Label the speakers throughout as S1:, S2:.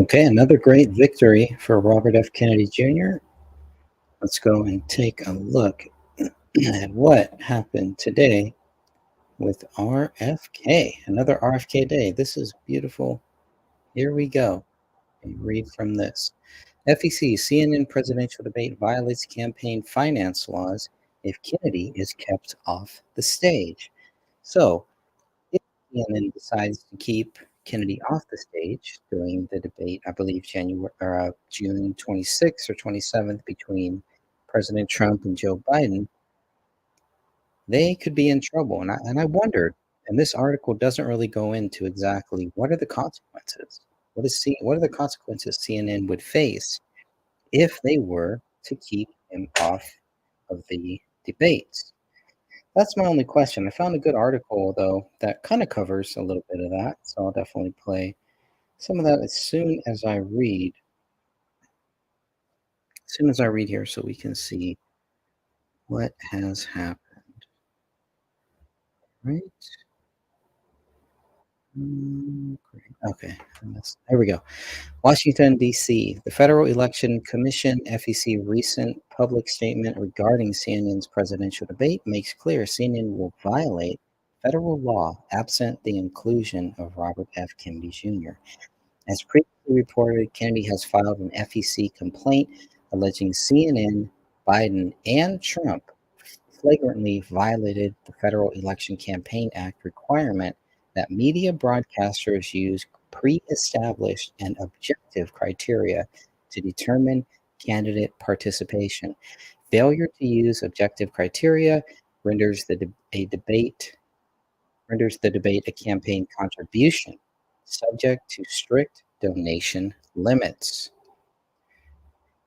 S1: Okay, another great victory for Robert F. Kennedy Jr. Let's go and take a look at what happened today with RFK. Another RFK day. This is beautiful. Here we go. Read from this. FEC CNN presidential debate violates campaign finance laws if Kennedy is kept off the stage. So, if CNN decides to keep Kennedy off the stage during the debate, I believe June 26th or 27th between President Trump and Joe Biden, they could be in trouble. And I wondered, and this article doesn't really go into exactly what are the consequences. What are the consequences CNN would face if they were to keep him off of the debates? That's my only question. I found a good article, though, that kind of covers a little bit of that. So I'll definitely play some of that as soon as I read. As soon as I read here so we can see what has happened. Right? Great. Okay. There we go. Washington, D.C. The Federal Election Commission, FEC, recent public statement regarding CNN's presidential debate makes clear CNN will violate federal law absent the inclusion of Robert F. Kennedy Jr. As previously reported, Kennedy has filed an FEC complaint alleging CNN, Biden, and Trump flagrantly violated the Federal Election Campaign Act requirement that media broadcasters use pre-established and objective criteria to determine candidate participation. Failure to use objective criteria renders the debate a campaign contribution subject to strict donation limits.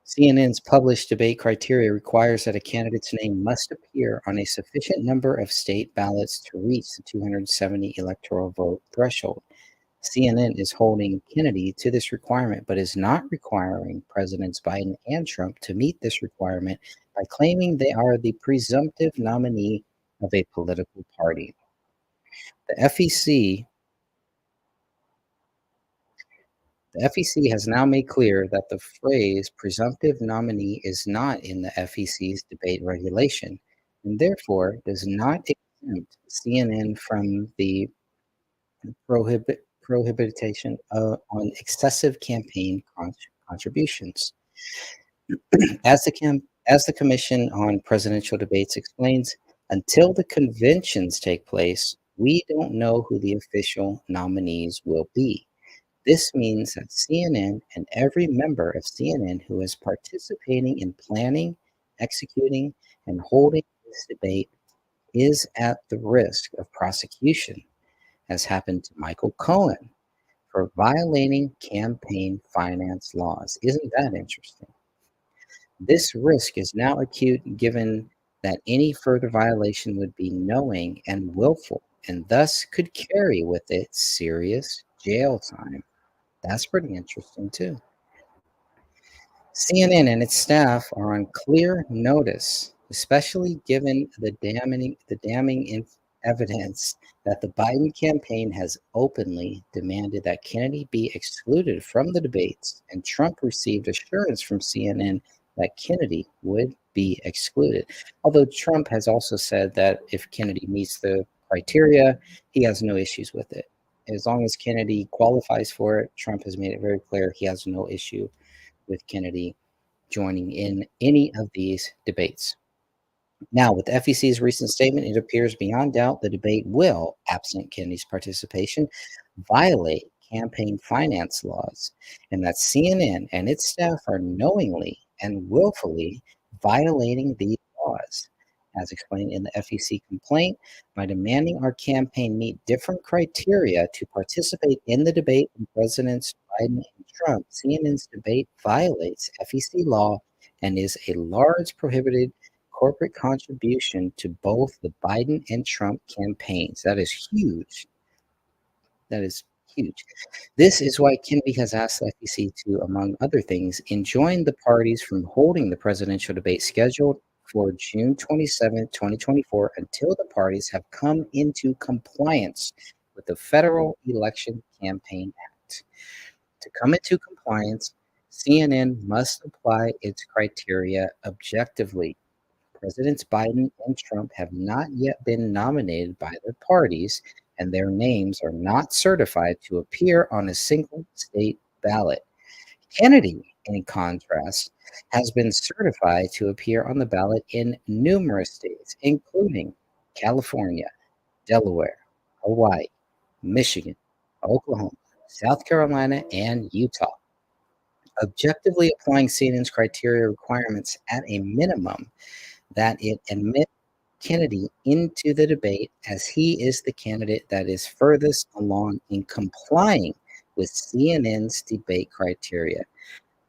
S1: CNN's published debate criteria requires that a candidate's name must appear on a sufficient number of state ballots to reach the 270 electoral vote threshold. CNN is holding Kennedy to this requirement, but is not requiring Presidents Biden and Trump to meet this requirement by claiming they are the presumptive nominee of a political party. The FEC has now made clear that the phrase presumptive nominee is not in the FEC's debate regulation and therefore does not exempt CNN from the prohibition on excessive campaign contributions. As the Commission on Presidential Debates explains, until the conventions take place, we don't know who the official nominees will be. This means that CNN and every member of CNN who is participating in planning, executing, and holding this debate is at the risk of prosecution, as happened to Michael Cohen for violating campaign finance laws. Isn't that interesting? This risk is now acute given that any further violation would be knowing and willful and thus could carry with it serious jail time. That's pretty interesting, too. CNN and its staff are on clear notice, especially given the damning evidence that the Biden campaign has openly demanded that Kennedy be excluded from the debates, and Trump received assurance from CNN that Kennedy would be excluded. Although Trump has also said that if Kennedy meets the criteria, he has no issues with it. As long as Kennedy qualifies for it, Trump has made it very clear he has no issue with Kennedy joining in any of these debates. Now, with the FEC's recent statement, it appears beyond doubt the debate will, absent Kennedy's participation, violate campaign finance laws, and that CNN and its staff are knowingly and willfully violating these laws. As explained in the FEC complaint, by demanding our campaign meet different criteria to participate in the debate with Presidents Biden and Trump, CNN's debate violates FEC law and is a large prohibited corporate contribution to both the Biden and Trump campaigns. That is huge. That is huge. This is why Kennedy has asked the FEC to, among other things, enjoin the parties from holding the presidential debate scheduled for June 27, 2024, until the parties have come into compliance with the Federal Election Campaign Act. To come into compliance, CNN must apply its criteria objectively. Presidents Biden and Trump have not yet been nominated by the parties, and their names are not certified to appear on a single state ballot. Kennedy, in contrast, has been certified to appear on the ballot in numerous states, including California, Delaware, Hawaii, Michigan, Oklahoma, South Carolina, and Utah. Objectively applying CNN's criteria requirements at a minimum that it admit Kennedy into the debate as he is the candidate that is furthest along in complying with CNN's debate criteria.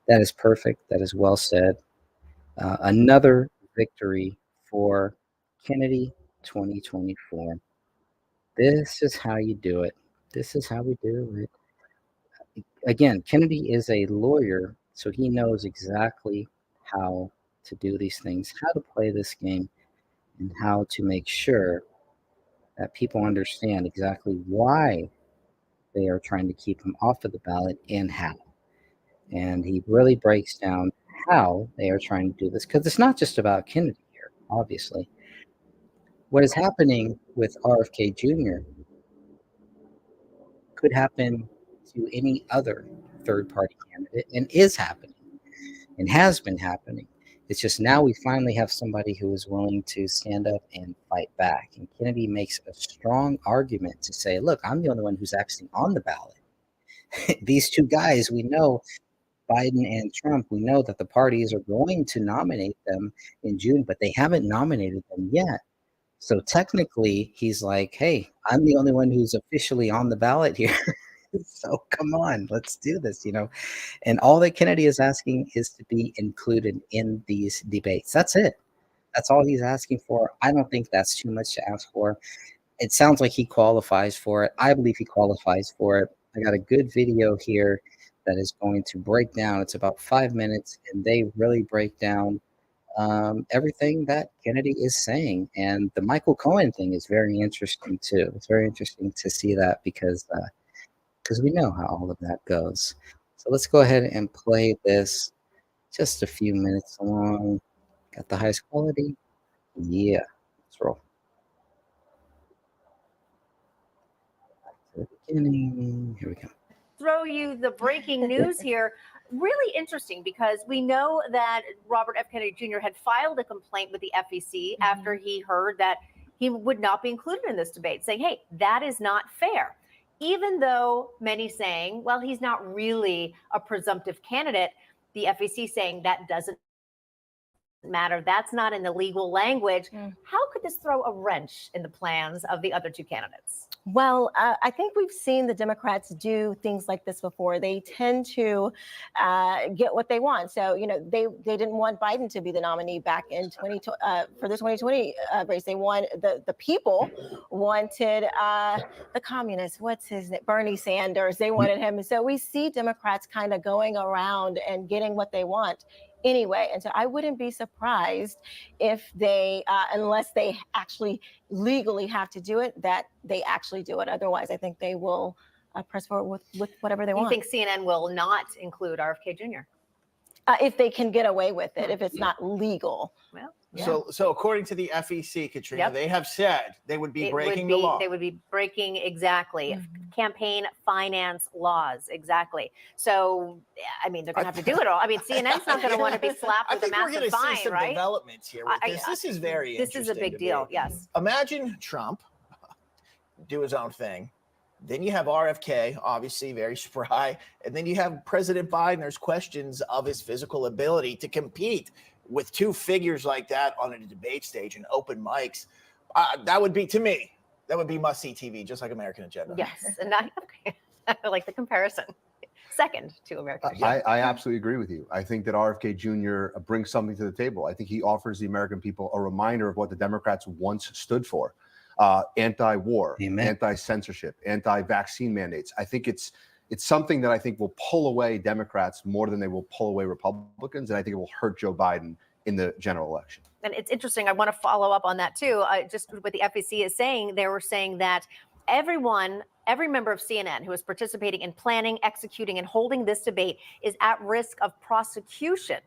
S1: That is perfect. That is well said. Another victory for Kennedy 2024. This is how you do it. This is how we do it. Again, Kennedy is a lawyer, so he knows exactly how to do these things, how to play this game, and how to make sure that people understand exactly why they are trying to keep him off of the ballot and how. And he really breaks down how they are trying to do this because it's not just about Kennedy here, obviously. What is happening with RFK Jr. could happen to any other third party candidate and is happening and has been happening. It's just now we finally have somebody who is willing to stand up and fight back. And Kennedy makes a strong argument to say, look, I'm the only one who's actually on the ballot. These two guys, we know, Biden and Trump, we know that the parties are going to nominate them in June, but they haven't nominated them yet. So technically, he's like, hey, I'm the only one who's officially on the ballot here. So come on, let's do this, And all that Kennedy is asking is to be included in these debates. That's it. That's all he's asking for. I don't think that's too much to ask for. It sounds like he qualifies for it. I believe he qualifies for it. I got a good video here that is going to break down. It's about 5 minutes, and they really break down everything that Kennedy is saying. And the Michael Cohen thing is very interesting too. It's very interesting to see that because we know how all of that goes. So let's go ahead and play this just a few minutes long. Got the highest quality? Yeah, let's roll. Back to the beginning. Here we go.
S2: Throw you the breaking news here. Really interesting because we know that Robert F. Kennedy Jr. had filed a complaint with the FEC after he heard that he would not be included in this debate, saying, hey, that is not fair. Even though many saying, well, he's not really a presumptive candidate, the FEC saying that doesn't matter. That's not in the legal language. How could this throw a wrench in the plans of the other two candidates?
S3: Well, I think we've seen the Democrats do things like this before. They tend to get what they want. So, they didn't want Biden to be the nominee back in for the 2020 race. They the people wanted the communists. What's his name? Bernie Sanders. They wanted him. So we see Democrats kind of going around and getting what they want anyway. And so I wouldn't be surprised if they, unless they actually legally have to do it, that they actually do it. Otherwise, I think they will press forward with whatever they want.
S2: You think CNN will not include RFK Jr.?
S3: If they can get away with it, if it's not legal.
S2: Well, yeah.
S4: So according to the FEC, Katrina, they have said they would be breaking the law.
S2: They would be breaking, exactly, campaign finance laws, exactly. So, I mean, they're going to have to do it all. I mean, CNN's not going to want to be slapped with a massive fine,
S4: see some
S2: right?
S4: Developments here with this. This is very interesting.
S2: This is a big deal, yes.
S4: Imagine Trump do his own thing. Then you have RFK, obviously very spry. And then you have President Biden. There's questions of his physical ability to compete with two figures like that on a debate stage and open mics. That would be, to me, that would be must-see TV, just like American Agenda.
S2: Yes, and I like the comparison. Second to American
S5: Agenda. I absolutely agree with you. I think that RFK Jr. brings something to the table. I think he offers the American people a reminder of what the Democrats once stood for. Anti-war, anti-censorship, anti-vaccine mandates. I think it's something that I think will pull away Democrats more than they will pull away Republicans, and I think it will hurt Joe Biden in the general election.
S2: And it's interesting. I want to follow up on that too. Just what the FEC is saying, they were saying that every member of CNN who is participating in planning, executing, and holding this debate is at risk of prosecution,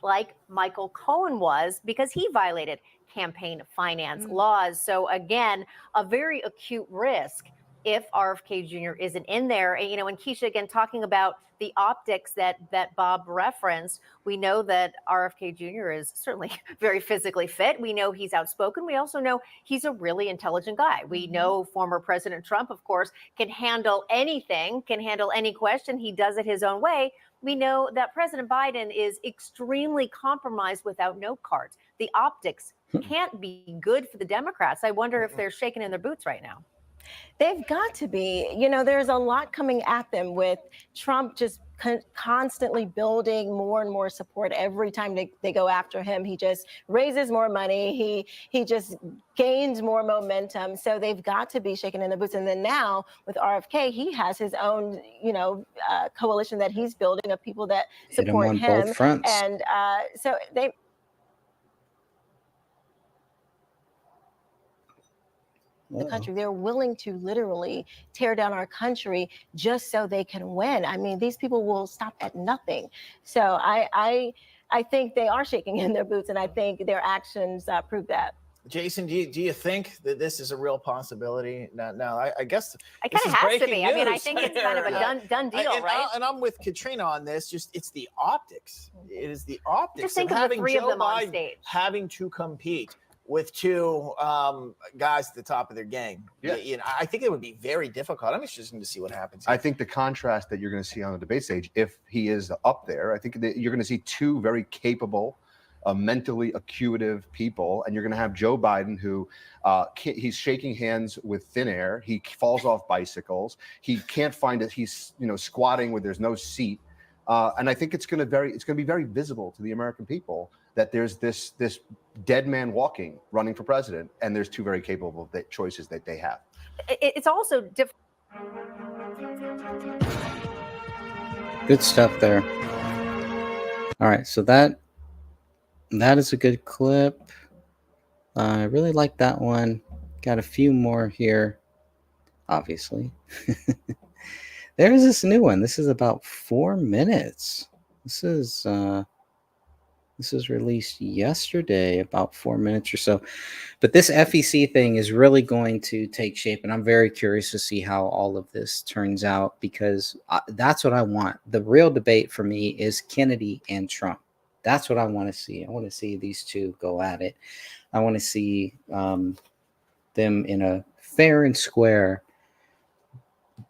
S2: like Michael Cohen was, because he violated campaign finance laws. So again, a very acute risk if RFK Jr. isn't in there. And, and Keisha, again, talking about the optics that Bob referenced, we know that RFK Jr. is certainly very physically fit. We know he's outspoken. We also know he's a really intelligent guy. We know former President Trump, of course, can handle anything, can handle any question. He does it his own way. We know that President Biden is extremely compromised without note cards. The optics can't be good for the Democrats. I wonder if they're shaking in their boots right now.
S3: They've got to be. There's a lot coming at them with Trump just constantly building more and more support every time they go after him. He just raises more money. He just gains more momentum. So they've got to be shaking in the boots. And then now with RFK, he has his own, coalition that he's building of people that support him.
S1: Both fronts.
S3: And so they. The country, they're willing to literally tear down our country just so they can win. I mean, these people will stop at nothing. So I think they are shaking in their boots, and I think their actions prove that.
S4: Jason, do you think that this is a real possibility? Now, I guess
S2: it kind of has to be.
S4: News.
S2: I mean, I think it's kind of a done deal, right?
S4: And I'm with Katrina on this. Just it's the optics. It is the optics.
S2: Just think of the three of them on stage
S4: having to compete with two guys at the top of their game.
S5: Yeah.
S4: I think it would be very difficult. I'm interested to see what happens here.
S5: I think the contrast that you're going to see on the debate stage, if he is up there, I think that you're going to see two very capable, mentally acutive people, and you're going to have Joe Biden, who he's shaking hands with thin air. He falls off bicycles. He can't find it. He's squatting where there's no seat. And I think it's going to be very visible to the American people that there's this dead man walking, running for president, and there's two very capable choices that they have.
S2: It's also different.
S1: Good stuff there. All right, so that is a good clip. I really like that one. Got a few more here, obviously. There's this new one. This is about 4 minutes. This was released yesterday, about 4 minutes or so. But this FEC thing is really going to take shape, and I'm very curious to see how all of this turns out, because that's what I want. The real debate for me is Kennedy and Trump. That's what I want to see. I want to see these two go at it. I want to see them in a fair and square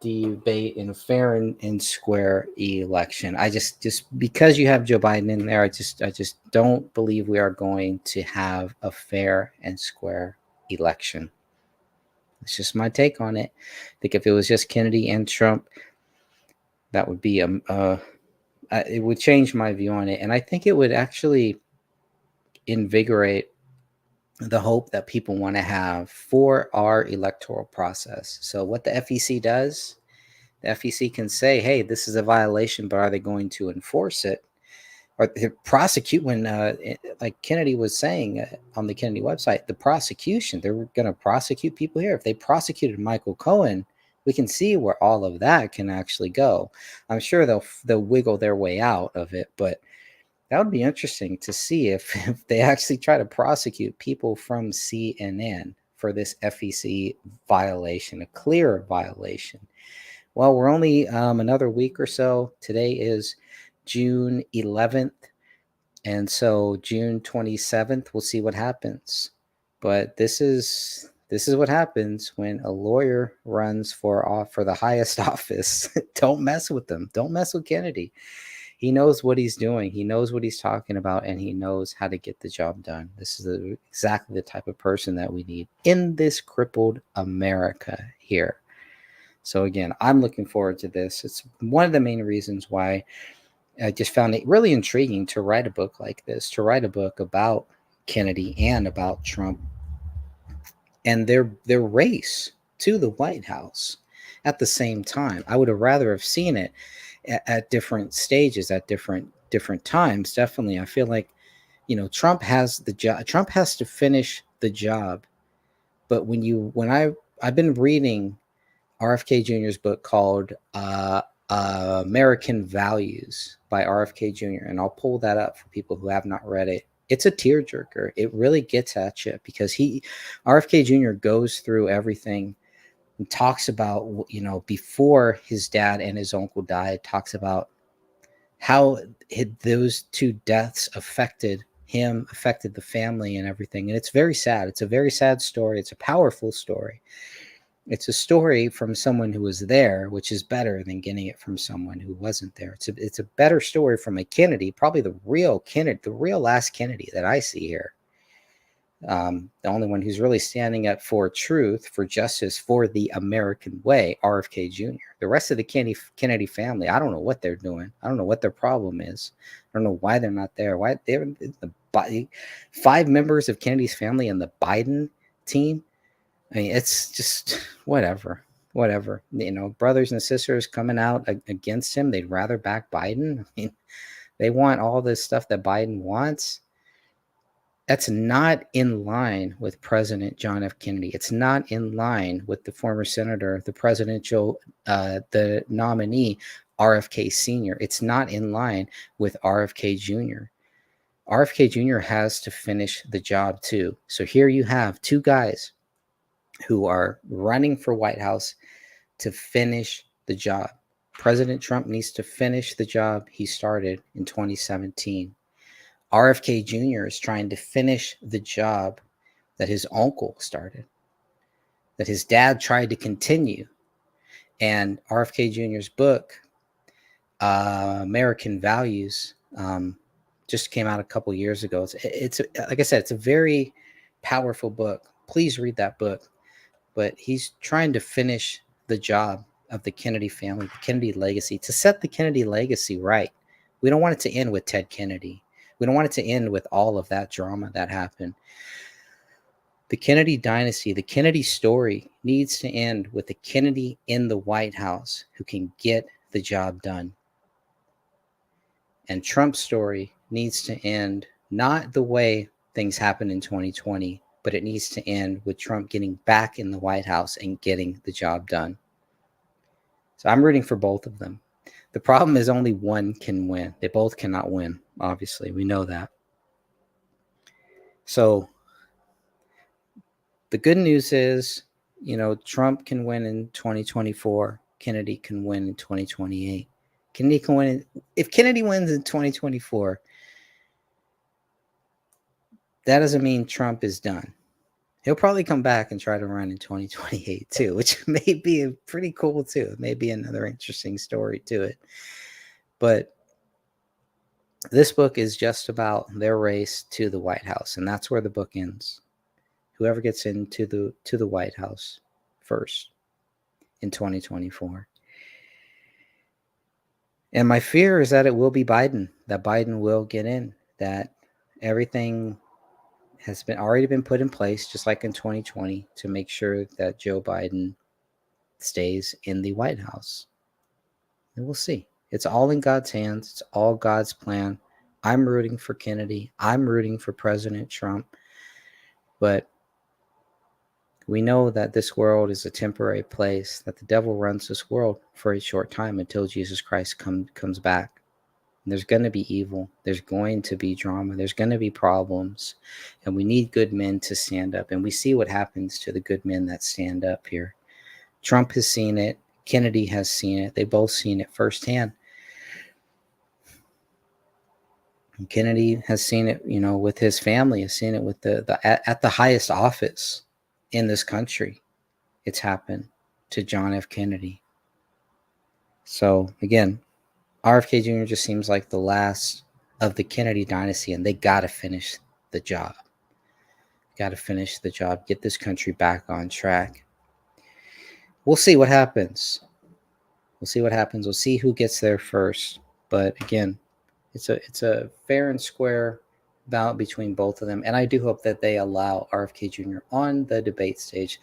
S1: debate, in a fair and square election. I just because you have Joe Biden in there, I just don't believe we are going to have a fair and square election. It's just my take on it. I think if it was just Kennedy and Trump, that would be it would change my view on it, and I think it would actually invigorate the hope that people want to have for our electoral process. So what the FEC does, the FEC can say, hey, this is a violation, but are they going to enforce it or prosecute? When like Kennedy was saying on the Kennedy website, the prosecution, they're going to prosecute people here. If they prosecuted Michael Cohen, we can see where all of that can actually go. I'm sure they'll wiggle their way out of it, but that would be interesting to see if they actually try to prosecute people from CNN for this FEC violation, a clear violation. Well, we're only another week or so. Today is June 11th. And so June 27th, we'll see what happens. But this is what happens when a lawyer runs for the highest office. Don't mess with them. Don't mess with Kennedy. He knows what he's doing. He knows what he's talking about, and he knows how to get the job done. This is exactly the type of person that we need in this crippled America here. So again, I'm looking forward to this. It's one of the main reasons why I just found it really intriguing to write a book like this, to write a book about Kennedy and about Trump and their race to the White House at the same time. I would have rather have seen it at different stages, at different times. Definitely, I feel like, Trump has the job. Trump has to finish the job. But when I've been reading RFK Jr.'s book called American Values by RFK Jr. And I'll pull that up for people who have not read it. It's a tearjerker. It really gets at you because RFK Jr. goes through everything and talks about, before his dad and his uncle died, talks about how those two deaths affected him, affected the family and everything. And it's very sad. It's a very sad story. It's a powerful story. It's a story from someone who was there, which is better than getting it from someone who wasn't there. It's a better story from a Kennedy, probably the real Kennedy, the real last Kennedy that I see here. The only one who's really standing up for truth, for justice, for the American way, RFK Jr. The rest of the Kennedy family, I don't know what they're doing. I don't know what their problem is. I don't know why they're not there. Why they're the 5 members of Kennedy's family and the Biden team. I mean, it's just whatever. Brothers and sisters coming out against him. They'd rather back Biden. I mean, they want all this stuff that Biden wants. That's not in line with President John F. Kennedy. It's not in line with the former senator, the presidential, the nominee, RFK Sr. It's not in line with RFK Jr. RFK Jr. has to finish the job too. So here you have 2 guys who are running for White House to finish the job. President Trump needs to finish the job he started in 2017. RFK Jr. is trying to finish the job that his uncle started, that his dad tried to continue. And RFK Jr.'s book, American Values, just came out a couple years ago. It's like I said, it's a very powerful book. Please read that book. But he's trying to finish the job of the Kennedy family, the Kennedy legacy, to set the Kennedy legacy right. We don't want it to end with Ted Kennedy. We don't want it to end with all of that drama that happened. The Kennedy dynasty, the Kennedy story needs to end with a Kennedy in the White House who can get the job done. And Trump's story needs to end not the way things happened in 2020, but it needs to end with Trump getting back in the White House and getting the job done. So I'm rooting for both of them. The problem is only one can win. They both cannot win, obviously. We know that. So the good news is, Trump can win in 2024. Kennedy can win in 2028. Kennedy can win. If Kennedy wins in 2024, that doesn't mean Trump is done. He'll probably come back and try to run in 2028 too, which may be pretty cool too. It may be another interesting story to it. But this book is just about their race to the White House, and that's where the book ends. Whoever gets into the White House first in 2024. And my fear is that it will be Biden, that Biden will get in, that everything has already been put in place, just like in 2020, to make sure that Joe Biden stays in the White House. And we'll see. It's all in God's hands. It's all God's plan. I'm rooting for Kennedy. I'm rooting for President Trump. But we know that this world is a temporary place, that the devil runs this world for a short time until Jesus Christ comes back. There's going to be evil. There's going to be drama. There's going to be problems. And we need good men to stand up. And we see what happens to the good men that stand up here. Trump has seen it. Kennedy has seen it. They both seen it firsthand. And Kennedy has seen it, with his family, has seen it with at the highest office in this country. It's happened to John F. Kennedy. So again, RFK Jr. just seems like the last of the Kennedy dynasty, and they got to finish the job. Got to finish the job, get this country back on track. We'll see what happens. We'll see who gets there first. But again, it's a fair and square bout between both of them, and I do hope that they allow RFK Jr. on the debate stage.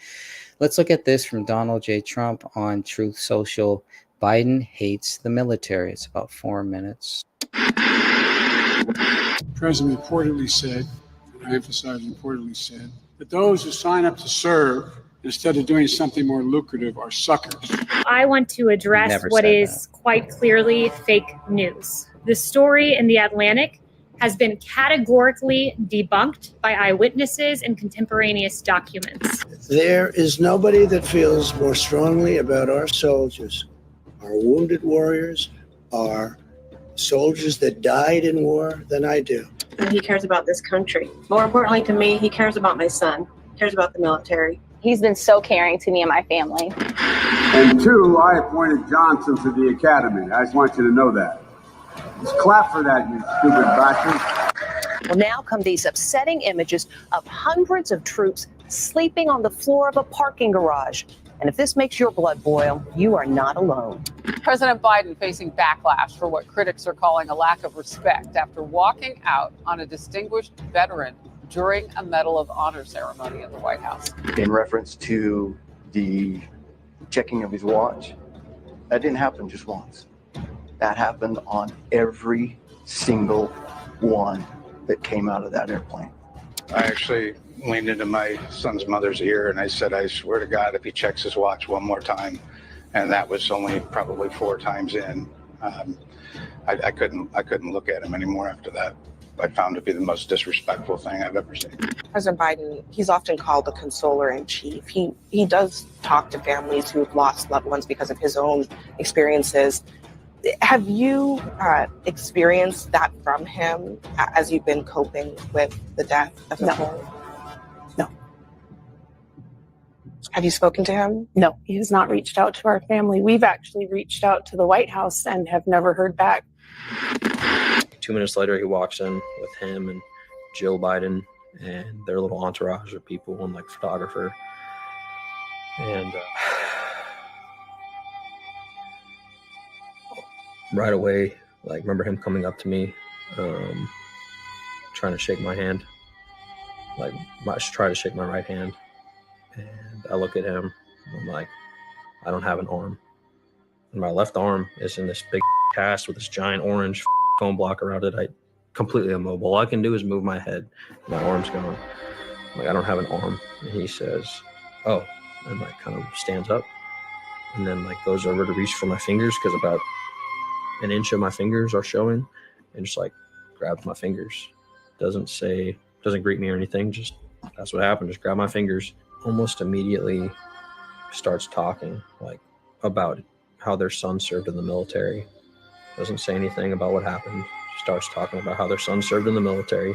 S1: Let's look at this from Donald J. Trump on Truth Social. Biden hates the military. It's about 4 minutes.
S6: The president reportedly said, and I emphasize reportedly said, that those who sign up to serve instead of doing something more lucrative, are suckers.
S7: I want to address
S1: Never
S7: what
S1: said
S7: is quite clearly fake news. The story in The Atlantic has been categorically debunked by eyewitnesses and contemporaneous documents.
S8: There is nobody that feels more strongly about our soldiers, our wounded warriors, our soldiers that died in war than I do.
S9: He cares about this country. More importantly to me, he cares about my son, cares about the military.
S10: He's been so caring to me and my family.
S11: And two, I appointed Johnson to the academy. I just want you to know that. Just clap for that, you stupid bastard.
S12: Well, now come these upsetting images of hundreds of troops sleeping on the floor of a parking garage. And if this makes your blood boil, you are not alone.
S13: President Biden facing backlash for what critics are calling a lack of respect after walking out on a distinguished veteran during a Medal of Honor ceremony at the White House.
S14: In reference to the checking of his watch, that didn't happen just once. That happened on every single one that came out of that airplane.
S15: I actually leaned into my son's mother's ear and I said, I swear to God, if he checks his watch one more time, and that was only probably 4 times in, I couldn't look at him anymore after that. I found it to be the most disrespectful thing I've ever seen.
S16: President Biden, he's often called the consoler in chief. He does talk to families who've lost loved ones because of his own experiences. Have you experienced that from him as you've been coping with the death of his wife?
S9: No.
S16: Have you spoken to him?
S9: No, he has not reached out to our family. We've actually reached out to the White House and have never heard back.
S17: 2 minutes later, he walks in with him and Jill Biden and their little entourage of people and like photographer. And right away, like, remember him coming up to me, trying to shake my hand, like try to shake my right hand. And I look at him, and I'm like, I don't have an arm. And my left arm is in this big cast with this giant orange foam block around it. I completely immobile. All I can do is move my head. My arm's gone. I'm like, I don't have an arm. And he says, oh, and like kind of stands up and then like goes over to reach for my fingers because about an inch of my fingers are showing, and just like grabs my fingers. Doesn't greet me or anything. Just that's what happened. Just grab my fingers. Almost immediately starts talking like about how their son served in the military. Doesn't say anything about what happened. Starts talking about how their son served in the military.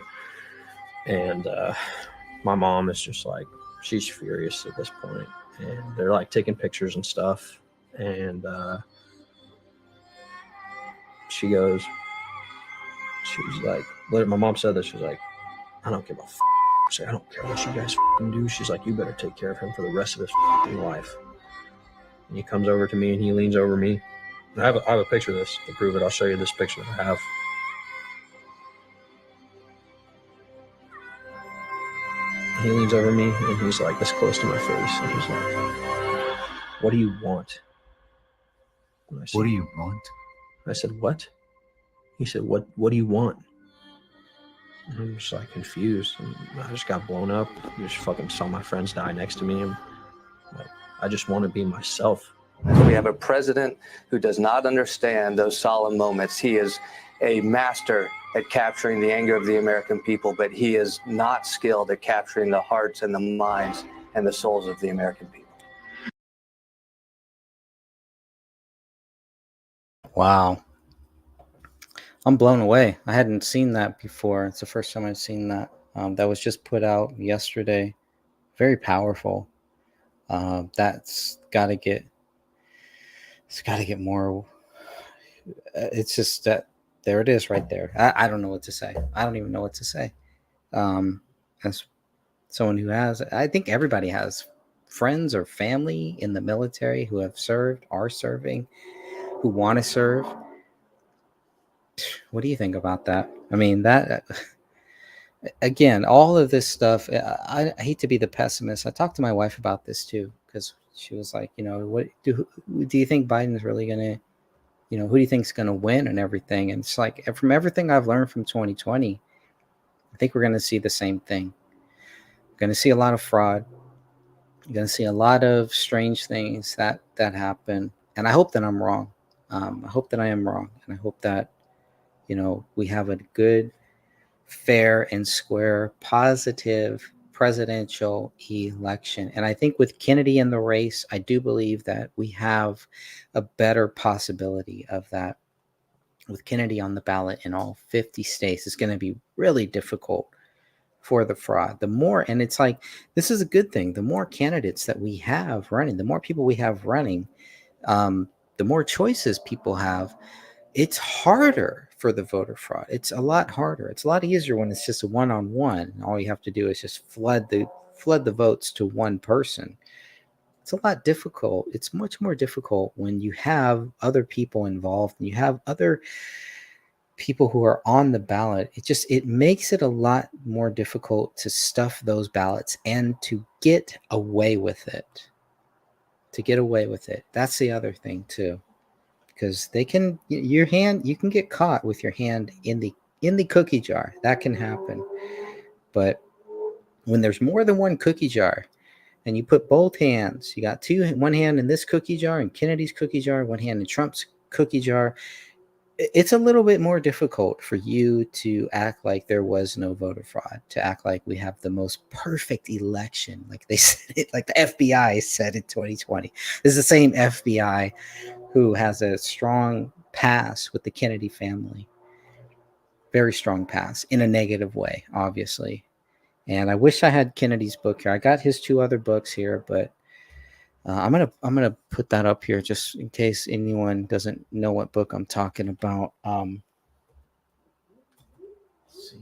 S17: And my mom is just like, she's furious at this point. And they're like taking pictures and stuff. And she goes, she's like, my mom said this, she's like, I don't give a f***. She's like, I don't care what you guys do. She's like, you better take care of him for the rest of his life. And he comes over to me and he leans over me. I have a picture of this to prove it. I'll show you this picture that I have. He leans over me and he's like this close to my face. And he's like, what do you want? And I said,
S18: what do you want?
S17: I said, what? He said, what do you want? And I'm just like confused. And I just got blown up. I just fucking saw my friends die next to me. And like, I just want to be myself.
S19: We have a president who does not understand those solemn moments. He is a master at capturing the anger of the American people, but he is not skilled at capturing the hearts and the minds and the souls of the American people.
S1: Wow. I'm blown away. I hadn't seen that before. It's the first time I've seen that. That was just put out yesterday. Very powerful. That's got to get more. It's just that there it is right there. I don't know what to say. I don't even know what to say. As someone who has, I think everybody has friends or family in the military who have served, are serving, who want to serve. What do you think about that? I mean, that again, all of this stuff, I hate to be the pessimist. I talked to my wife about this too, because she was like, you know, what do you think Biden's really going to, you know, who do you think is going to win and everything? And it's like, from everything I've learned from 2020, I think we're going to see the same thing. We're going to see a lot of fraud. You're going to see a lot of strange things that happen, and I hope that I'm wrong. I hope that I am wrong, and I hope that we have a good, fair, and square, positive presidential election. And I think with Kennedy in the race, I do believe that we have a better possibility of that. With Kennedy on the ballot in all 50 states, it's going to be really difficult for the fraud. The more, and it's like, this is a good thing. The more candidates that we have running, the more people we have running, the more choices people have, it's harder for the voter fraud. It's a lot harder. It's a lot easier when it's just a one-on-one. All you have to do is just flood the votes to one person. It's a lot difficult. It's much more difficult when you have other people involved and you have other people who are on the ballot. It makes it a lot more difficult to stuff those ballots and to get away with it. That's the other thing too. Because you can get caught with your hand in the cookie jar. That can happen. But when there's more than one cookie jar and you put both hands, you got one hand in this cookie jar and Kennedy's cookie jar, one hand in Trump's cookie jar, it's a little bit more difficult for you to act like there was no voter fraud, to act like we have the most perfect election, like they said it, like the FBI said in 2020. This is the same FBI who has a strong past with the Kennedy family. Very strong past in a negative way, obviously. And I wish I had Kennedy's book here. I got his 2 other books here, but I'm gonna put that up here just in case anyone doesn't know what book I'm talking about. Let's see.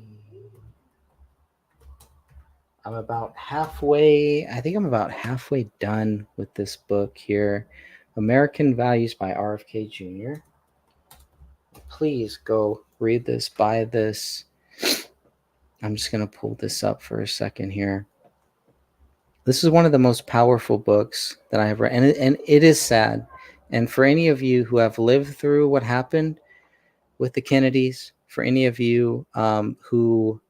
S1: I'm about halfway. I think I'm about halfway done with this book here, American Values by RFK Jr. Please go read this, buy this. I'm just going to pull this up for a second here. This is one of the most powerful books that I have read, and it is sad. And for any of you who have lived through what happened with the Kennedys, for any of you who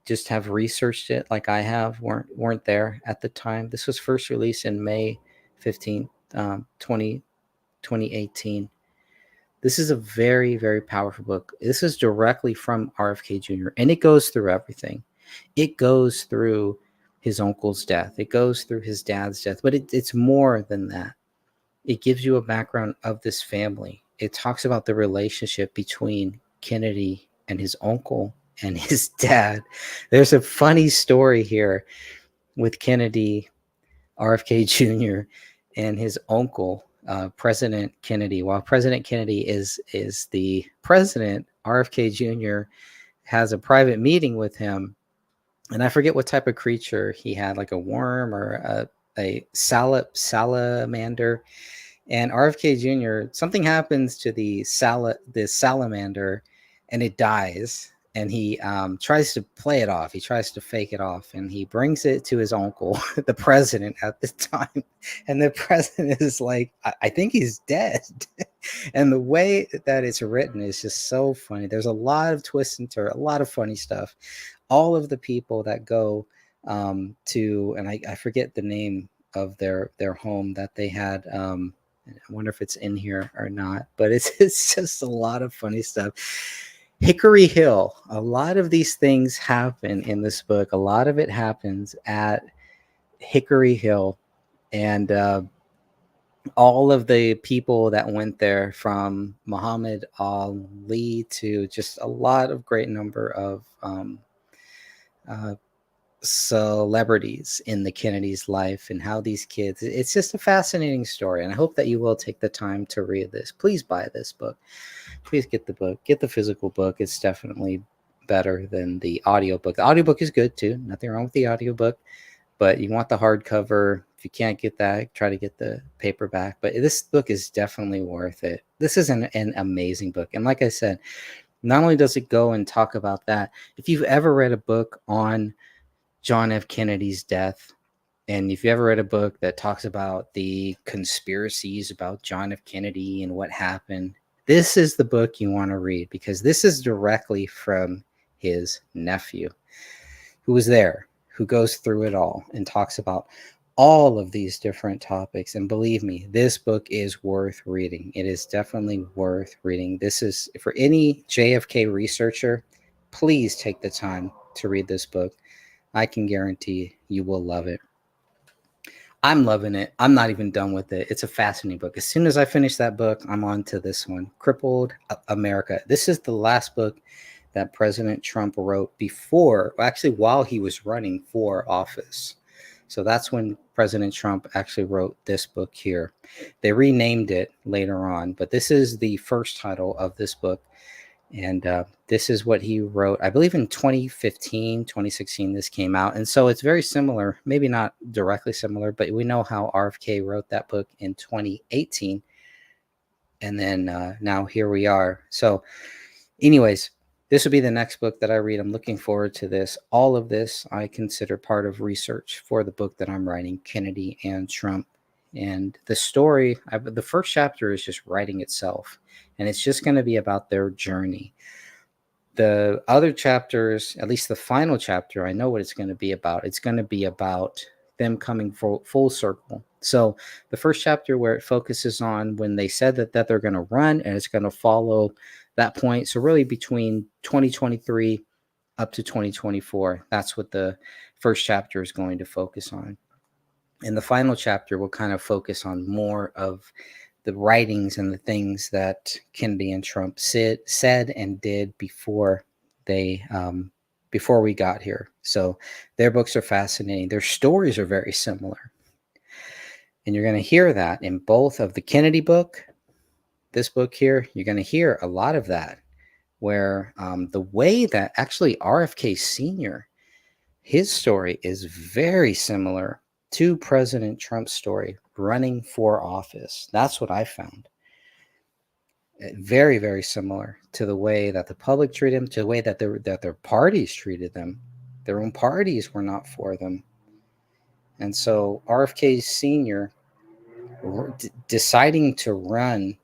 S1: just have researched it like I have, weren't there at the time. This was first released in May 15th, 2018. This is a very, very powerful book. This is directly from RFK Jr., and it goes through everything. It goes through his uncle's death. It goes through his dad's death, but it's more than that. It gives you a background of this family. It talks about the relationship between Kennedy and his uncle and his dad. There's a funny story here with Kennedy, RFK Jr., and his uncle, President Kennedy. While President Kennedy is the president, RFK Jr. has a private meeting with him, and I forget what type of creature he had, like a worm or a salamander. And RFK Jr., something happens to the salamander, and it dies. And he tries to play it off. He tries to fake it off, and he brings it to his uncle, the president at the time. And the president is like, I think he's dead. And the way that it's written is just so funny. There's a lot of twists and turns, a lot of funny stuff. All of the people that go to, and I forget the name of their home that they had. I wonder if it's in here or not, but it's just a lot of funny stuff. Hickory Hill. A lot of these things happen in this book. A lot of it happens at Hickory Hill, and all of the people that went there, from Muhammad Ali to just a lot of great number of celebrities in the Kennedy's life, and how these kids, it's just a fascinating story. And I hope that you will take the time to read this. Please buy this book. Please get the book, get the physical book. It's definitely better than the audiobook. The audiobook is good too. Nothing wrong with the audiobook, but you want the hardcover. If you can't get that, try to get the paperback. But this book is definitely worth it. This is an amazing book. And like I said, not only does it go and talk about that, if you've ever read a book on John F. Kennedy's death, and if you ever read a book that talks about the conspiracies about John F. Kennedy and what happened, this is the book you want to read, because this is directly from his nephew, who was there, who goes through it all and talks about all of these different topics. And believe me, this book is worth reading. It is definitely worth reading. This is for any JFK researcher. Please take the time to read this book. I can guarantee you will love it. I'm loving it. I'm not even done with it. It's a fascinating book. As soon as I finish that book, I'm on to this one, Crippled America. This is the last book that President Trump wrote before, actually while he was running for office. So that's when President Trump actually wrote this book here. They renamed it later on, but this is the first title of this book. And this is what he wrote, I believe in 2015, 2016, this came out. And so it's very similar, maybe not directly similar, but we know how RFK wrote that book in 2018. And then now here we are. So anyways, this will be the next book that I read. I'm looking forward to this. All of this I consider part of research for the book that I'm writing, Kennedy and Trump. And the story, the first chapter is just writing itself. And it's just going to be about their journey. The other chapters, at least the final chapter, I know what it's going to be about. It's going to be about them coming full circle. So the first chapter where it focuses on when they said that they're going to run, and it's going to follow that point. So really between 2023 up to 2024, that's what the first chapter is going to focus on. And the final chapter will kind of focus on more of the writings and the things that Kennedy and Trump said and did before they before we got here. So their books are fascinating. Their stories are very similar. And you're going to hear that in both of the Kennedy book, this book here, you're going to hear a lot of that, where the way that actually RFK Sr., his story is very similar to President Trump's story running for office. That's what I found. Very, very similar to the way that the public treated them, to the way that their parties treated them. Their own parties were not for them. And so RFK Sr. Deciding to run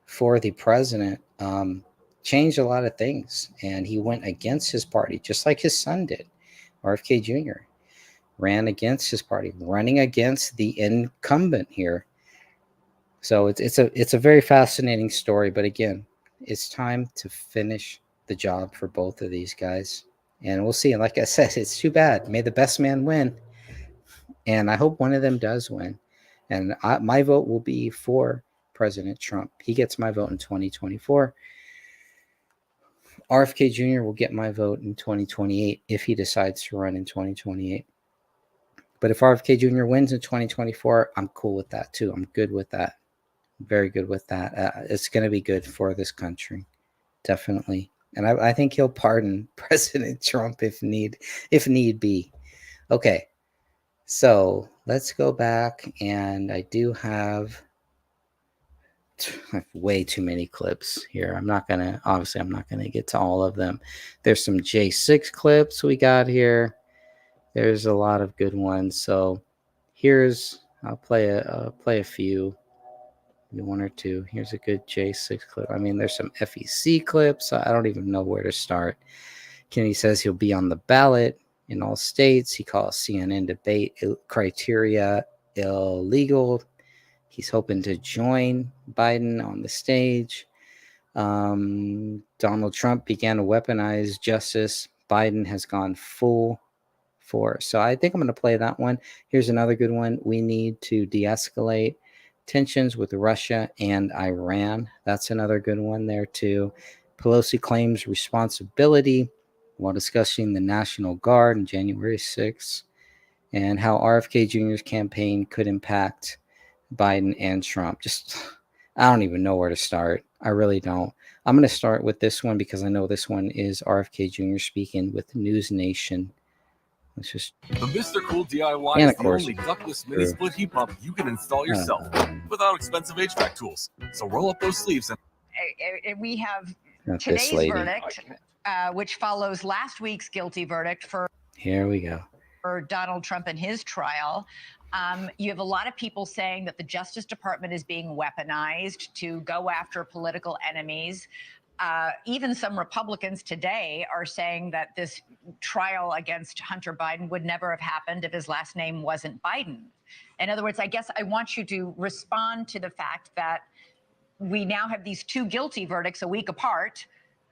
S1: for the president changed a lot of things. And he went against his party, just like his son did. RFK Jr. ran against his party, running against the incumbent here. So it's a very fascinating story. But again, it's time to finish the job for both of these guys. And we'll see. And like I said, it's too bad. May the best man win. And I hope one of them does win. And my vote will be for President Trump. He gets my vote in 2024. RFK Jr. will get my vote in 2028 if he decides to run in 2028. But if RFK Jr. wins in 2024, I'm cool with that too. I'm good with that. Very good with that. It's going to be good for this country, definitely. And I think he'll pardon President Trump if need be. Okay, so let's go back, and I do have way too many clips here. I'm not going to get to all of them. There's some J6 clips we got here. There's a lot of good ones. So I'll play a few, maybe one or two. Here's a good J6 clip. I mean, there's some FEC clips. I don't even know where to start. Kennedy says he'll be on the ballot in all states. He calls CNN debate criteria illegal. He's hoping to join Biden on the stage. Donald Trump began to weaponize justice. Biden has gone full force. So I think I'm going to play that one. Here's another good one. We need to de-escalate tensions with Russia and Iran. That's another good one there too. Pelosi claims responsibility while discussing the National Guard on January 6th and how RFK Jr.'s campaign could impact Biden and Trump. I don't even know where to start. I really don't. I'm going to start with this one because I know this one is RFK Jr. speaking with News Nation. Let's just.
S18: The Mr. Cool DIY
S1: And
S18: is
S1: of
S18: the
S1: course,
S18: only ductless mini split heat pump you can install yourself without expensive HVAC tools. So roll up those sleeves and.
S20: We have
S1: Not this
S20: today's
S1: lady.
S20: verdict, which follows last week's guilty verdict for
S1: Here we go.
S20: Donald Trump and his trial. You have a lot of people saying that the Justice Department is being weaponized to go after political enemies. Even some Republicans today are saying that this trial against Hunter Biden would never have happened if his last name wasn't Biden. In other words, I guess I want you to respond to the fact that we now have these two guilty verdicts a week apart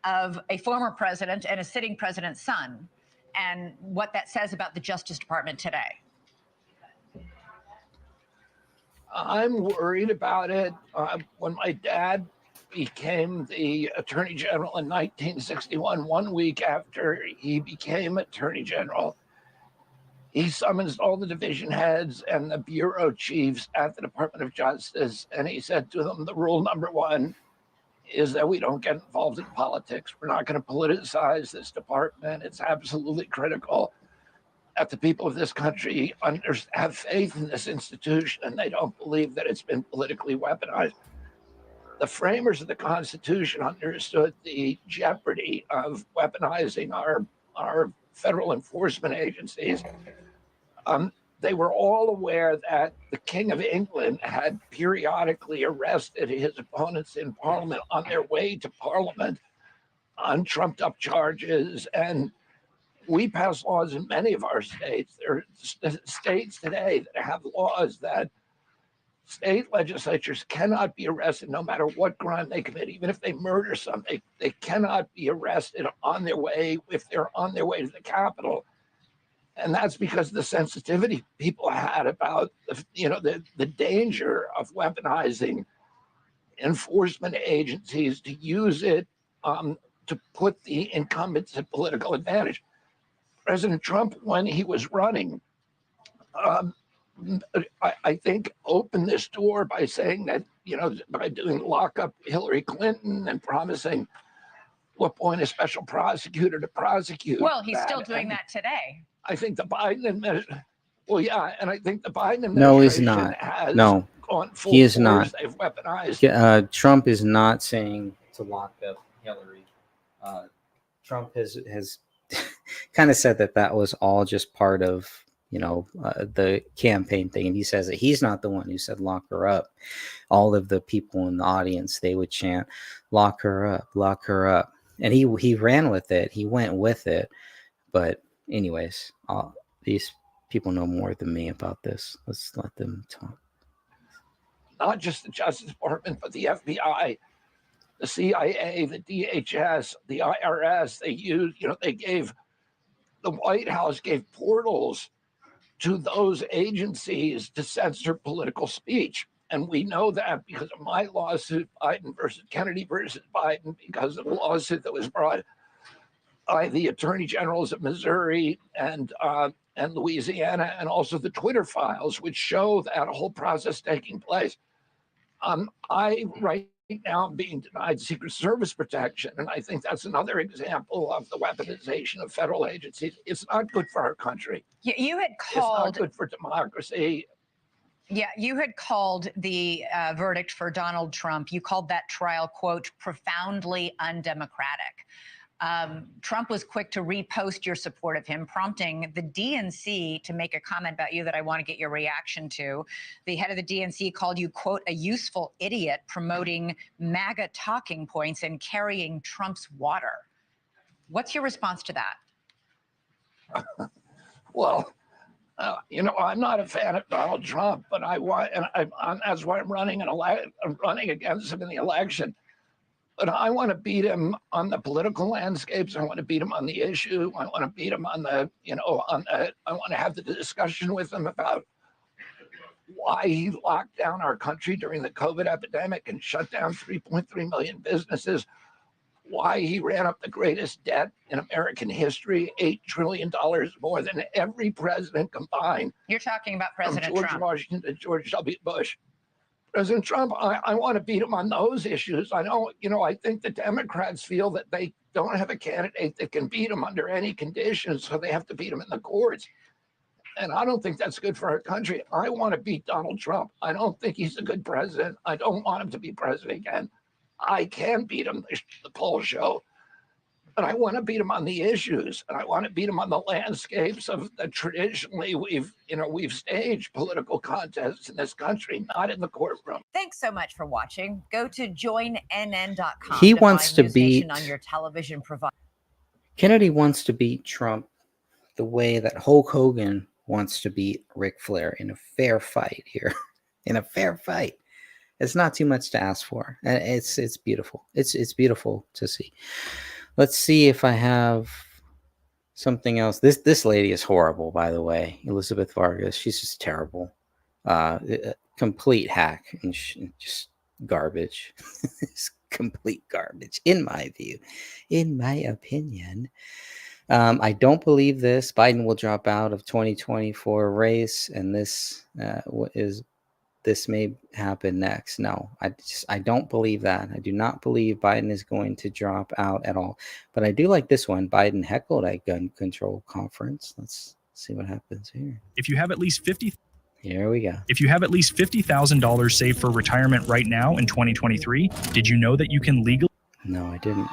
S20: of a former president and a sitting president's son, and what that says about the Justice Department today.
S21: I'm worried about it. When my dad became the Attorney General in 1961, 1 week after he became Attorney General, he summons all the division heads and the bureau chiefs at the Department of Justice, and he said to them, the rule number one is that we don't get involved in politics. We're not going to politicize this department. It's absolutely critical that the people of this country have faith in this institution, and they don't believe that it's been politically weaponized. The framers of the Constitution understood the jeopardy of weaponizing our federal enforcement agencies. They were all aware that the King of England had periodically arrested his opponents in Parliament on their way to Parliament on trumped up charges. And we pass laws in many of our states. There are states today that have laws that state legislatures cannot be arrested no matter what crime they commit. Even if they murder somebody, they cannot be arrested on their way if they're on their way to the Capitol. And that's because of the sensitivity people had about the danger of weaponizing enforcement agencies to use it to put the incumbents at political advantage. President Trump, when he was running, I think opened this door by saying that, by doing lock up Hillary Clinton and promising to appoint a special prosecutor to prosecute.
S20: Well, he's still doing that today.
S21: I think the Biden administration, and I think the Biden administration
S1: No, he's not.
S21: has
S1: No,
S21: gone full
S1: he is
S21: force.
S1: not.
S21: They've weaponized.
S1: Trump is not saying to lock up Hillary. Trump has kind of said that was all just part of the campaign thing, and he says that he's not the one who said lock her up. All of the people in the audience, they would chant lock her up, and he ran with it. He went with it. But anyways, these people know more than me about this. Let's let them talk.
S21: Not just the Justice Department, but the FBI, the CIA, the DHS, the IRS. They used, they gave, the White House gave portals to those agencies to censor political speech. And we know that because of my lawsuit, Biden versus Kennedy versus Biden, because of the lawsuit that was brought by the attorney generals of Missouri and Louisiana, and also the Twitter files, which show that whole process taking place. I right now am being denied Secret Service protection, and I think that's another example of the weaponization of federal agencies. It's not good for our country.
S20: You had called.
S21: It's not good for democracy.
S20: Yeah, you had called the verdict for Donald Trump. You called that trial, quote, profoundly undemocratic. Trump was quick to repost your support of him, prompting the DNC to make a comment about you that I want to get your reaction to. The head of the DNC called you, quote, a useful idiot promoting MAGA talking points and carrying Trump's water. What's your response to that?
S21: Well, I'm not a fan of Donald Trump, but that's why I'm running against him in the election. But I want to beat him on the political landscapes. I want to beat him on the issue. I want to beat him on I want to have the discussion with him about why he locked down our country during the COVID epidemic and shut down 3.3 million businesses, why he ran up the greatest debt in American history, $8 trillion more than every president combined.
S20: You're talking about President
S21: George
S20: Trump.
S21: Washington to George W. Bush. President Trump, I want to beat him on those issues. I know, I think the Democrats feel that they don't have a candidate that can beat him under any conditions, so they have to beat him in the courts. And I don't think that's good for our country. I want to beat Donald Trump. I don't think he's a good president. I don't want him to be president again. I can beat him, the polls show. and I want to beat him on the issues, and I want to beat him on the landscapes of the traditionally we've staged political contests in this country, not in the courtroom.
S20: Thanks so much for watching. Go to joinnn.com.
S1: He
S20: to
S1: wants
S20: find
S1: to
S20: News Nation
S1: beat-
S20: on your television provider.
S1: Kennedy wants to beat Trump the way that Hulk Hogan wants to beat Ric Flair in a fair fight here. In a fair fight. It's not too much to ask for. And it's beautiful. It's beautiful to see. Let's see if I have something else. This lady is horrible, by the way. Elizabeth Vargas. She's just terrible. Complete hack and just garbage. It's complete garbage, in my view, in my opinion. I don't believe this. Biden will drop out of 2024 race, and this may happen next. No, I don't believe that. I do not believe Biden is going to drop out at all. But I do like this one. Biden heckled at gun control conference. Let's see what happens here.
S3: If you have at least
S1: Here we go.
S3: If you have at least $50,000 saved for retirement right now in 2023, did you know that you can legally?
S1: No, I didn't.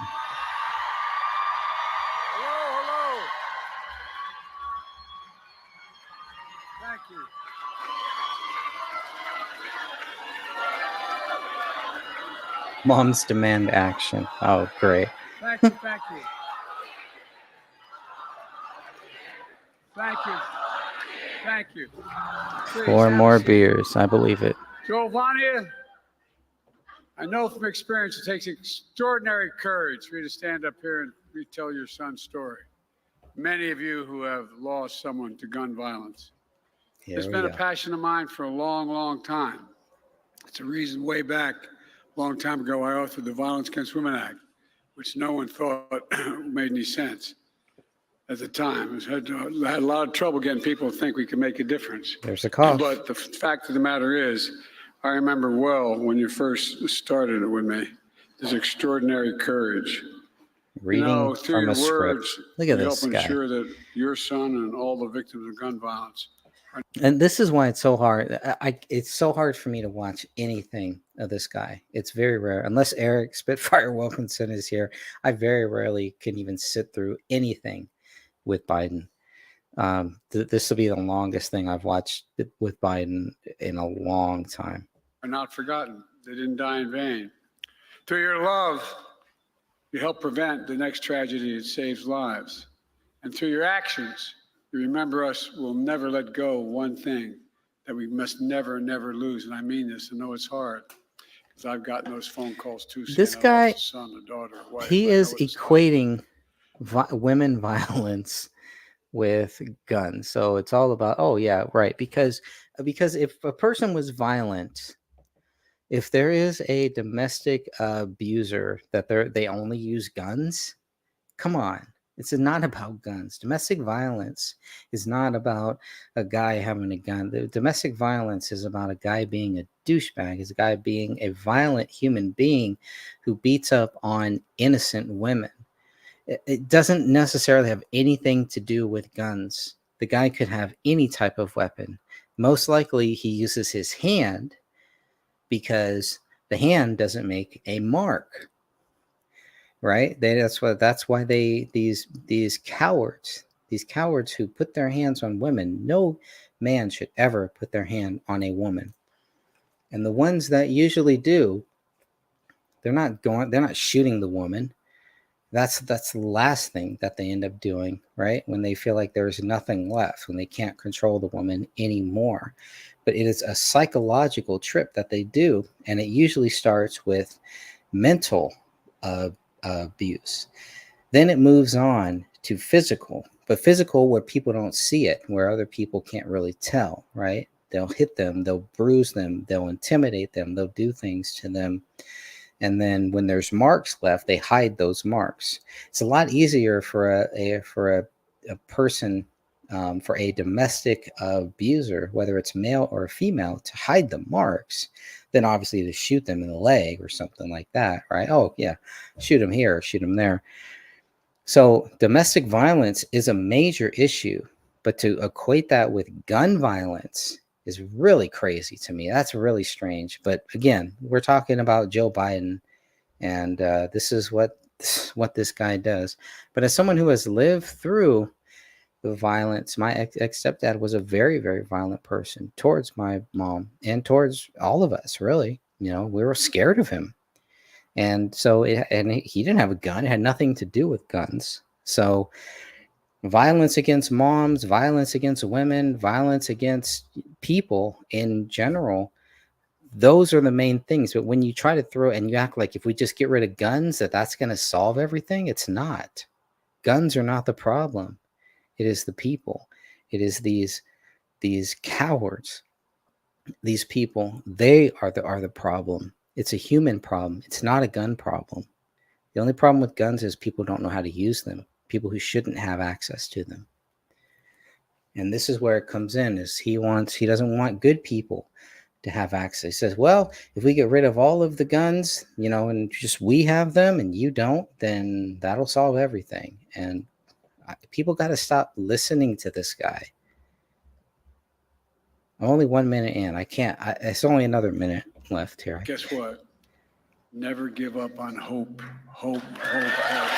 S6: Thank you.
S1: Moms demand action. Oh, great.
S6: Thank you. Thank you. Thank you. Thank you. Please,
S1: 4
S6: have
S1: more
S6: a seat.
S1: beers. I believe it.
S6: Giovanni, I know from experience it takes extraordinary courage for you to stand up here and retell your son's story. Many of you who have lost someone to gun violence.
S1: Here
S6: It's
S1: we
S6: been a
S1: go.
S6: passion of mine for a long, long time. It's a reason way back, a long time ago, I authored the Violence Against Women Act, which no one thought made any sense at the time. I had a lot of trouble getting people to think we could make a difference.
S1: There's a cough.
S6: But the fact of the matter is, I remember well when you first started it with me, there's extraordinary courage.
S1: Reading
S6: Through
S1: from
S6: your
S1: a script.
S6: words,
S1: Look at
S6: you
S1: this
S6: help
S1: guy.
S6: ensure that your son and all the victims of gun violence are
S1: And this is why it's so hard. It's so hard for me to watch anything of this guy. It's very rare, unless Eric Spitfire Wilkinson is here. I very rarely can even sit through anything with Biden. This will be the longest thing I've watched with Biden in a long time.
S6: not forgotten. They didn't die in vain. Through your love, you help prevent the next tragedy that saves lives. And through your actions, you remember us will never let go of one thing that we must never, never lose. And I mean this. I know it's hard because I've gotten those phone calls too.
S1: This
S6: saying I
S1: guy,
S6: lost a son, a daughter, a wife.
S1: he
S6: I know
S1: is
S6: what it's like.
S1: equating women violence with guns. So it's all about, oh yeah, right. Because if a person was violent, if there is a domestic abuser that they only use guns, come on. It's not about guns. Domestic violence is not about a guy having a gun. The domestic violence is about a guy being a douchebag. It's a guy being a violent human being who beats up on innocent women. It doesn't necessarily have anything to do with guns. The guy could have any type of weapon. Most likely he uses his hand because the hand doesn't make a mark. Right? That's why these cowards who put their hands on women, no man should ever put their hand on a woman. And the ones that usually do, they're not shooting the woman. That's the last thing that they end up doing, right? When they feel like there's nothing left, when they can't control the woman anymore. But it is a psychological trip that they do, and it usually starts with mental abuse. Then it moves on to physical, but physical where people don't see it, where other people can't really tell, right? They'll hit them, they'll bruise them, they'll intimidate them, they'll do things to them. And then when there's marks left, they hide those marks. It's a lot easier for a person, for a domestic abuser, whether it's male or female, to hide the marks than obviously to shoot them in the leg or something like that, right? Oh yeah, shoot them here, shoot them there. So domestic violence is a major issue, but to equate that with gun violence is really crazy to me. That's really strange. But again, we're talking about Joe Biden, and this is what what this guy does. But as someone who has lived through the violence, my ex-stepdad was a very, very violent person towards my mom and towards all of us, really. You know, we were scared of him. And so he didn't have a gun. It had nothing to do with guns. So violence against moms, violence against women, violence against people in general, those are the main things. But when you try to throw and you act like if we just get rid of guns, that's going to solve everything, it's not. Guns are not the problem. It is the people. It is these cowards. These people, they are the problem. It's a human problem. It's not a gun problem. The only problem with guns is people don't know how to use them. People who shouldn't have access to them. And this is where it comes in, is he doesn't want good people to have access. He says, well, if we get rid of all of the guns, you know, and just we have them and you don't, then that'll solve everything. And people got to stop listening to this guy. I'm only 1 minute in. It's only another minute left here.
S6: Guess what? Never give up on hope. Hope, hope, hope.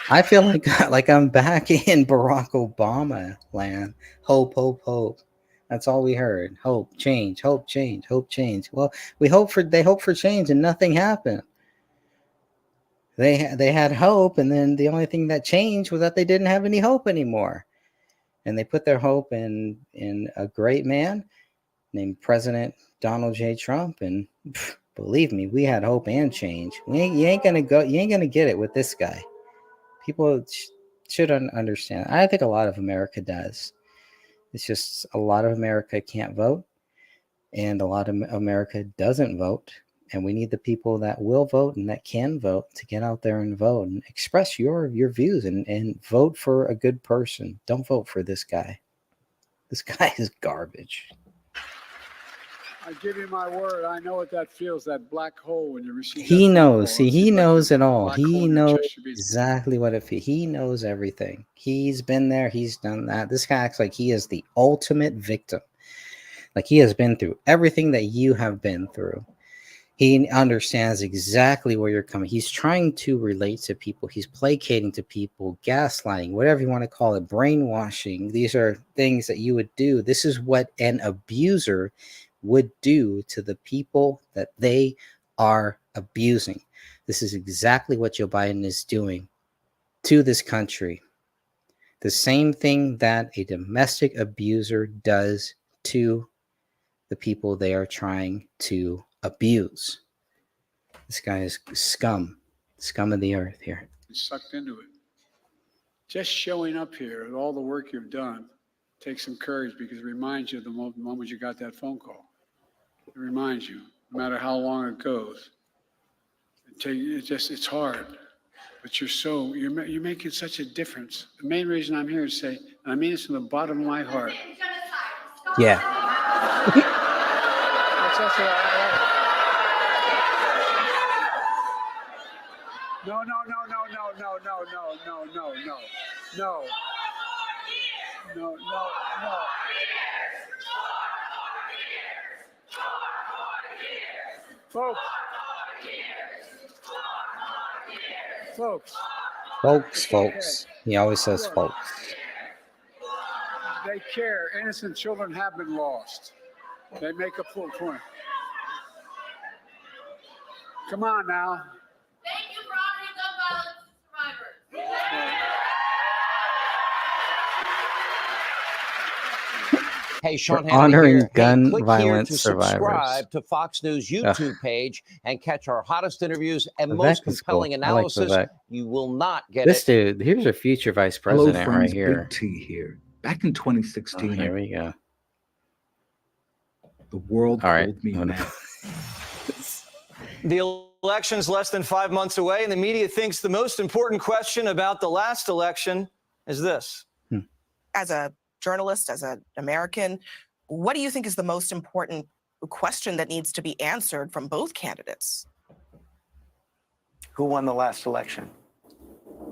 S1: I feel like I'm back in Barack Obama land. Hope, hope, hope. That's all we heard. Hope, change, hope, change, hope, change. Well, they hope for change and nothing happened. They had hope, and then the only thing that changed was that they didn't have any hope anymore. And they put their hope in a great man named President Donald J. Trump. And believe me, we had hope and change. You ain't gonna get it with this guy. People should understand. I think a lot of America does. It's just a lot of America can't vote, and a lot of America doesn't vote. And we need the people that will vote and that can vote to get out there and vote and express your views and vote for a good person. Don't vote for this guy. This guy is garbage.
S6: I give you my word. I know what that feels, that black hole when you receive.
S1: He knows. See, he knows it all. He knows exactly what it feels. He knows everything. He's been there. He's done that. This guy acts like he is the ultimate victim. Like he has been through everything that you have been through. He understands exactly where you're coming. He's trying to relate to people. He's placating to people, gaslighting, whatever you want to call it, brainwashing. These are things that you would do. This is what an abuser would do to the people that they are abusing. This is exactly what Joe Biden is doing to this country. The same thing that a domestic abuser does to the people they are trying to abuse. This guy is scum of the earth here.
S6: Sucked into it. Just showing up here and all the work you've done takes some courage, because it reminds you of the moment you got that phone call. It reminds you, no matter how long it goes. It's hard, but you're making such a difference. The main reason I'm here is to say, and I mean this from the bottom of my heart.
S1: Yeah.
S6: No.
S1: Folks. He always says folks.
S6: They care. Innocent children have been lost. They make a full point. Come on now.
S4: Thank you for honoring gun violence survivors.
S22: Hey, Sean
S1: For
S22: Hannity
S1: honoring
S22: here.
S1: gun
S22: click
S1: violence
S22: here to
S1: survivors.
S22: subscribe to Fox News YouTube page and catch our hottest interviews and
S1: Vivek
S22: most
S1: is
S22: compelling
S1: cool. I like
S22: analysis.
S1: Vivek.
S22: You will not get
S1: This
S22: it.
S1: dude, here's a future vice
S23: Hello,
S1: president
S23: friends.
S1: right here.
S23: Big T here. Back in 2016,
S1: Here we go.
S23: the world
S1: All right.
S23: called me mad.
S24: The election's less than 5 months away, and the media thinks the most important question about the last election is this.
S16: As a journalist, as an American, what do you think is the most important question that needs to be answered from both candidates?
S25: Who won the last election?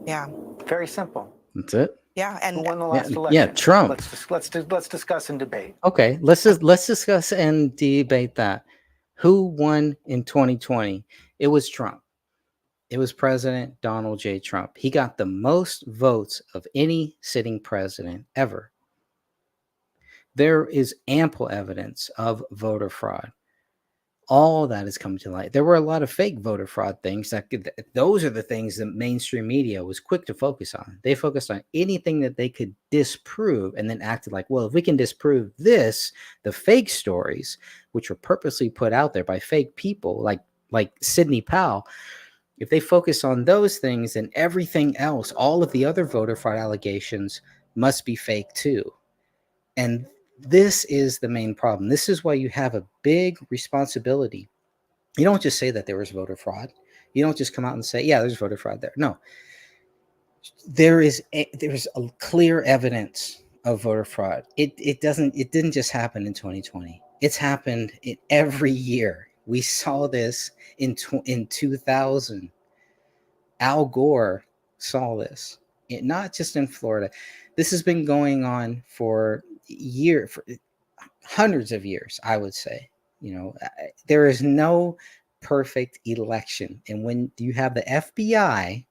S16: Yeah.
S25: Very simple.
S1: That's it.
S16: Yeah, and
S2: Who won the last
S1: Yeah,
S2: election?
S1: Trump.
S2: Let's discuss and debate.
S1: Okay, let's discuss and debate that. Who won in 2020? It was Trump. It was President Donald J. Trump. He got the most votes of any sitting president ever. There is ample evidence of voter fraud. All that is coming to light. There were a lot of fake voter fraud things those are the things that mainstream media was quick to focus on. They focused on anything that they could disprove and then acted like, well, if we can disprove this, the fake stories, which were purposely put out there by fake people like Sidney Powell, if they focus on those things, then everything else, all of the other voter fraud allegations must be fake too. And this is the main problem. This is why you have a big responsibility. You don't just say that there was voter fraud. You don't just come out and say, yeah, there's voter fraud there. No. There's a clear evidence of voter fraud. It didn't just happen in 2020. It's happened in every year. We saw this in 2000. Al Gore saw this. Not just in Florida. This has been going on for hundreds of years, I would say. There is no perfect election. And when you have the FBI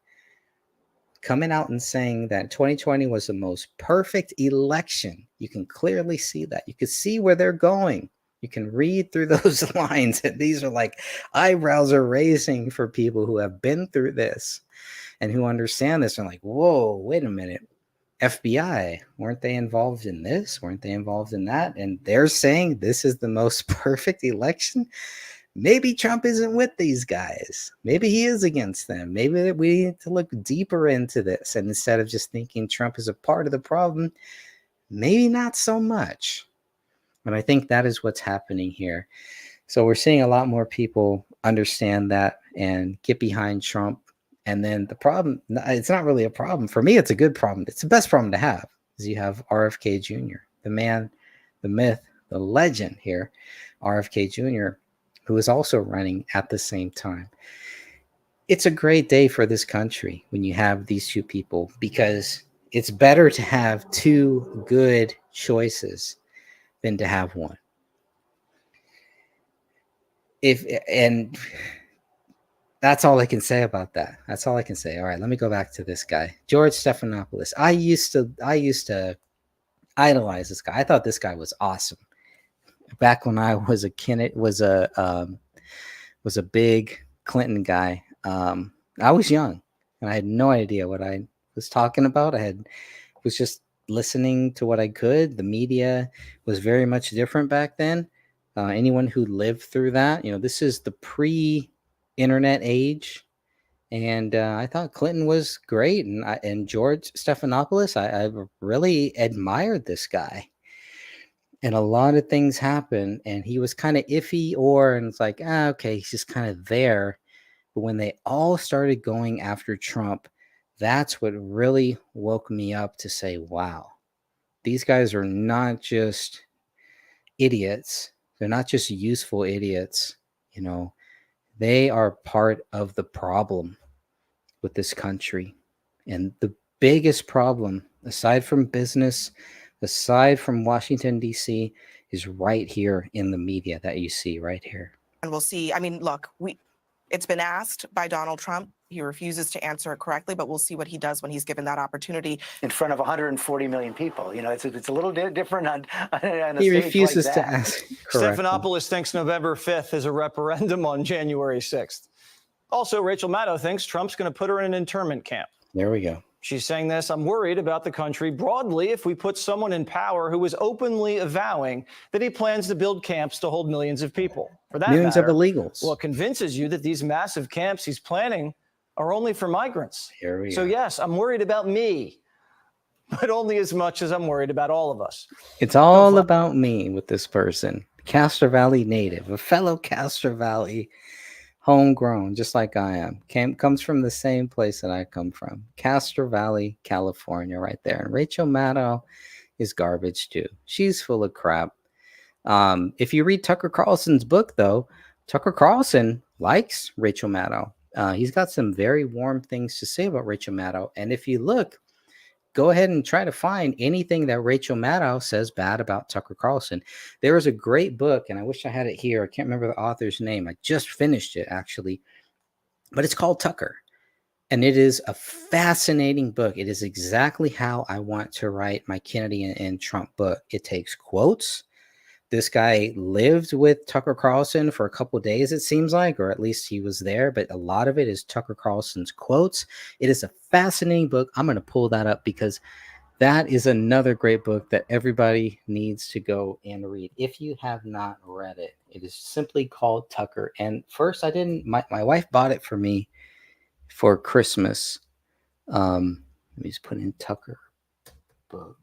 S1: coming out and saying that 2020 was the most perfect election, you can clearly see that. You can see where they're going. You can read through those lines, and these are like eyebrows are raising for people who have been through this and who understand this. And like, whoa, wait a minute. FBI, weren't they involved in this? Weren't they involved in that? And they're saying this is the most perfect election. Maybe Trump isn't with these guys. Maybe he is against them. Maybe we need to look deeper into this. And instead of just thinking Trump is a part of the problem, maybe not so much. And I think that is what's happening here. So we're seeing a lot more people understand that and get behind Trump. And then the problem, it's not really a problem. For me, it's a good problem. It's the best problem to have, is you have RFK Jr., the man, the myth, the legend here, RFK Jr., who is also running at the same time. It's a great day for this country when you have these two people, because it's better to have two good choices than to have one. And that's all I can say about that. That's all I can say. All right, let me go back to this guy, George Stephanopoulos. I used to idolize this guy. I thought this guy was awesome. Back when I was a kid, was a big Clinton guy. I was young and I had no idea what I was talking about. Was just listening to what I could. The media was very much different back then. Anyone who lived through that, this is the pre-internet age. And I thought Clinton was great. And George Stephanopoulos, I really admired this guy. And a lot of things happened, and he was kind of iffy, and it's like, okay, he's just kind of there. But when they all started going after Trump, that's what really woke me up to say, wow, these guys are not just idiots. They're not just useful idiots. They are part of the problem with this country. And the biggest problem, aside from business, aside from Washington, D.C., is right here in the media that you see right here.
S16: And we'll see. I mean, look, it's been asked by Donald Trump. He refuses to answer it correctly, but we'll see what he does when he's given that opportunity.
S2: In front of 140 million people. It's a little different on a
S1: He
S2: stage
S1: refuses
S2: like
S1: to
S2: that.
S1: ask correctly.
S24: Stephanopoulos thinks November 5th is a referendum on January 6th. Also, Rachel Maddow thinks Trump's going to put her in an internment camp.
S1: There we go.
S24: She's saying this: I'm worried about the country broadly if we put someone in power who is openly avowing that he plans to build camps to hold millions of people. For that
S1: Millions
S24: matter,
S1: of illegals.
S24: Well, it convinces you that these massive camps he's planning are only for migrants.
S1: Here we
S24: So
S1: go.
S24: yes, I'm worried about me, but only as much as I'm worried about all of us.
S1: It's all about me with this person. Castro Valley native, a fellow Castro Valley, homegrown, just like I am. Comes from the same place that I come from. Castro Valley, California, right there. And Rachel Maddow is garbage too. She's full of crap. If you read Tucker Carlson's book, though, Tucker Carlson likes Rachel Maddow. He's got some very warm things to say about Rachel Maddow. And if you look, go ahead and try to find anything that Rachel Maddow says bad about Tucker Carlson. There is a great book, and I wish I had it here. I can't remember the author's name. I just finished it, actually, but it's called Tucker. And it is a fascinating book. It is exactly how I want to write my Kennedy and Trump book. It takes quotes. This guy lived with Tucker Carlson for a couple of days, it seems like, or at least he was there, but a lot of it is Tucker Carlson's quotes. It is a fascinating book. I'm going to pull that up because that is another great book that everybody needs to go and read. If you have not read it, it is simply called Tucker. And first, my wife bought it for me for Christmas. Let me just put in Tucker book.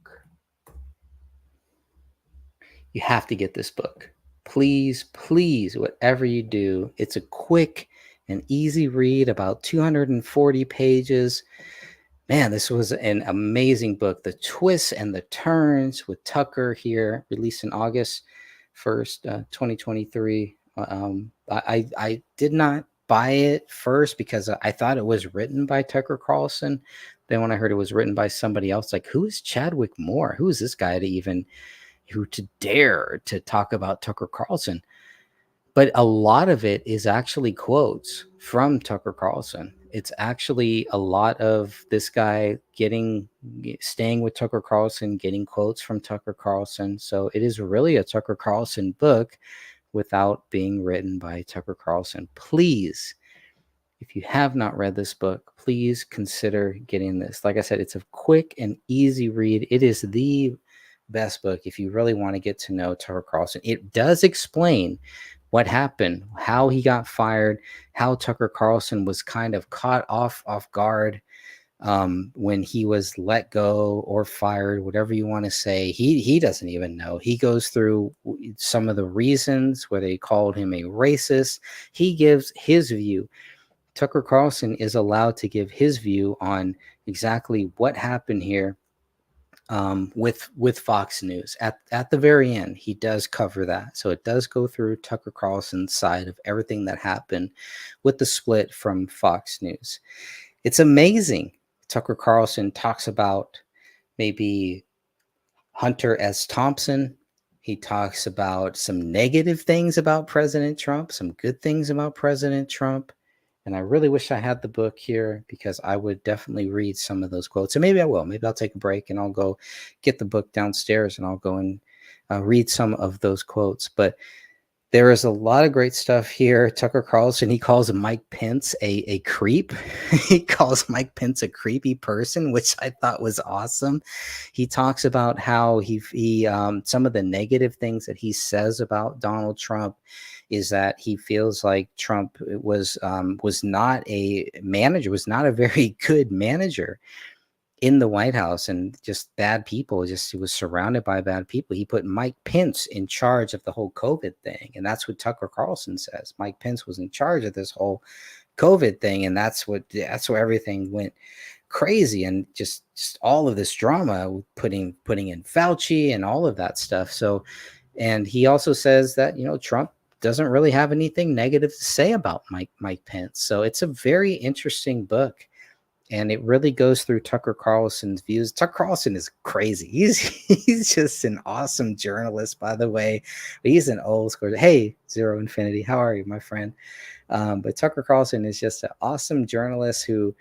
S1: You have to get this book. Please, please, whatever you do, it's a quick and easy read, about 240 pages. Man, this was an amazing book. The twists and the turns with Tucker here, released in August 1st, 2023. I did not buy it first because I thought it was written by Tucker Carlson. Then when I heard it was written by somebody else, like, who is Chadwick Moore? Who is this guy to dare to talk about Tucker Carlson? But a lot of it is actually quotes from Tucker Carlson. It's actually a lot of this guy staying with Tucker Carlson, getting quotes from Tucker Carlson. So it is really a Tucker Carlson book without being written by Tucker Carlson. Please, if you have not read this book, please consider getting this. Like I said, it's a quick and easy read. It is the best book if you really want to get to know Tucker Carlson. It does explain what happened, how he got fired, how Tucker Carlson was kind of caught off guard when he was let go or fired, whatever you want to say. He doesn't even know. He goes through some of the reasons where they called him a racist. He gives his view. Tucker Carlson is allowed to give his view on exactly what happened here with Fox News. At the very end, he does cover that. So it does go through Tucker Carlson's side of everything that happened with the split from Fox News. It's amazing. Tucker Carlson talks about maybe Hunter S. Thompson. He talks about some negative things about President Trump, some good things about President Trump. And I really wish I had the book here because I would definitely read some of those quotes. And maybe I will. Maybe I'll take a break and I'll go get the book downstairs and I'll go and read some of those quotes. But there is a lot of great stuff here. Tucker Carlson, he calls Mike Pence a creep. He calls Mike Pence a creepy person, which I thought was awesome. He talks about how he some of the negative things that he says about Donald Trump is that he feels like Trump was not a manager, was not a very good manager in the White House, and just bad people. He was surrounded by bad people. He put Mike Pence in charge of the whole COVID thing. And that's what Tucker Carlson says. Mike Pence was in charge of this whole COVID thing. And that's where everything went crazy. And just all of this drama, putting in Fauci and all of that stuff. So, and he also says that, Trump doesn't really have anything negative to say about Mike Pence. So it's a very interesting book. And it really goes through Tucker Carlson's views. Tucker Carlson is crazy. He's just an awesome journalist, by the way. He's an old school. Hey, Zero Infinity, how are you, my friend? But Tucker Carlson is just an awesome journalist who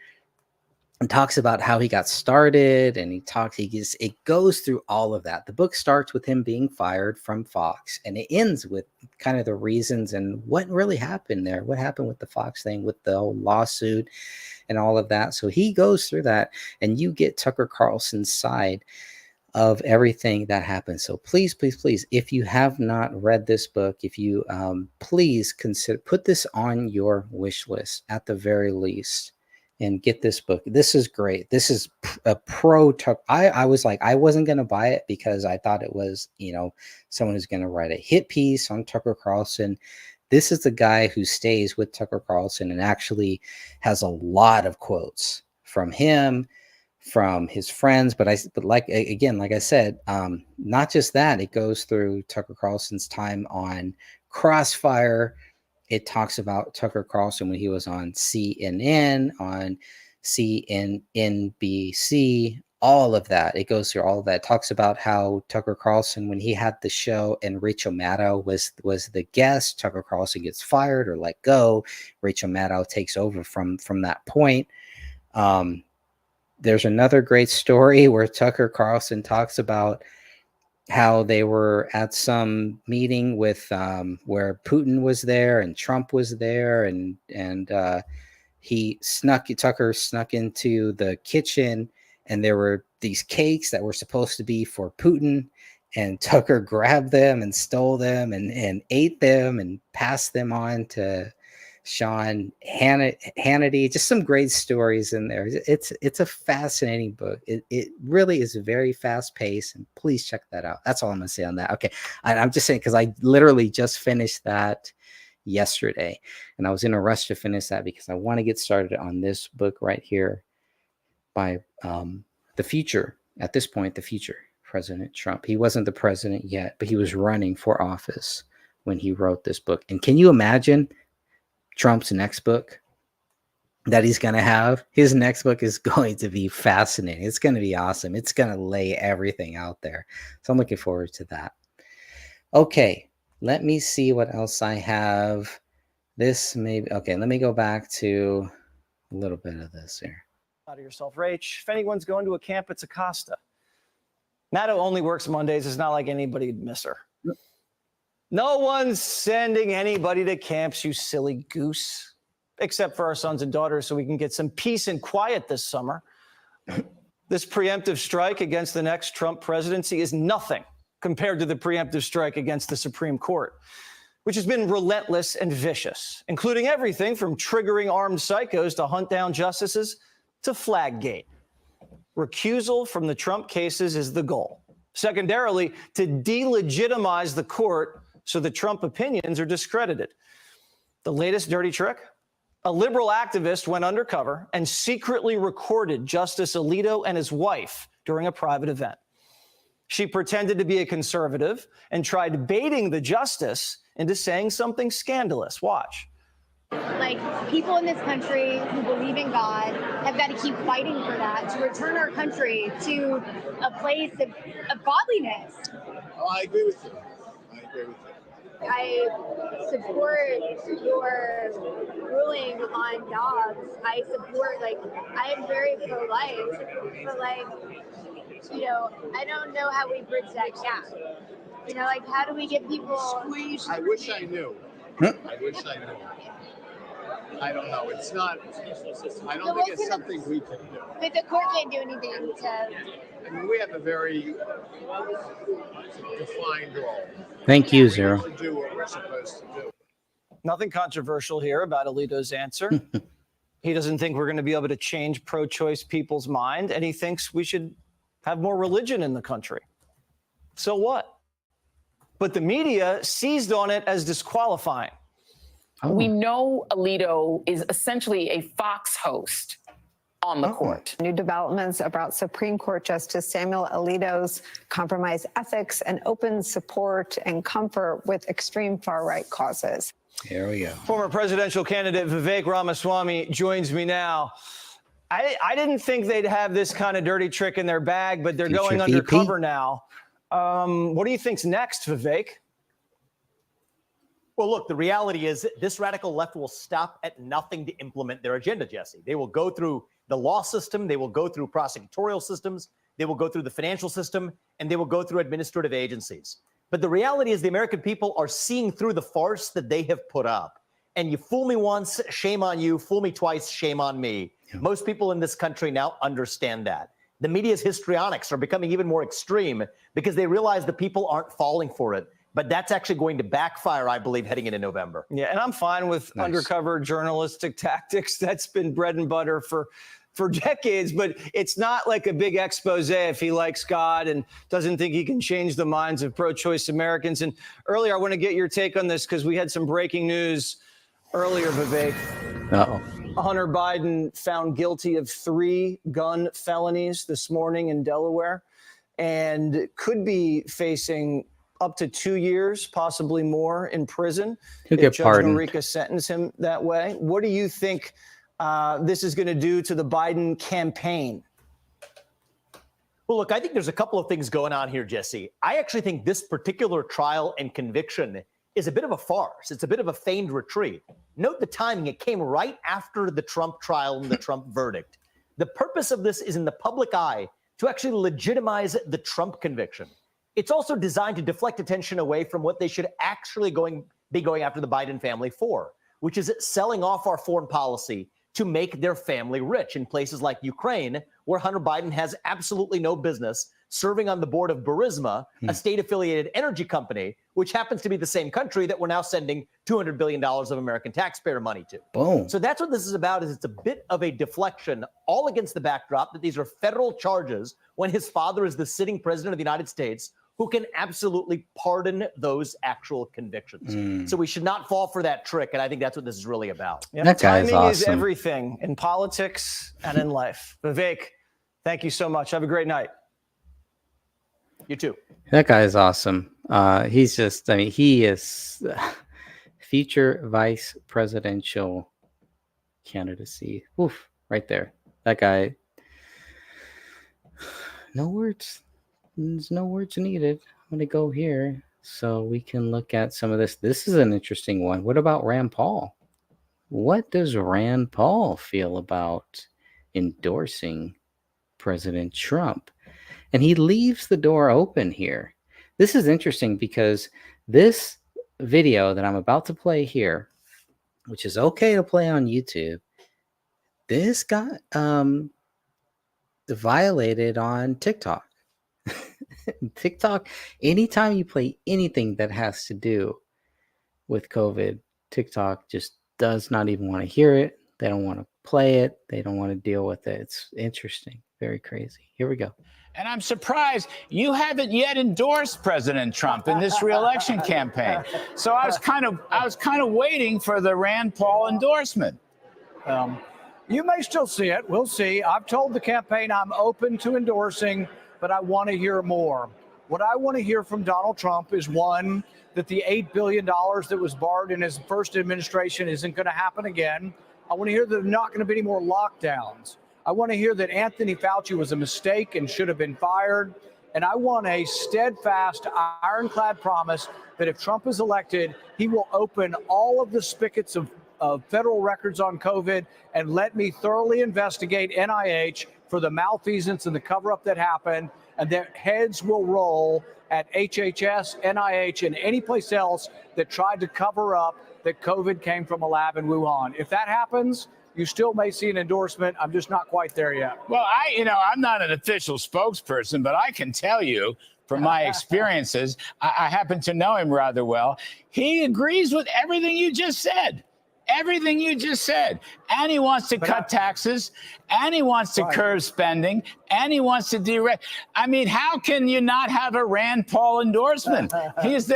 S1: talks about how he got started, and it goes through all of that. The book starts with him being fired from Fox, and it ends with kind of the reasons and what really happened there. What happened with the Fox thing, with the whole lawsuit and all of that. So he goes through that, and you get Tucker Carlson's side of everything that happens. So please, please, please, if you have not read this book, if you please put this on your wish list at the very least, and get this book. This is great. This is a pro Tucker. I was like, I wasn't going to buy it because I thought it was, someone who's going to write a hit piece on Tucker Carlson. This is the guy who stays with Tucker Carlson and actually has a lot of quotes from him, from his friends. But like I said, not just that, it goes through Tucker Carlson's time on Crossfire. It talks about Tucker Carlson when he was on CNN, on CNBC, all of that. It goes through all of that. It talks about how Tucker Carlson, when he had the show and Rachel Maddow was the guest, Tucker Carlson gets fired or let go. Rachel Maddow takes over from that point. There's another great story where Tucker Carlson talks about how they were at some meeting with where Putin was there and Trump was there, and Tucker snuck into the kitchen, and there were these cakes that were supposed to be for Putin, and Tucker grabbed them and stole them and ate them and passed them on to Sean Hannity. Just some great stories in there. It's a fascinating book. It really is very fast paced, and please check that out. That's all I'm gonna say on that. Okay, I'm just saying because I literally just finished that yesterday, and I was in a rush to finish that because I want to get started on this book right here by the future, at this point, the future President Trump. He wasn't the president yet, but he was running for office when he wrote this book. And can you imagine Trump's next book that he's going to have? His next book is going to be fascinating. It's going to be awesome. It's going to lay everything out there. So I'm looking forward to that. Okay, let me see what else I have. This maybe, okay, let me go back to a little bit of this here.
S24: Out of yourself, Rach. If anyone's going to a camp, it's Acosta. Maddow only works Mondays. It's not like anybody'd miss her. No one's sending anybody to camps, you silly goose, except for our sons and daughters so we can get some peace and quiet this summer. This preemptive strike against the next Trump presidency is nothing compared to the preemptive strike against the Supreme Court, which has been relentless and vicious, including everything from triggering armed psychos to hunt down justices to Flaggate. Recusal from the Trump cases is the goal. Secondarily, to delegitimize the court so the Trump opinions are discredited. The latest dirty trick? A liberal activist went undercover and secretly recorded Justice Alito and his wife during a private event. She pretended to be a conservative and tried baiting the justice into saying something scandalous. Watch.
S5: Like, people in this country who believe in God have got to keep fighting for that, to return our country to a place of godliness.
S7: Oh, I agree with you.
S5: I support your ruling on dogs. I support, I am very pro-life, but, I don't know how we bridge that gap. How do we get people squeezed?
S7: I wish I knew. I wish I knew. I don't know. It's not. I don't think it's something we can do.
S5: But the court can't do anything to.
S7: I mean, we have a very defined role.
S1: Thank you, Zero.
S7: To do what we're supposed to do.
S24: Nothing controversial here about Alito's answer. He doesn't think we're going to be able to change pro-choice people's mind, and he thinks we should have more religion in the country. So what? But the media seized on it as disqualifying.
S8: We know Alito is essentially a Fox host on the court.
S10: New developments about Supreme Court Justice Samuel Alito's compromised ethics and open support and comfort with extreme far-right causes.
S1: Here we go.
S24: Former presidential candidate Vivek Ramaswamy joins me now. I didn't think they'd have this kind of dirty trick in their bag, but they're going undercover now. What do you think's next, Vivek?
S25: Well, look, the reality is this radical left will stop at nothing to implement their agenda, Jesse. They will go through the law system, they will go through prosecutorial systems, they will go through the financial system, and they will go through administrative agencies. But the reality is the American people are seeing through the farce that they have put up. And you fool me once, shame on you. Fool me twice, shame on me. Yeah. Most people in this country now understand that. The media's histrionics are becoming even more extreme because they realize the people aren't falling for it. But that's actually going to backfire, I believe, heading into November.
S24: Yeah, and I'm fine with undercover journalistic tactics. That's been bread and butter for decades, but it's not like a big expose if he likes God and doesn't think he can change the minds of pro-choice Americans. And earlier, I want to get your take on this because we had some breaking news earlier, Vivek.
S1: Uh-oh.
S24: Hunter Biden found guilty of 3 gun felonies this morning in Delaware and could be facing up to 2 years, possibly more, in prison.
S1: He'll get
S24: Judge
S1: pardoned.
S24: Norica sentenced him that way. What do you think this is going to do to the Biden campaign?
S25: Well, look, I think there's a couple of things going on here, Jesse. I actually think this particular trial and conviction is a bit of a farce. It's a bit of a feigned retreat. Note the timing. It came right after the Trump trial and the Trump verdict. The purpose of this is in the public eye to actually legitimize the Trump conviction. It's also designed to deflect attention away from what they should actually be going after the Biden family for, which is selling off our foreign policy to make their family rich in places like Ukraine, where Hunter Biden has absolutely no business serving on the board of Burisma, a state-affiliated energy company, which happens to be the same country that we're now sending $200 billion of American taxpayer money to.
S1: Boom.
S25: So that's what this is about, is it's a bit of a deflection, all against the backdrop that these are federal charges when his father is the sitting president of the United States, who can absolutely pardon those actual convictions. So we should not fall for that trick, and I think that's what this is really about.
S24: Yeah,
S1: That guy is
S24: timing is
S1: awesome.
S24: everything in politics and in life. Vivek, thank you so much. Have a great night.
S25: You too.
S1: That guy is awesome. He's just, I mean, he is future vice presidential candidacy. Oof, right there. That guy, no words. There's no words needed. I'm going to go here so we can look at some of this. This is an interesting one. What about Rand Paul? What does Rand Paul feel about endorsing President Trump? And he leaves the door open here. This is interesting because this video that I'm about to play here, which is okay to play on YouTube, this got violated on TikTok. TikTok, anytime you play anything that has to do with COVID, TikTok just does not even want to hear it. They don't want to play it. They don't want to deal with it. It's interesting. Very crazy. Here we go.
S11: And I'm surprised you haven't yet endorsed President Trump in this reelection campaign. So I was kind of waiting for the Rand Paul endorsement.
S12: You may still see it. We'll see. I've told the campaign I'm open to endorsing, but I want to hear more. What I want to hear from Donald Trump is, one, that the $8 billion that was borrowed in his first administration isn't going to happen again. I want to hear that there are not going to be any more lockdowns. I want to hear that Anthony Fauci was a mistake and should have been fired. And I want a steadfast, ironclad promise that if Trump is elected, he will open all of the spigots of federal records on COVID and let me thoroughly investigate NIH for the malfeasance and the cover-up that happened, and that heads will roll at HHS, NIH, and any place else that tried to cover up that COVID came from a lab in Wuhan. If that happens, you still may see an endorsement. I'm just not quite there yet.
S11: Well, I'm not an official spokesperson, but I can tell you from my experiences, I happen to know him rather well. He agrees with everything you just said. Everything you just said. And he wants to cut taxes, and he wants to curb spending, and he wants to deregulate. I mean, how can you not have a Rand Paul endorsement? He's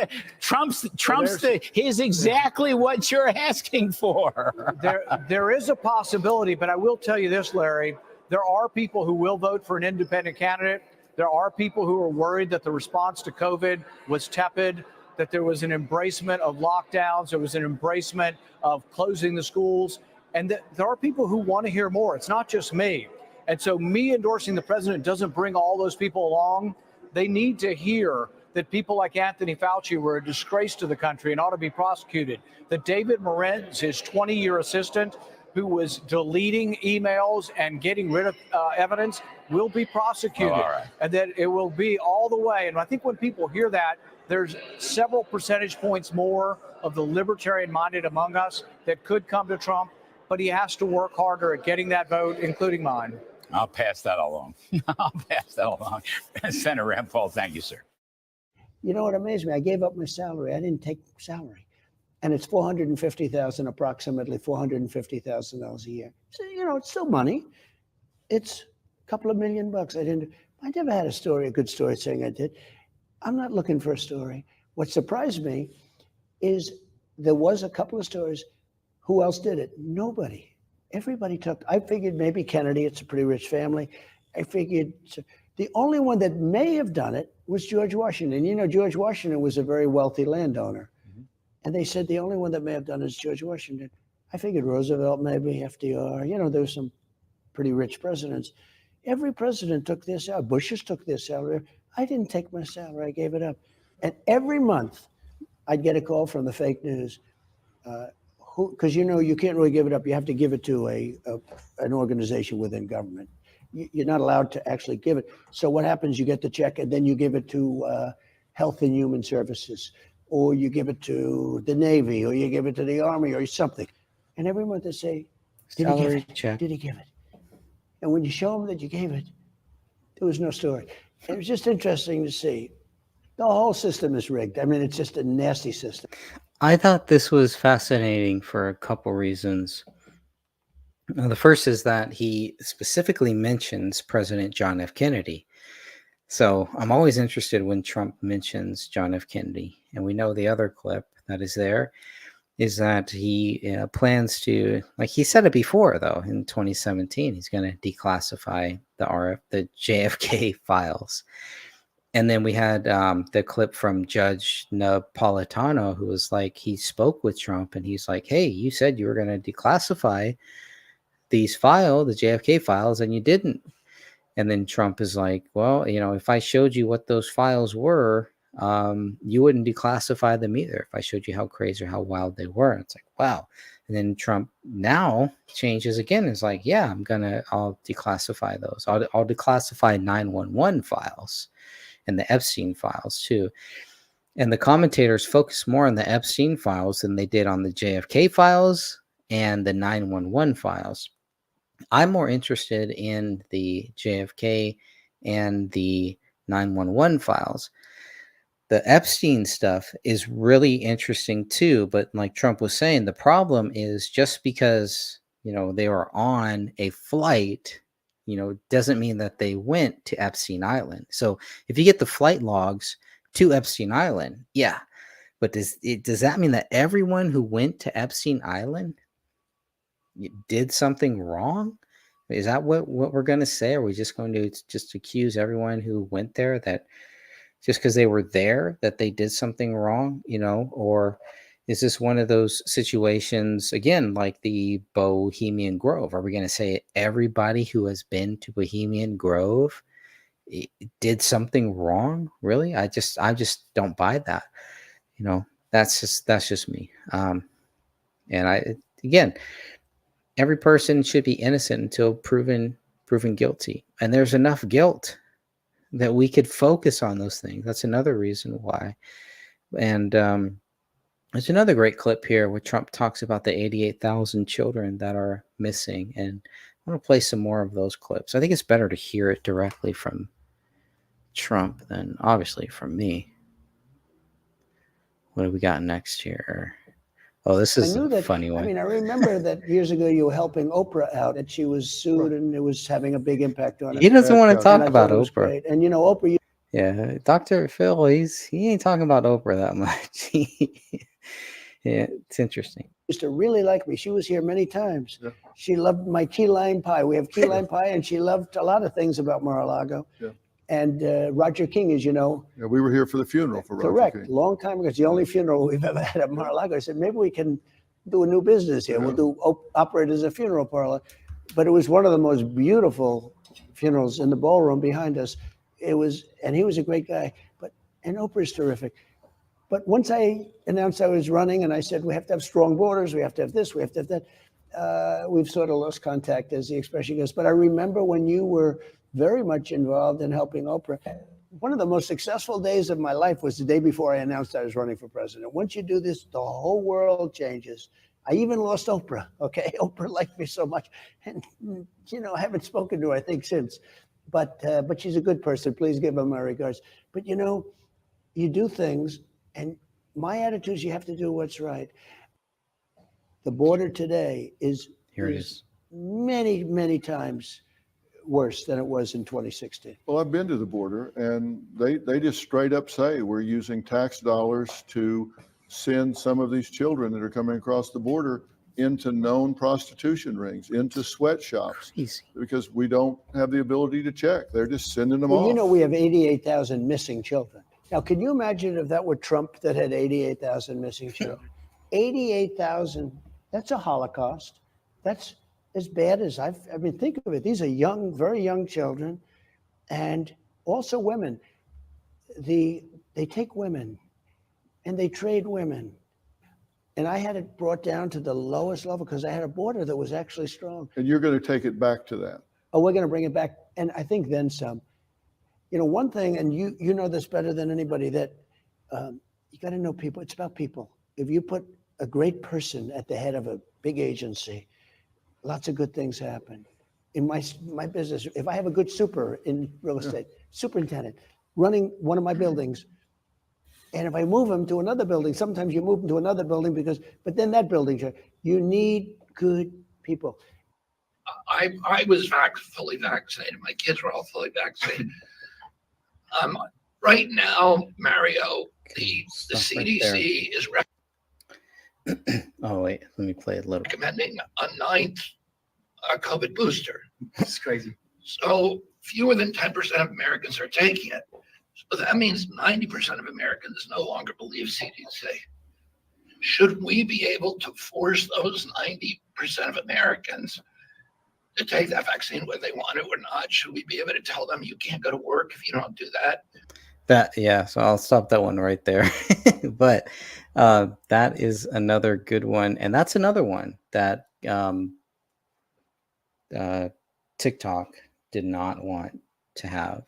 S11: exactly what you're asking for.
S12: There is a possibility, but I will tell you this, Larry. There are people who will vote for an independent candidate. There are people who are worried that the response to COVID was tepid, that there was an embracement of lockdowns, there was an embracement of closing the schools, and that there are people who want to hear more. It's not just me. And so me endorsing the president doesn't bring all those people along. They need to hear that people like Anthony Fauci were a disgrace to the country and ought to be prosecuted. That David Morenz, his 20-year assistant, who was deleting emails and getting rid of evidence, will be prosecuted.
S11: Oh, all right.
S12: And that it will be all the way. And I think when people hear that, there's several percentage points more of the libertarian-minded among us that could come to Trump, but he has to work harder at getting that vote, including mine.
S11: I'll pass that along. Senator Rand Paul, thank you, sir.
S13: You know what amazed me? I gave up my salary. I didn't take salary. And it's $450,000, approximately $450,000 a year. So, it's still money. It's a couple of $1 million. I never had a good story saying I did. I'm not looking for a story. What surprised me is there was a couple of stories. Who else did it? Nobody. Everybody took. I figured maybe Kennedy. It's a pretty rich family. I figured the only one that may have done it was George Washington. George Washington was a very wealthy landowner. And they said the only one that may have done it is George Washington. I figured Roosevelt, maybe FDR. There were some pretty rich presidents. Every president took their salary. Bush's took their salary. I didn't take my salary. I gave it up. And every month, I'd get a call from the fake news. Because you can't really give it up. You have to give it to an organization within government. You're not allowed to actually give it. So what happens? You get the check, and then you give it to Health and Human Services, or you give it to the Navy, or you give it to the Army, or something. And every month they say, "Did he give
S1: Salary
S13: it?
S1: check.
S13: Did he give it?" And when you show them that you gave it, there was no story. And it was just interesting to see. The whole system is rigged. I mean, it's just a nasty system.
S1: I thought this was fascinating for a couple reasons. The first is that he specifically mentions President John F. Kennedy. So I'm always interested when Trump mentions John F. Kennedy. And we know the other clip that is there is that he plans to, like he said it before, though, in 2017, he's going to declassify the JFK files. And then we had the clip from Judge Napolitano, who was like, he spoke with Trump and he's like, hey, you said you were going to declassify these files, the JFK files, and you didn't. And then Trump is like, well, if I showed you what those files were, you wouldn't declassify them either if I showed you how crazy or how wild they were. And it's like, wow. And then Trump now changes again. It's like, yeah, I'll declassify those. I'll declassify 911 files and the Epstein files too. And the commentators focus more on the Epstein files than they did on the JFK files and the 911 files. I'm more interested in the JFK and the 911 files. The Epstein stuff is really interesting too, but like Trump was saying, the problem is just because, they were on a flight, doesn't mean that they went to Epstein Island. So if you get the flight logs to Epstein Island, yeah, but does that mean that everyone who went to Epstein Island did something wrong? Is that what we're going to say? Are we just going to just accuse everyone who went there that just because they were there that they did something wrong, or is this one of those situations, again, like the Bohemian Grove? Are we going to say everybody who has been to Bohemian Grove did something wrong? Really? I just don't buy that. That's just me. And again, every person should be innocent until proven guilty. And there's enough guilt that we could focus on those things. That's another reason why. And there's another great clip here where Trump talks about the 88,000 children that are missing. And I want to play some more of those clips. I think it's better to hear it directly from Trump than obviously from me. What do we got next here? Oh, this is a funny one.
S13: I mean, I remember that years ago you were helping Oprah out, and she was sued, and it was having a big impact on her.
S1: He doesn't want to talk about Oprah.
S13: Great. And Oprah.
S1: Yeah, Dr. Phil, he ain't talking about Oprah that much. Yeah, it's interesting.
S13: Used to really like me. She was here many times. Yeah. She loved my key lime pie. We have key lime pie, and she loved a lot of things about Mar-a-Lago. Yeah. And Roger King, as you know.
S9: Yeah, we were here for the funeral for Roger
S13: Correct.
S9: King.
S13: Long time ago. It's the only funeral we've ever had at Mar-a-Lago. I said, maybe we can do a new business here. Yeah. We'll operate as a funeral parlor. But it was one of the most beautiful funerals in the ballroom behind us. And he was a great guy. And Oprah's terrific. But once I announced I was running and I said, we have to have strong borders, we have to have this, we have to have that, we've sort of lost contact, as the expression goes. But I remember when you were very much involved in helping Oprah. One of the most successful days of my life was the day before I announced I was running for president. Once you do this, the whole world changes. I even lost Oprah, okay? Oprah liked me so much. And, I haven't spoken to her, I think, since. But she's a good person. Please give her my regards. But, you do things, and my attitude is you have to do what's right. The border today is many, many times worse than it was in 2016.
S9: Well, I've been to the border, and they just straight up say we're using tax dollars to send some of these children that are coming across the border into known prostitution rings, into sweatshops, because we don't have the ability to check. They're just sending them off.
S13: We have 88,000 missing children. Now, can you imagine if that were Trump that had 88,000 missing children? 88,000, that's a Holocaust. That's as bad as I mean, think of it. These are young, very young children, and also women. They take women, and they trade women. And I had it brought down to the lowest level because I had a border that was actually strong.
S9: And you're going to take it back to that.
S13: Oh, we're going to bring it back, and I think then some. You know, one thing, and you know this better than anybody, that you got to know people. It's about people. If you put a great person at the head of a big agency, lots of good things happen. In my business, if I have a good super in real estate, superintendent running one of my buildings, and if I move him to another building, sometimes you move him to another building but then that building, you need good people.
S21: I was fully vaccinated. My kids were all fully vaccinated. Right now, Mario, the CDC is
S1: Oh, wait, let me play a little.
S21: recommending a 9th COVID booster.
S23: It's crazy.
S21: So fewer than 10% of Americans are taking it. So that means 90% of Americans no longer believe CDC. Should we be able to force those 90% of Americans to take that vaccine whether they want it or not? Should we be able to tell them you can't go to work if you don't do that?
S1: Yeah, so I'll stop that one right there. But that is another good one. And that's another one that TikTok did not want to have.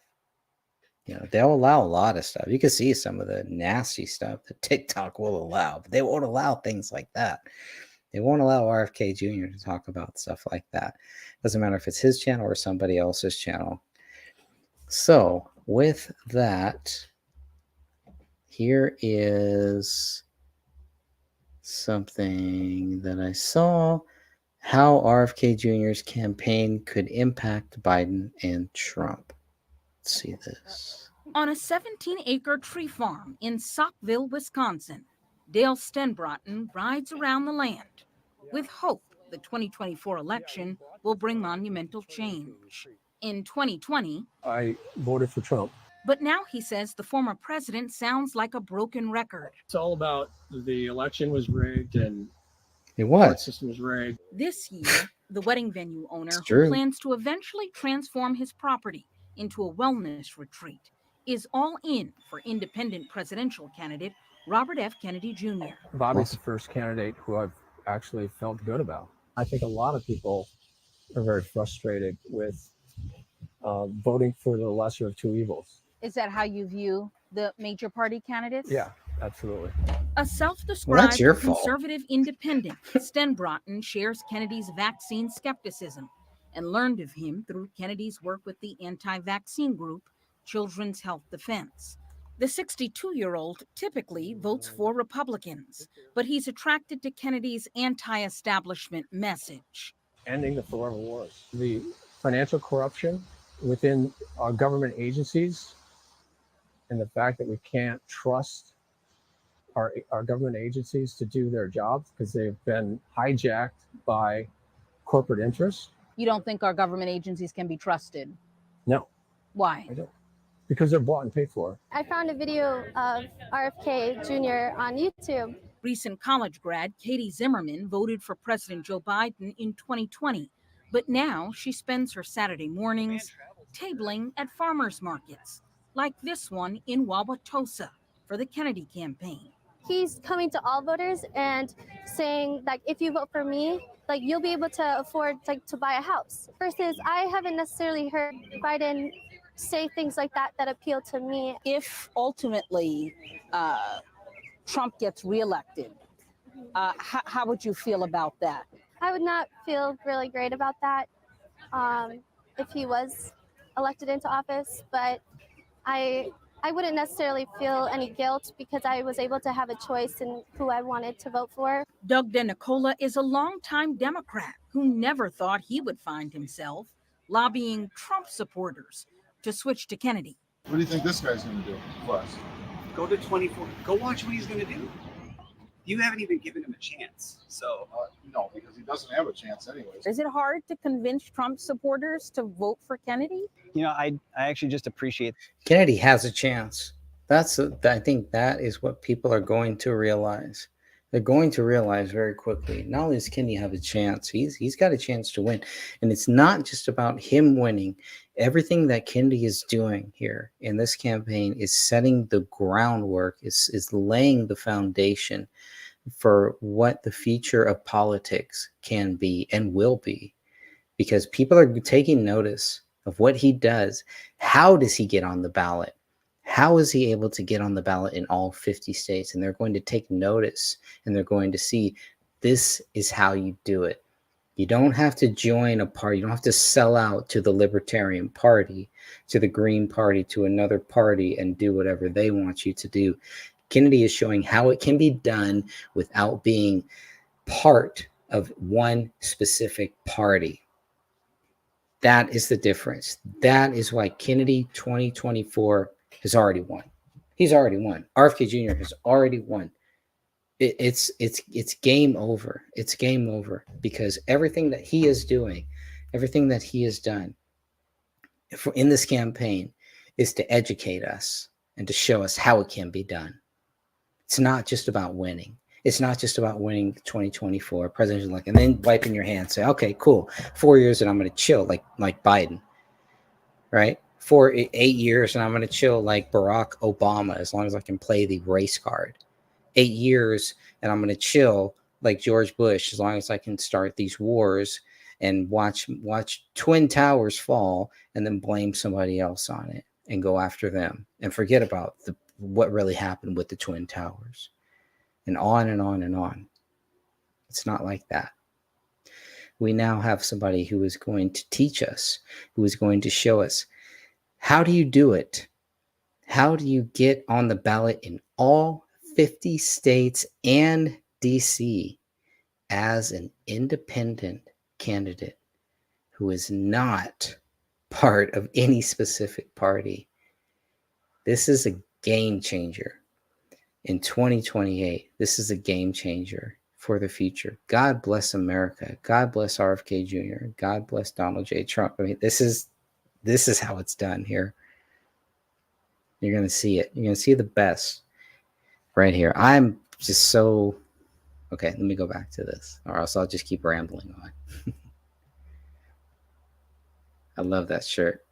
S1: You know, they'll allow a lot of stuff. You can see some of the nasty stuff that TikTok will allow, but they won't allow things like that. They won't allow RFK Jr. to talk about stuff like that. Doesn't matter if it's his channel or somebody else's channel. So with that, here is something that I saw. How RFK Jr.'s campaign could impact Biden and Trump. Let's see this.
S14: On a 17-acre tree farm in Saukville, Wisconsin, Dale Stenbrotten rides around the land with hope the 2024 election will bring monumental change. In 2020,
S15: I voted for Trump.
S14: but now he says the former president sounds like a broken record.
S15: It's all about the election was rigged and
S1: It
S15: the
S1: was.
S15: court system was rigged.
S14: This year, the wedding venue owner
S1: It's
S14: who
S1: true.
S14: plans to eventually transform his property into a wellness retreat is all in for independent presidential candidate Robert F. Kennedy Jr.
S15: Bobby's the first candidate who I've actually felt good about. I think a lot of people are very frustrated with voting for the lesser of two evils.
S14: Is that how you view the major party candidates?
S15: Yeah, absolutely.
S14: A self-described
S1: your fault.
S14: conservative independent, Stenbrotten shares Kennedy's vaccine skepticism and learned of him through Kennedy's work with the anti-vaccine group Children's Health Defense. The 62-year-old typically votes for Republicans, but he's attracted to Kennedy's anti-establishment message.
S15: Ending the forever wars. The financial corruption within our government agencies and the fact that we can't trust our government agencies to do their jobs because they've been hijacked by corporate interests.
S14: You don't think our government agencies can be trusted?
S15: No,
S14: Why?
S15: I don't. Because they're bought and paid for.
S5: I found a video of RFK Jr. on YouTube.
S14: Recent college grad Katie Zimmerman voted for President Joe Biden in 2020, but now she spends her Saturday mornings tabling at farmers markets, like this one in Wauwatosa for the Kennedy campaign.
S5: He's coming to all voters and saying, like, if you vote for me, like, you'll be able to afford, like, to buy a house. Versus, I haven't necessarily heard Biden say things like that appeal to me.
S14: If ultimately Trump gets reelected, how would you feel about that?
S5: I would not feel really great about that if he was elected into office, but I wouldn't necessarily feel any guilt because I was able to have a choice in who I wanted to vote for.
S14: Doug DeNicola is a longtime Democrat who never thought he would find himself lobbying Trump supporters to switch to Kennedy.
S9: What do you think this guy's going to do for us?
S17: Go to 24. Go watch what he's going to do. You haven't even given him a chance. So
S9: no, because he doesn't have a chance anyways.
S14: Is it hard to convince Trump supporters to vote for Kennedy?
S17: you know, I actually just appreciate.
S1: Kennedy has a chance. I think that is what people are going to realize. They're going to realize very quickly, not only does Kennedy have a chance, he's got a chance to win. And it's not just about him winning. Everything that Kennedy is doing here in this campaign is setting the groundwork, is laying the foundation for what the future of politics can be and will be, because people are taking notice of what he does. How does he get on the ballot? How is he able to get on the ballot in all 50 states? And they're going to take notice, and they're going to see this is how you do it. You don't have to join a party. You don't have to sell out to the Libertarian Party, to the Green Party, to another party and do whatever they want you to do. Kennedy is showing how it can be done without being part of one specific party. That is the difference. That is why Kennedy 2024 has already won. He's already won. RFK Jr. has already won. It's game over. It's game over, because everything that he is doing, everything that he has done in this campaign is to educate us and to show us how it can be done. It's not just about winning. It's not just about winning 2024 presidential election and then wiping your hands, say, okay, cool, 4 years and I'm going to chill like Biden, right? 8 years and I'm going to chill like Barack Obama, as long as I can play the race card. 8 years and I'm going to chill like George Bush, as long as I can start these wars and watch Twin Towers fall and then blame somebody else on it and go after them and forget about what really happened with the Twin Towers, and on and on and on. It's not like that. We now have somebody who is going to teach us, who is going to show us, how do you do it? How do you get on the ballot in all 50 states and DC as an independent candidate who is not part of any specific party? This is a game changer. In 2028, this is a game changer for the future. God bless America. God bless RFK Jr. God bless Donald J. Trump. I mean, this is how it's done here. You're going to see it. You're going to see the best right here. I'm just so... Okay, let me go back to this, or else I'll just keep rambling on. I love that shirt.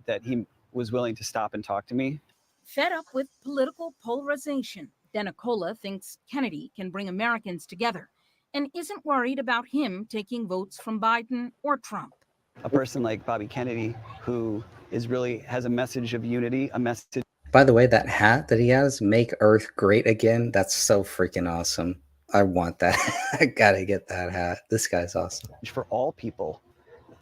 S3: That he was willing to stop and talk to me.
S14: Fed up with political polarization, Denicola thinks Kennedy can bring Americans together and isn't worried about him taking votes from Biden or Trump.
S3: A person like Bobby Kennedy, who has a message of unity, a message.
S1: By the way, that hat that he has, "Make Earth Great Again," that's so freaking awesome. I want that. I gotta get that hat. This guy's awesome.
S3: For all people,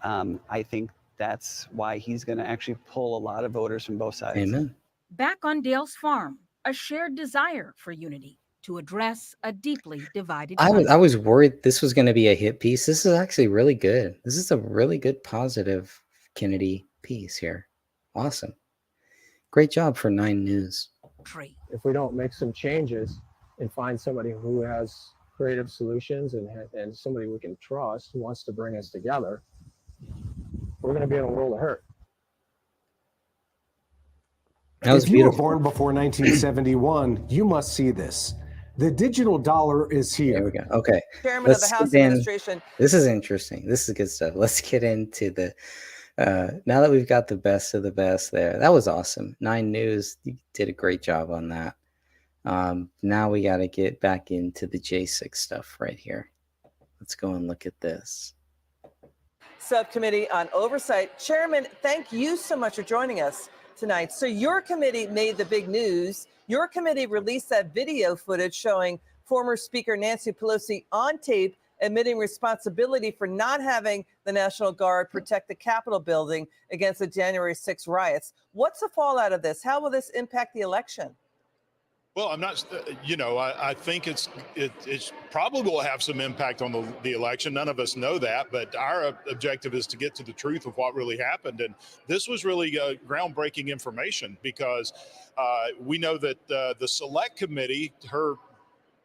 S3: I think that's why he's going to actually pull a lot of voters from both sides.
S1: Amen.
S14: Back on Dale's farm, a shared desire for unity to address a deeply divided country.
S1: I was worried this was going to be a hit piece. This is actually really good. This is a really good, positive Kennedy piece here. Awesome. Great job for 9 News.
S15: If we don't make some changes and find somebody who has creative solutions and somebody we can trust who wants to bring us together, we're going to be in a world of hurt.
S1: That was
S6: if you were born before 1971, you must see this. The digital dollar is here.
S1: There we go. Okay.
S18: Chairman of the House Administration.
S1: This is interesting. This is good stuff. Let's get into the, now that we've got the best of the best there. That was awesome. 9 News, you did a great job on that. Now we got to get back into the J6 stuff right here. Let's go and look at this.
S18: Subcommittee on Oversight. Chairman, thank you so much for joining us tonight. So your committee made the big news. Your committee released that video footage showing former Speaker Nancy Pelosi on tape admitting responsibility for not having the National Guard protect the Capitol building against the January 6 riots. What's the fallout of this? How will this impact the election?
S19: Well, I'm not, I think it's probably will have some impact on the election. None of us know that, but our objective is to get to the truth of what really happened. And this was really groundbreaking information, because we know that the select committee, her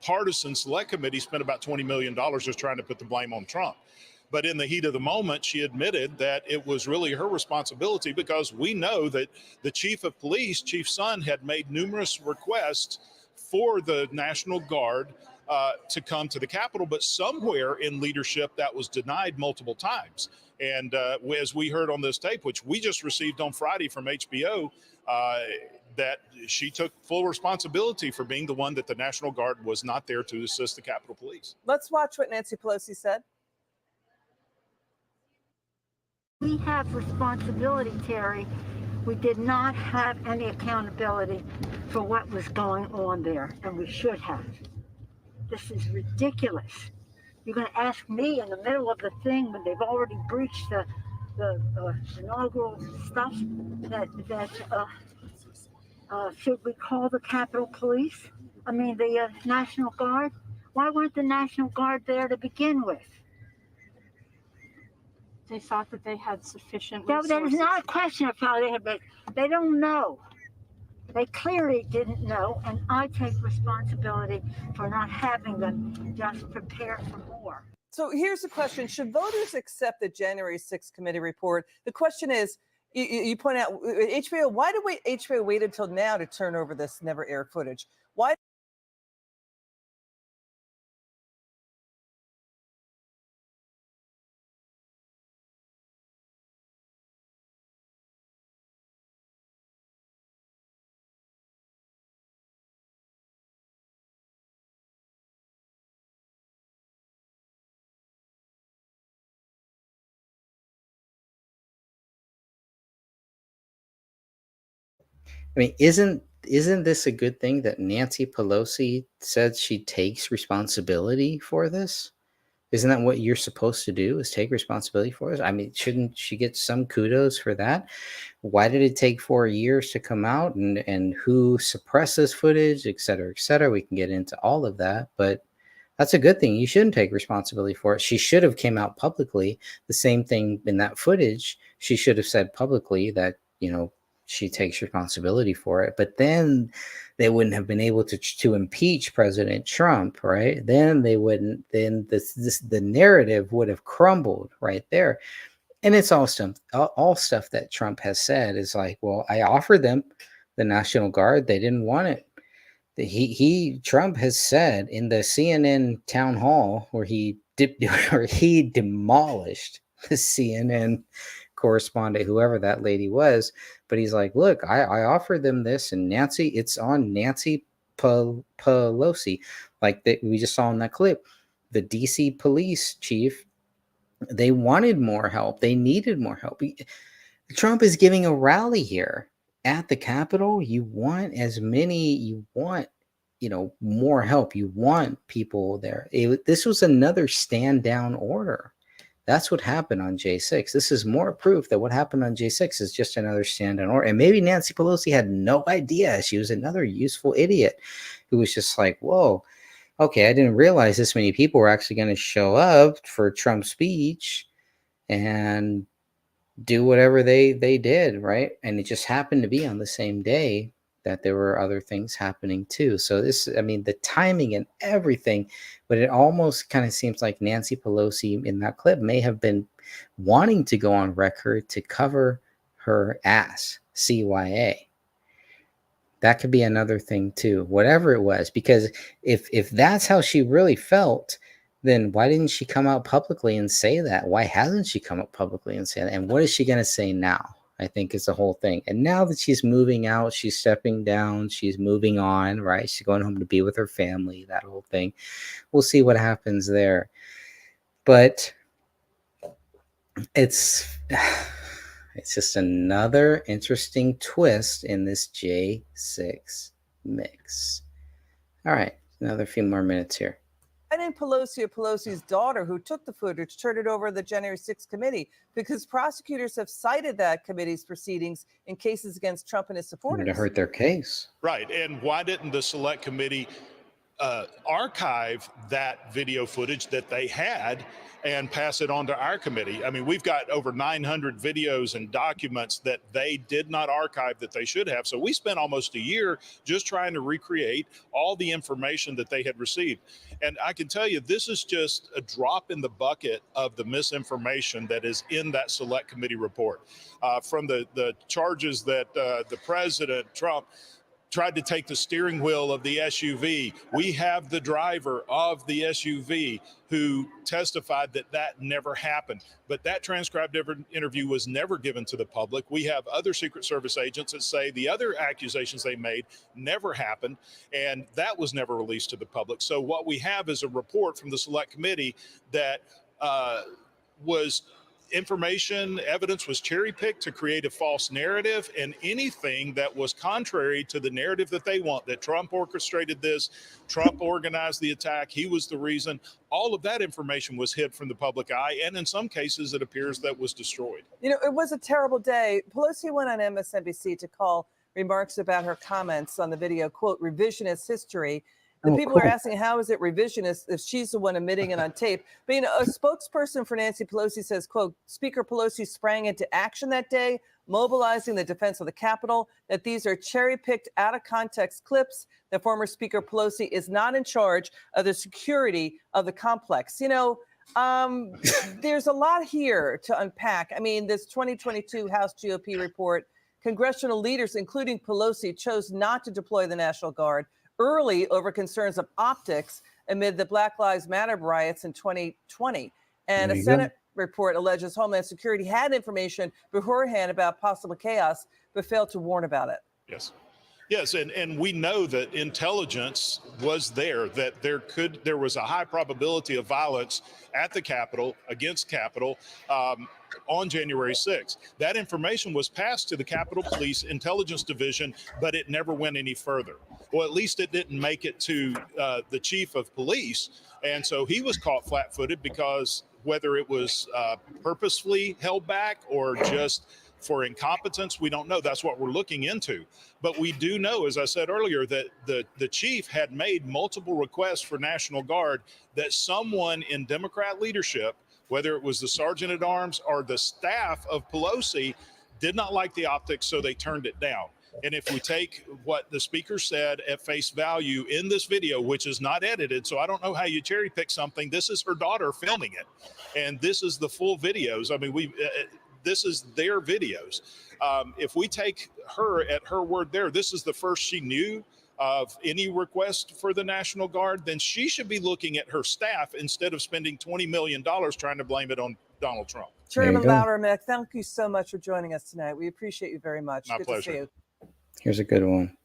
S19: partisan select committee, spent about $20 million just trying to put the blame on Trump. But in the heat of the moment, she admitted that it was really her responsibility, because we know that the chief of police, Chief Son, had made numerous requests for the National Guard to come to the Capitol, but somewhere in leadership that was denied multiple times. And as we heard on this tape, which we just received on Friday from HBO, that she took full responsibility for being the one that the National Guard was not there to assist the Capitol Police.
S18: Let's watch what Nancy Pelosi said.
S2: We have responsibility, Terry. We did not have any accountability for what was going on there, and we should have. This is ridiculous. You're going to ask me in the middle of the thing when they've already breached the inaugural stuff that should we call the Capitol Police? I mean, the National Guard? Why weren't the National Guard there to begin with?
S4: They thought that they had sufficient
S2: That
S4: resources.
S2: is not a question of how they had been. They don't know. They clearly didn't know, and I take responsibility for not having them just prepare for more.
S18: So here's the question. Should voters accept the January 6th committee report? The question is, you point out, HBO, why did HBO wait until now to turn over this never aired footage? Why?
S1: I mean, isn't this a good thing that Nancy Pelosi said she takes responsibility for this? Isn't that what you're supposed to do, is take responsibility for this? I mean, shouldn't she get some kudos for that? Why did it take 4 years to come out, and who suppresses footage, et cetera, et cetera? We can get into all of that, but that's a good thing. You shouldn't take responsibility for it. She should have came out publicly. The same thing in that footage. She should have said publicly that, she takes responsibility for it. But then they wouldn't have been able to impeach President Trump, right? Then they wouldn't. Then the narrative would have crumbled right there. And it's all stuff that Trump has said is like, well, I offered them the National Guard. They didn't want it. Trump has said in the CNN town hall where he demolished the CNN correspondent, whoever that lady was, but he's like, look, I offered them this, and it's on Nancy Pelosi, like we just saw in that clip. The DC police chief, they wanted more help. They needed more help. Trump is giving a rally here at the Capitol. You want more help. You want people there. This was another stand down order. That's what happened on J6. This is more proof that what happened on J6 is just another stand down order. And maybe Nancy Pelosi had no idea. She was another useful idiot who was just like, whoa, okay, I didn't realize this many people were actually going to show up for Trump's speech and do whatever they did, right? And it just happened to be on the same day that there were other things happening too. So the timing and everything, but it almost kind of seems like Nancy Pelosi in that clip may have been wanting to go on record to cover her ass, CYA. That could be another thing too, whatever it was, because if that's how she really felt, then why didn't she come out publicly and say that? Why hasn't she come up publicly and say that? And what is she going to say now? I think is the whole thing. And now that she's moving out, she's stepping down, she's moving on, right? She's going home to be with her family, that whole thing. We'll see what happens there. But it's just another interesting twist in this J6 mix. All right, another few more minutes here.
S18: Why didn't Pelosi or Pelosi's daughter, who took the footage, turn it over to the January 6th committee? Because prosecutors have cited that committee's proceedings in cases against Trump and his supporters.
S1: To hurt their case.
S19: Right. And why didn't the select committee archive that video footage that they had and pass it on to our committee? I mean, we've got over 900 videos and documents that they did not archive that they should have. So we spent almost a year just trying to recreate all the information that they had received. And I can tell you, this is just a drop in the bucket of the misinformation that is in that select committee report. From the charges that the President Trump tried to take the steering wheel of the SUV. We have the driver of the SUV who testified that that never happened. But that transcribed interview was never given to the public. We have other Secret Service agents that say the other accusations they made never happened, and that was never released to the public. So what we have is a report from the Select Committee that was information, evidence was cherry-picked to create a false narrative, and anything that was contrary to the narrative that they want, that Trump orchestrated this, Trump organized the attack, he was the reason, all of that information was hid from the public eye, and in some cases it appears that was destroyed.
S18: You know, it was a terrible day. Pelosi went on MSNBC to call remarks about her comments on the video, quote, revisionist history. The people are asking, how is it revisionist if she's the one admitting it on tape? But, you know, a spokesperson for Nancy Pelosi says, quote, Speaker Pelosi sprang into action that day, mobilizing the defense of the Capitol, that these are cherry-picked out of context clips, that former Speaker Pelosi is not in charge of the security of the complex. You know, there's a lot here to unpack. I mean, this 2022 House GOP report, congressional leaders, including Pelosi, chose not to deploy the National Guard early over concerns of optics amid the Black Lives Matter riots in 2020. And a Senate report alleges Homeland Security had information beforehand about possible chaos, but failed to warn about it.
S19: Yes. Yes, and we know that intelligence was there, that there was a high probability of violence at the Capitol, against Capitol, on January 6th. That information was passed to the Capitol Police Intelligence Division, but it never went any further. Well, at least it didn't make it to the chief of police. And so he was caught flat-footed because whether it was purposefully held back or just for incompetence, we don't know. That's what we're looking into. But we do know, as I said earlier, that the chief had made multiple requests for National Guard, that someone in Democrat leadership, whether it was the sergeant at arms or the staff of Pelosi, did not like the optics, so they turned it down. And if we take what the speaker said at face value in this video, which is not edited, so I don't know how you cherry pick something. This is her daughter filming it, and this is the full videos. I mean, this is their videos. If we take her at her word there, this is the first she knew of any request for the National Guard, then she should be looking at her staff instead of spending $20 million trying to blame it on Donald Trump.
S18: Chairman Loudermilk, thank you so much for joining us tonight. We appreciate you very much.
S19: My
S18: Good
S19: pleasure.
S18: to see you.
S1: Here's a good one.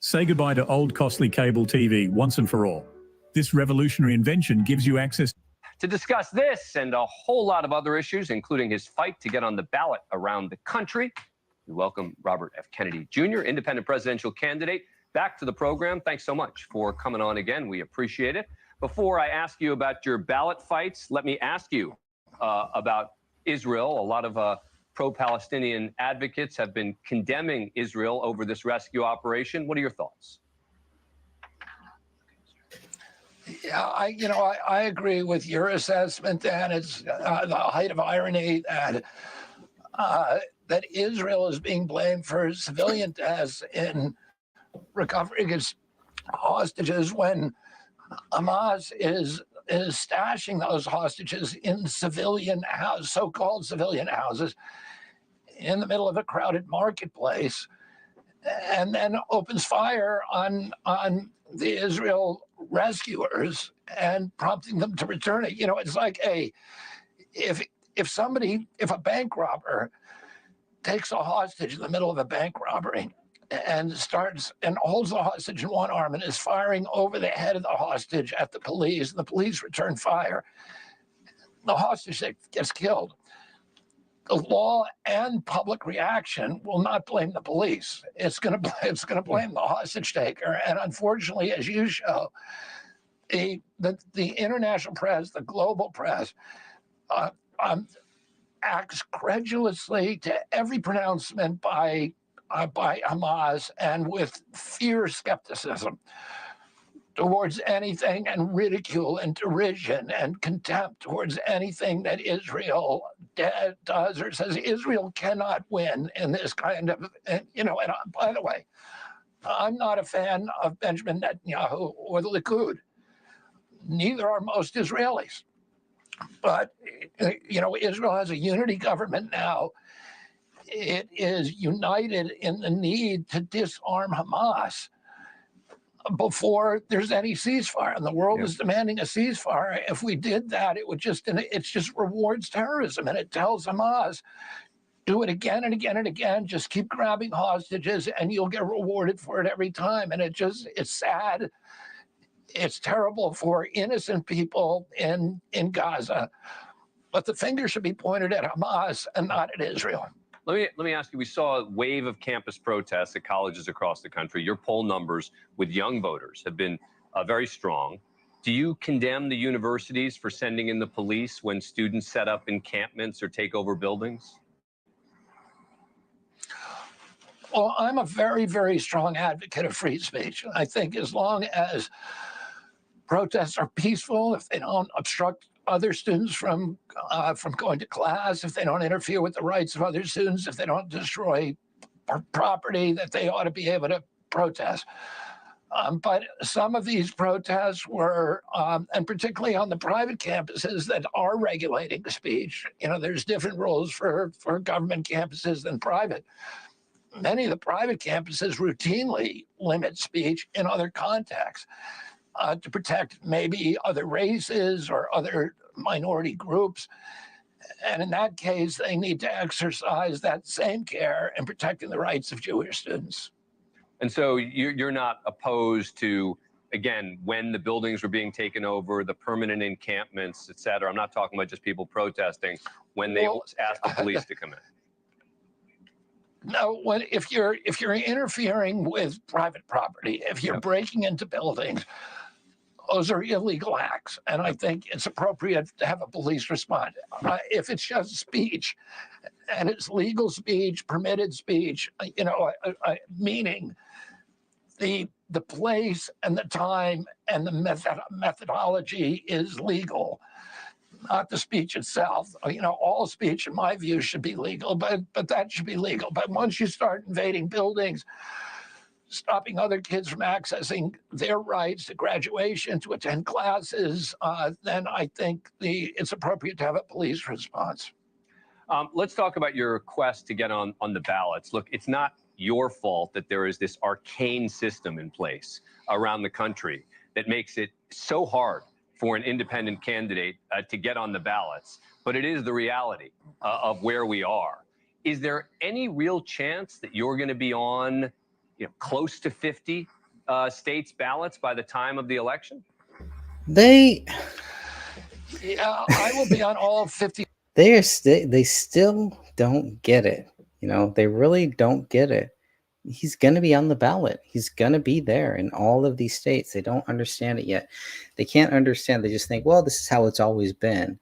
S7: Say goodbye to old costly cable TV once and for all. This revolutionary invention gives you access
S8: to discuss this and a whole lot of other issues, including his fight to get on the ballot around the country. We welcome Robert F. Kennedy Jr., independent presidential candidate, back to the program. Thanks so much for coming on again. We appreciate it. Before I ask you about your ballot fights, let me ask you about Israel. A lot of pro-Palestinian advocates have been condemning Israel over this rescue operation. What are your thoughts?
S21: Yeah, I agree with your assessment, and it's the height of irony that Israel is being blamed for civilian deaths in recovering its hostages when Hamas is stashing those hostages in so-called civilian houses in the middle of a crowded marketplace, and then opens fire on the Israel rescuers and prompting them to return it. You know, it's like if a bank robber takes a hostage in the middle of a bank robbery and holds the hostage in one arm and is firing over the head of the hostage at the police, and the police return fire, the hostage gets killed. The law and public reaction will not blame the police. It's going to blame the hostage taker. And unfortunately, as you show, the international press, the global press, acts credulously to every pronouncement by Hamas, and with fierce skepticism towards anything, and ridicule and derision and contempt towards anything that Israel does or says. Israel cannot win in this kind of, and by the way, I'm not a fan of Benjamin Netanyahu or the Likud. Neither are most Israelis. But, Israel has a unity government now, it is united in the need to disarm Hamas before there's any ceasefire. And the world is demanding a ceasefire. If we did that, it just rewards terrorism, and it tells Hamas, do it again and again and again. Just keep grabbing hostages, and you'll get rewarded for it every time. And it's sad. It's terrible for innocent people in Gaza. But the finger should be pointed at Hamas and not at Israel.
S8: Let me ask you, we saw a wave of campus protests at colleges across the country. Your poll numbers with young voters have been very strong. Do you condemn the universities for sending in the police when students set up encampments or take over buildings?
S21: Well, I'm a very, very strong advocate of free speech. I think as long as protests are peaceful, if they don't obstruct other students from going to class, if they don't interfere with the rights of other students, if they don't destroy property, that they ought to be able to protest. But some of these protests were, and particularly on the private campuses that are regulating speech, there's different rules for government campuses than private. Many of the private campuses routinely limit speech in other contexts to protect maybe other races or other minority groups. And in that case, they need to exercise that same care in protecting the rights of Jewish students.
S8: And so you're not opposed to, again, when the buildings were being taken over, the permanent encampments, et cetera. I'm not talking about just people protesting when they asked the police to come in.
S21: No, if you're interfering with private property, if you're breaking into buildings, those are illegal acts, and I think it's appropriate to have a police respond. If it's just speech, and it's legal speech, permitted speech, meaning the place and the time and the methodology is legal, not the speech itself. All speech, in my view, should be legal, but that should be legal. But once you start invading buildings, stopping other kids from accessing their rights to graduation, to attend classes, then I think it's appropriate to have a police response.
S8: Let's talk about your quest to get on the ballots. Look, it's not your fault that there is this arcane system in place around the country that makes it so hard for an independent candidate to get on the ballots, but it is the reality of where we are. Is there any real chance that you're going to be on close to 50 states' ballots by the time of the election?
S21: Yeah, I will be on all 50.
S1: They still don't get it. They really don't get it. He's going to be on the ballot. He's going to be there in all of these states. They don't understand it yet. They can't understand. They just think, well, this is how it's always been.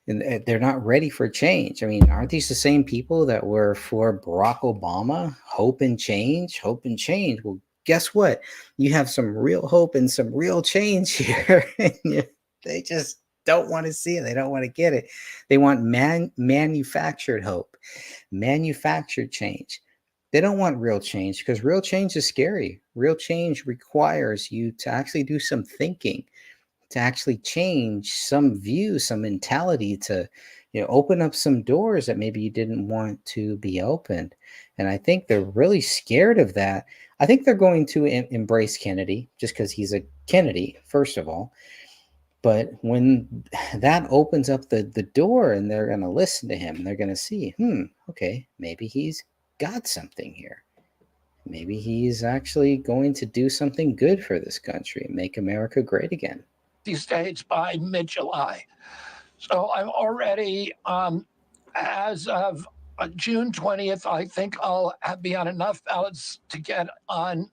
S1: And they're not ready for change. I mean, aren't these the same people that were for Barack Obama? Hope and change, hope and change. Well, guess what? You have some real hope and some real change here. They just don't want to see it. They don't want to get it. They want manufactured hope, manufactured change. They don't want real change because real change is scary. Real change requires you to actually do some thinking, to actually change some view, some mentality, to open up some doors that maybe you didn't want to be opened. And I think they're really scared of that. I think they're going to embrace Kennedy just because he's a Kennedy, first of all. But when that opens up the door and they're going to listen to him, they're going to see, okay, maybe he's got something here. Maybe he's actually going to do something good for this country and make America great again.
S21: These states by mid-July. So I'm already, as of June 20th, I think I'll be on enough ballots to get on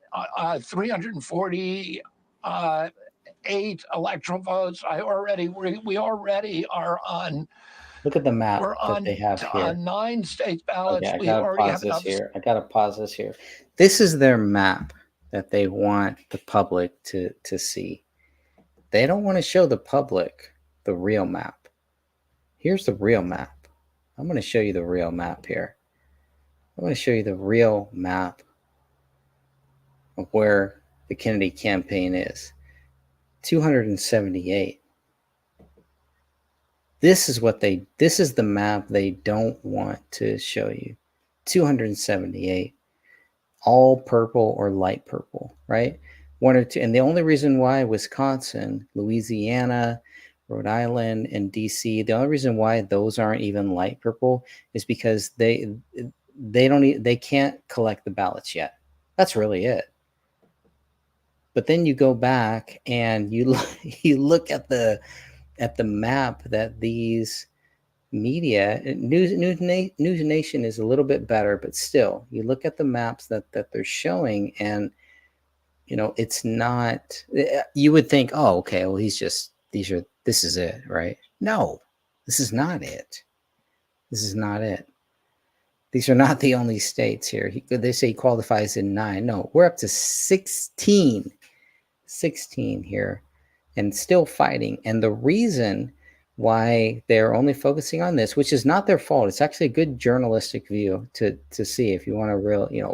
S21: 348 electoral votes. We already are on.
S1: Look at the map
S21: We're
S1: that they have here.
S21: On 9 state ballots.
S1: Okay, I
S21: We
S1: gotta
S21: already
S1: pause
S21: have
S1: this
S21: enough.
S1: here. I gotta pause this here. This is their map that they want the public to see. They don't want to show the public the real map. Here's the real map. I'm going to show you the real map here. I'm going to show you the real map of where the Kennedy campaign is. 278. This is the map they don't want to show you. 278, all purple or light purple, right? One or two. And the only reason why Wisconsin, Louisiana, Rhode Island, and DC, the only reason why those aren't even light purple is because they can't collect the ballots yet. That's really it. But then you go back and you look at the map that these media, News Nation is a little bit better, but still, you look at the maps that they're showing, and it's not. You would think, oh, okay, well, this is it, right? No, this is not it. This is not it. These are not the only states here. They say he qualifies in 9. No, we're up to 16 here, and still fighting. And the reason why they're only focusing on this, which is not their fault, it's actually a good journalistic view to see if you want to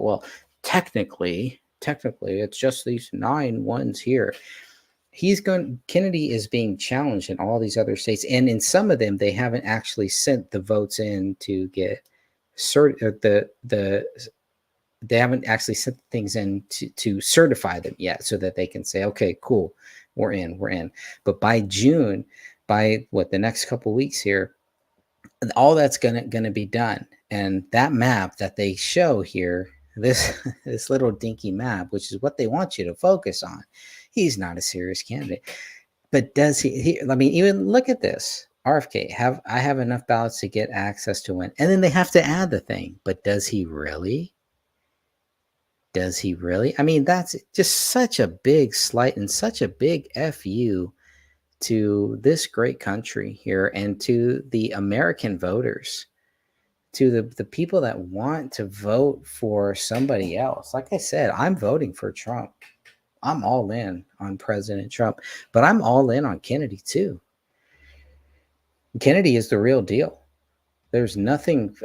S1: well, technically it's just these 9 ones here. Kennedy is being challenged in all these other states, and in some of them they haven't actually sent the votes in to get they haven't actually sent things in to certify them yet, so that they can say, okay, cool, we're in. But by June, by the next couple of weeks here, all that's gonna be done. And that map that they show here, this little dinky map, which is what they want you to focus on, he's not a serious candidate. But does he I mean, even look at this. RFK, I have enough ballots to get access to win. And then they have to add the thing. But does he really? Does he really? I mean, that's just such a big slight and such a big FU to this great country here, and to the American voters, to the people that want to vote for somebody else. Like I said, I'm voting for Trump. I'm all in on President Trump, but I'm all in on Kennedy too. Kennedy is the real deal. There's nothing,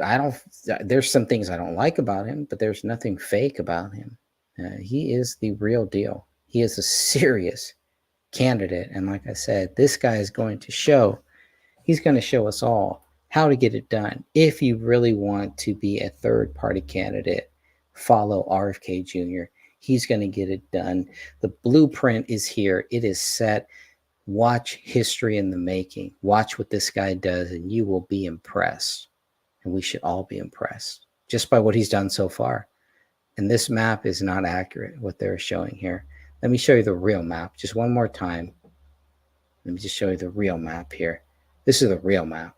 S1: there's some things I don't like about him, but there's nothing fake about him. He is the real deal. He is a serious candidate. And like I said, this guy is going to show us all how to get it done. If you really want to be a third party candidate, follow RFK Jr. He's going to get it done. The blueprint is here. It is set. Watch history in the making. Watch what this guy does, and you will be impressed. And we should all be impressed just by what he's done so far. And this map is not accurate, what they're showing here. Let me show you the real map just one more time. Let me just show you the real map here. This is the real map.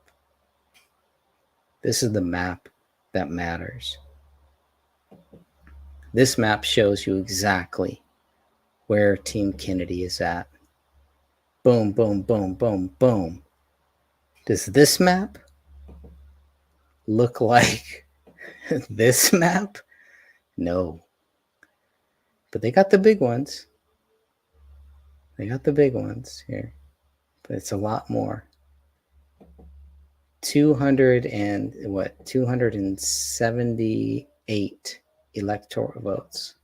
S1: This is the map that matters. This map shows you exactly where Team Kennedy is at. Boom, boom, boom, boom, boom. Does this map look like this map? No. But they got the big ones. They got the big ones here. But it's a lot more. 278 electoral votes.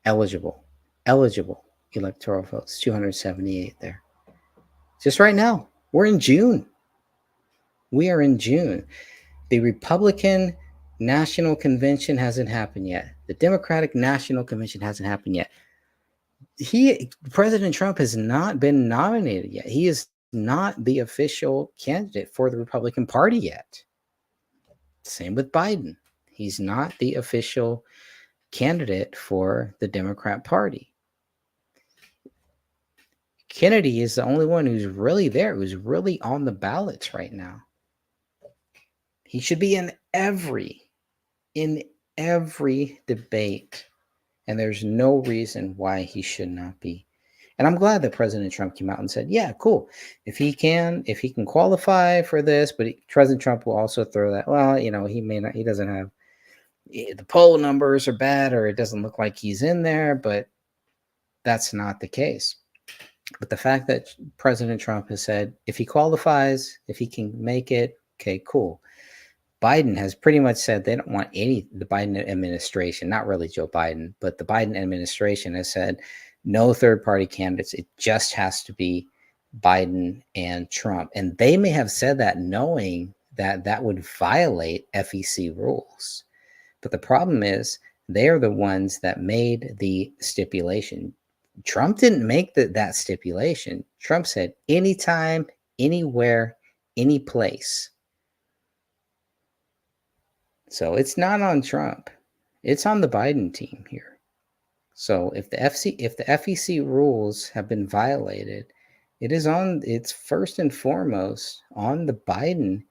S1: Eligible electoral votes. 278 there. Just right now. We're in June. We are in June. The Republican National Convention hasn't happened yet. The Democratic National Convention hasn't happened yet. President Trump has not been nominated yet. He is not the official candidate for the Republican Party yet. Same with Biden. He's not the official candidate for the Democrat Party. Kennedy is the only one who's really there, who's really on the ballots right now. He should be in every debate, and there's no reason why he should not be. And I'm glad that President Trump came out and said, yeah, cool. If he can qualify for this, but President Trump will also throw that, well, he doesn't have, the poll numbers are bad, or it doesn't look like he's in there, but that's not the case. But the fact that President Trump has said, if he qualifies, if he can make it, okay, cool. Biden has pretty much said they don't want the Biden administration, not really Joe Biden, but the Biden administration has said no third-party candidates. It just has to be Biden and Trump. And they may have said that knowing that that would violate FEC rules. But the problem is they're the ones that made the stipulation. Trump didn't make that stipulation. Trump said anytime, anywhere, any place. So it's not on Trump. It's on the Biden team here. So if the FEC rules have been violated, it's first and foremost on the Biden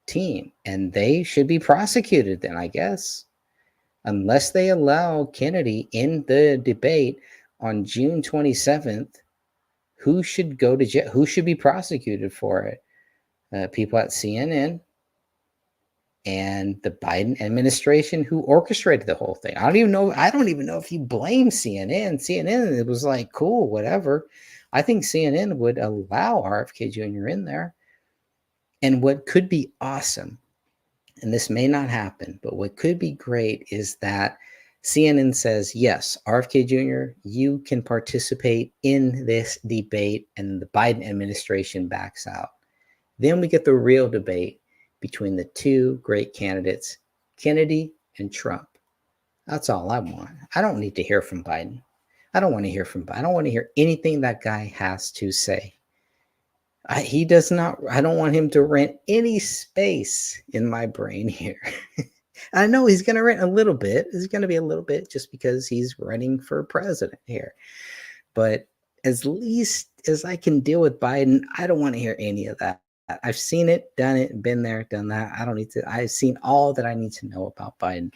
S1: team, and they should be prosecuted then, I guess, unless they allow Kennedy in the debate on June 27th. Who should go to jail? Who should be prosecuted for it? People at CNN and the Biden administration who orchestrated the whole thing. I don't even know if you blame CNN. CNN, it was like, cool, whatever. I think CNN would allow RFK Jr. in there. And what could be awesome, and this may not happen, but what could be great is that CNN says, yes, RFK Jr., you can participate in this debate, and the Biden administration backs out. Then we get the real debate between the two great candidates, Kennedy and Trump. That's all I want. I don't need to hear from Biden. I don't want to hear from Biden. I don't want to hear anything that guy has to say. I don't want him to rent any space in my brain here. I know he's going to rent a little bit. It's going to be a little bit just because he's running for president here. But as least as I can deal with Biden, I don't want to hear any of that. I've seen it, done it, been there, done that. I don't need to. I've seen all that I need to know about Biden.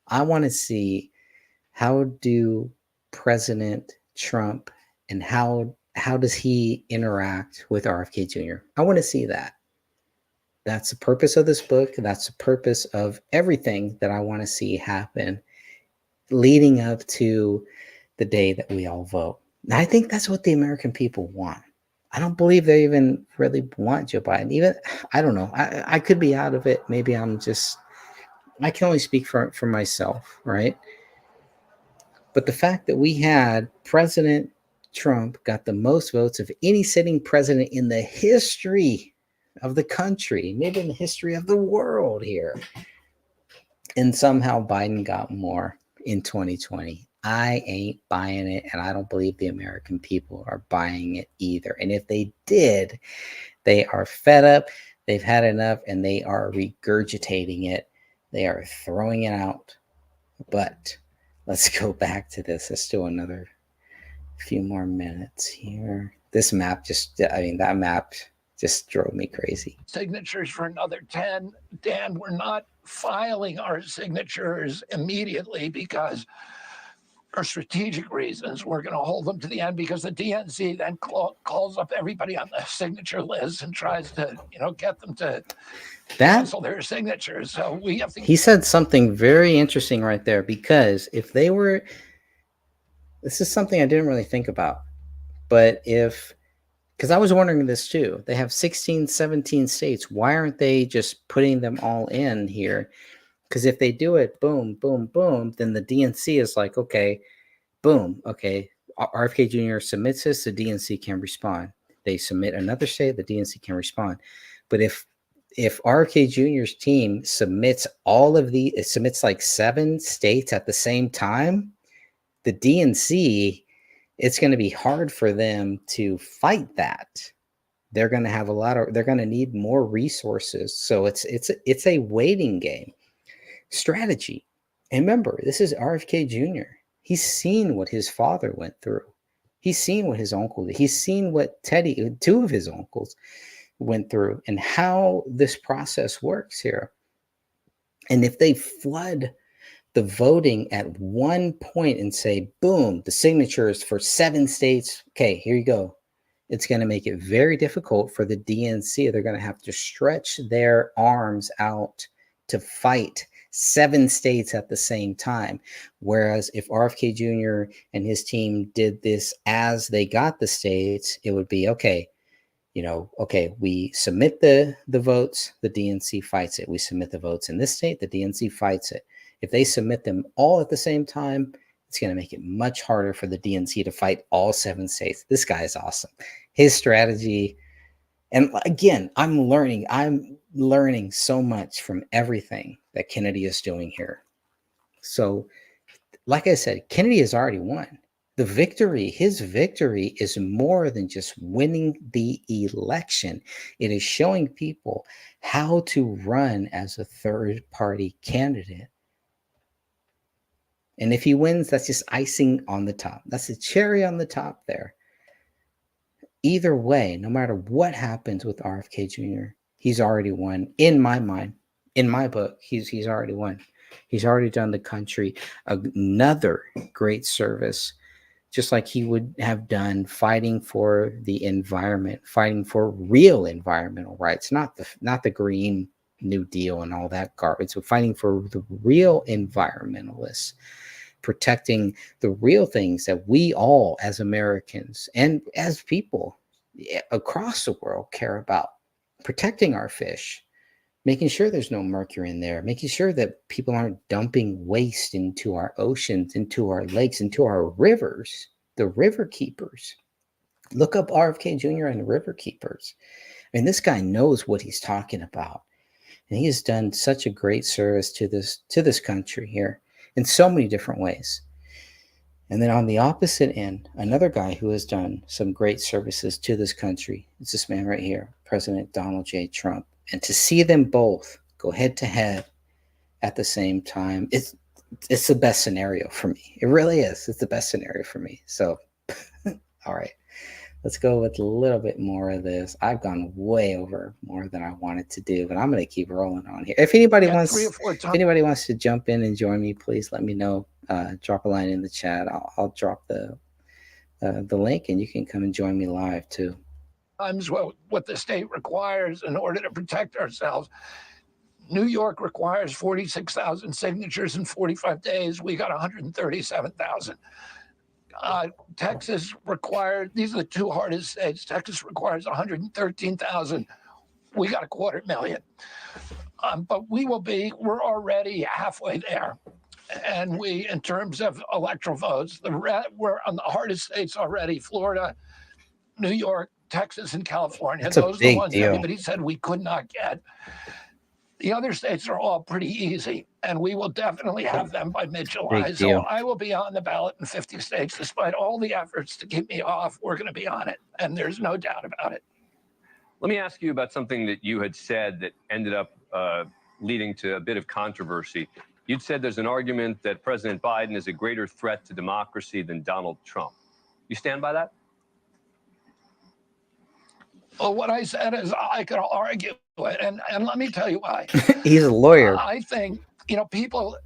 S1: I want to see, how do President Trump and how does he interact with RFK Jr.? I want to see that. That's the purpose of this book. That's the purpose of everything that I want to see happen leading up to the day that we all vote. And I think that's what the American people want. I don't believe they even really want Joe Biden. Even, I don't know. I could be out of it. Maybe I can only speak for myself, right? But the fact that we had President Trump got the most votes of any sitting president in the history of the country, maybe in the history of the world here. And somehow Biden got more in 2020. I ain't buying it, and I don't believe the American people are buying it either. And if they did, they are fed up, they've had enough, and they are regurgitating it. They are throwing it out. But let's go back to this. Let's do another few more minutes here. This map that map just drove me crazy.
S21: Signatures for another 10. Dan, we're not filing our signatures immediately because, for strategic reasons, we're going to hold them to the end, because the DNC then calls up everybody on the signature list and tries to, get them to cancel their signatures. So we have to.
S1: He said something very interesting right there, because if they were, this is something I didn't really think about, but because I was wondering this too, they have 16, 17 states. Why aren't they just putting them all in here? Because if they do it, boom, boom, boom, then the DNC is like, okay, boom, okay, RFK Jr. submits this, the DNC can respond. They submit another state, the DNC can respond. But if RFK Jr.'s team submits submits like 7 states at the same time, the DNC, it's going to be hard for them to fight that. They're going to have they're going to need more resources. So it's a waiting game strategy. And remember, this is RFK Jr. He's seen what his father went through. He's seen what his uncle did. He's seen what two of his uncles went through, and how this process works here. And if they flood the voting at one point and say, boom, the signatures for 7 states, okay, here you go. It's going to make it very difficult for the DNC. They're going to have to stretch their arms out to fight 7 states at the same time. Whereas if RFK Jr. and his team did this as they got the states, it would be, okay, we submit the votes, the DNC fights it. We submit the votes in this state, the DNC fights it. If they submit them all at the same time, it's going to make it much harder for the DNC to fight all 7 states. This guy is awesome. His strategy, and again, I'm learning so much from everything that Kennedy is doing here. So, like I said, Kennedy has already won. His victory is more than just winning the election. It is showing people how to run as a third party candidate. And if he wins, that's just icing on the top. That's a cherry on the top there. Either way, no matter what happens with RFK Jr., he's already won. In my mind, in my book, he's already won. He's already done the country another great service, just like he would have done fighting for the environment, fighting for real environmental rights, not the Green New Deal and all that garbage. So fighting for the real environmentalists, protecting the real things that we all as Americans and as people across the world care about, protecting our fish, making sure there's no mercury in there, making sure that people aren't dumping waste into our oceans, into our lakes, into our rivers, the river keepers. Look up RFK Jr. and the river keepers. I mean, this guy knows what he's talking about. And he has done such a great service to this country here in so many different ways. And then on the opposite end, another guy who has done some great services to this country is this man right here, President Donald J. Trump. And to see them both go head to head at the same time, it's the best scenario for me. It really is. It's the best scenario for me. So, all right, let's go with a little bit more of this. I've gone way over more than I wanted to do, but I'm going to keep rolling on here. If anybody wants to jump in and join me, please let me know. Drop a line in the chat. I'll drop the link, and you can come and join me live too.
S21: What the state requires in order to protect ourselves. New York requires 46,000 signatures in 45 days. We got 137,000. Texas required, these are the two hardest states. Texas requires 113,000. We got 250,000. But we're already halfway there. And in terms of electoral votes, we're on the hardest states already: Florida, New York, Texas, and California. Those are the ones everybody said we could not get. The other states are all pretty easy, and we will definitely have them by mid-July. So I will be on the ballot in 50 states. Despite all the efforts to keep me off, we're going to be on it, and there's no doubt about it.
S8: Let me ask you about something that you had said that ended up leading to a bit of controversy. You'd said there's an argument that President Biden is a greater threat to democracy than Donald Trump. You stand by that?
S21: Well, what I said is I could argue it, and let me tell you why.
S1: He's a lawyer.
S21: I think, people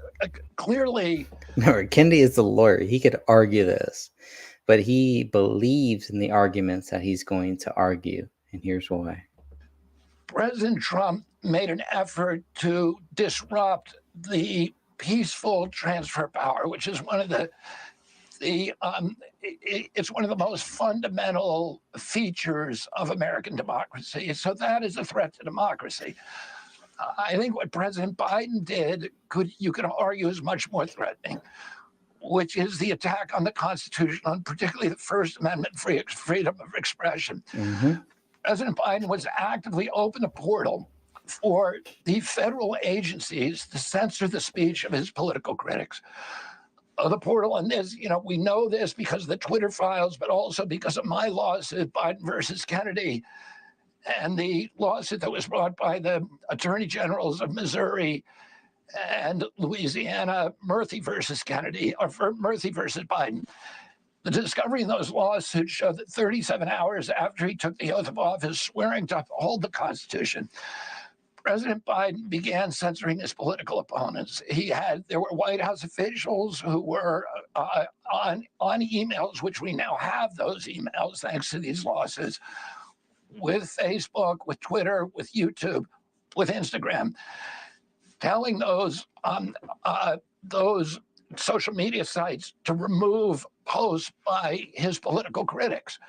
S21: clearly...
S1: No, Kennedy is a lawyer. He could argue this, but he believes in the arguments that he's going to argue, and here's why.
S21: President Trump made an effort to disrupt the peaceful transfer of power, which is one of it's one of the most fundamental features of American democracy. So that is a threat to democracy. I think what President Biden did, you could argue, is much more threatening, which is the attack on the Constitution, on particularly the First Amendment freedom of expression.
S1: Mm-hmm.
S21: President Biden was actively open a portal for the federal agencies to censor the speech of his political critics. The portal, and this, we know this because of the Twitter files, but also because of my lawsuit, Biden versus Kennedy, and the lawsuit that was brought by the attorney generals of Missouri and Louisiana, Murphy versus Kennedy, or Murphy versus Biden. The discovery in those lawsuits showed that 37 hours after he took the oath of office, swearing to uphold the Constitution, President Biden began censoring his political opponents. There were White House officials who were on emails, which we now have those emails thanks to these lawsuits, with Facebook, with Twitter, with YouTube, with Instagram, telling those social media sites to remove posts by his political critics.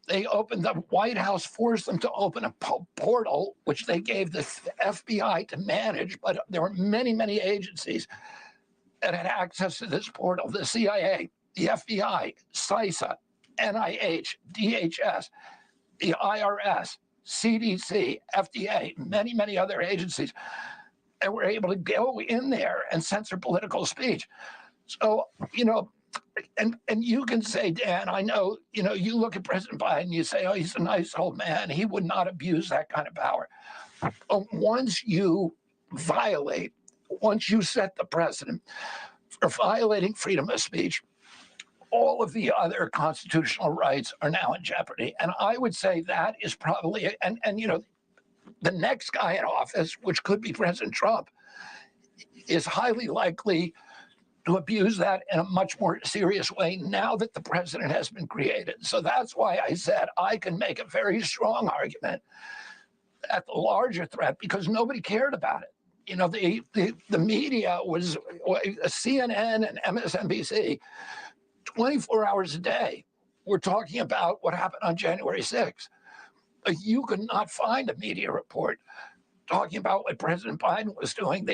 S21: The White House forced them to open a portal, which they gave the FBI to manage, but there were many, many agencies that had access to this portal: the CIA, the FBI, CISA, NIH, DHS, the IRS, CDC, FDA, many, many other agencies. and were able to go in there and censor political speech. So, and you can say, Dan, I know, you look at President Biden, you say, oh, he's a nice old man. He would not abuse that kind of power. Once you set the precedent for violating freedom of speech, all of the other constitutional rights are now in jeopardy. And I would say that is probably, the next guy in office, which could be President Trump, is highly likely to abuse that in a much more serious way now that the president has been created. So that's why I said I can make a very strong argument at the larger threat, because nobody cared about it. The media was CNN and MSNBC 24 hours a day. We're talking about what happened on January 6th. You could not find a media report talking about what President Biden was doing,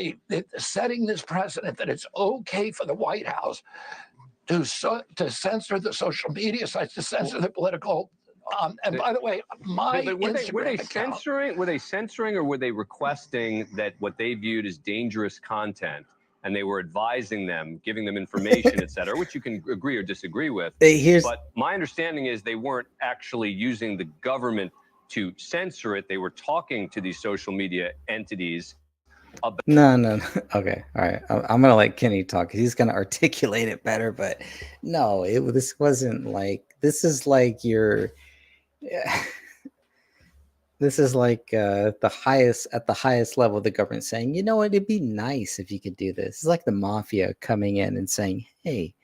S21: setting this precedent that it's okay for the White House to censor the social media sites, to censor the political. And by the way,
S8: were they censoring, or were they requesting that what they viewed as dangerous content, and they were advising them, giving them information, et cetera, which you can agree or disagree with? But my understanding is they weren't actually using the government to censor it. They were talking to these social media entities about.
S1: No. Okay, all right. I'm gonna let Kenny talk because he's gonna articulate it better. But no, this wasn't like. This is like your. This is like the highest level of the government saying, you know what, it'd be nice if you could do this. It's like the mafia coming in and saying, hey,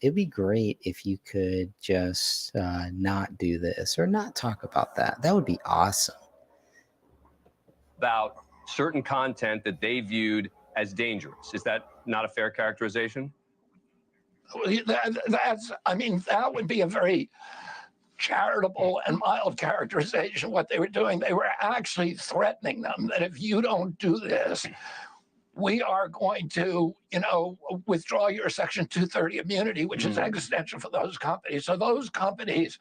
S1: it'd be great if you could just not do this or not talk about that. That would be awesome.
S8: About certain content that they viewed as dangerous. Is that not a fair characterization?
S21: That would be a very charitable and mild characterization of what they were doing. They were actually threatening them that if you don't do this, we are going to, withdraw your Section 230 immunity, which is existential for those companies. So those companies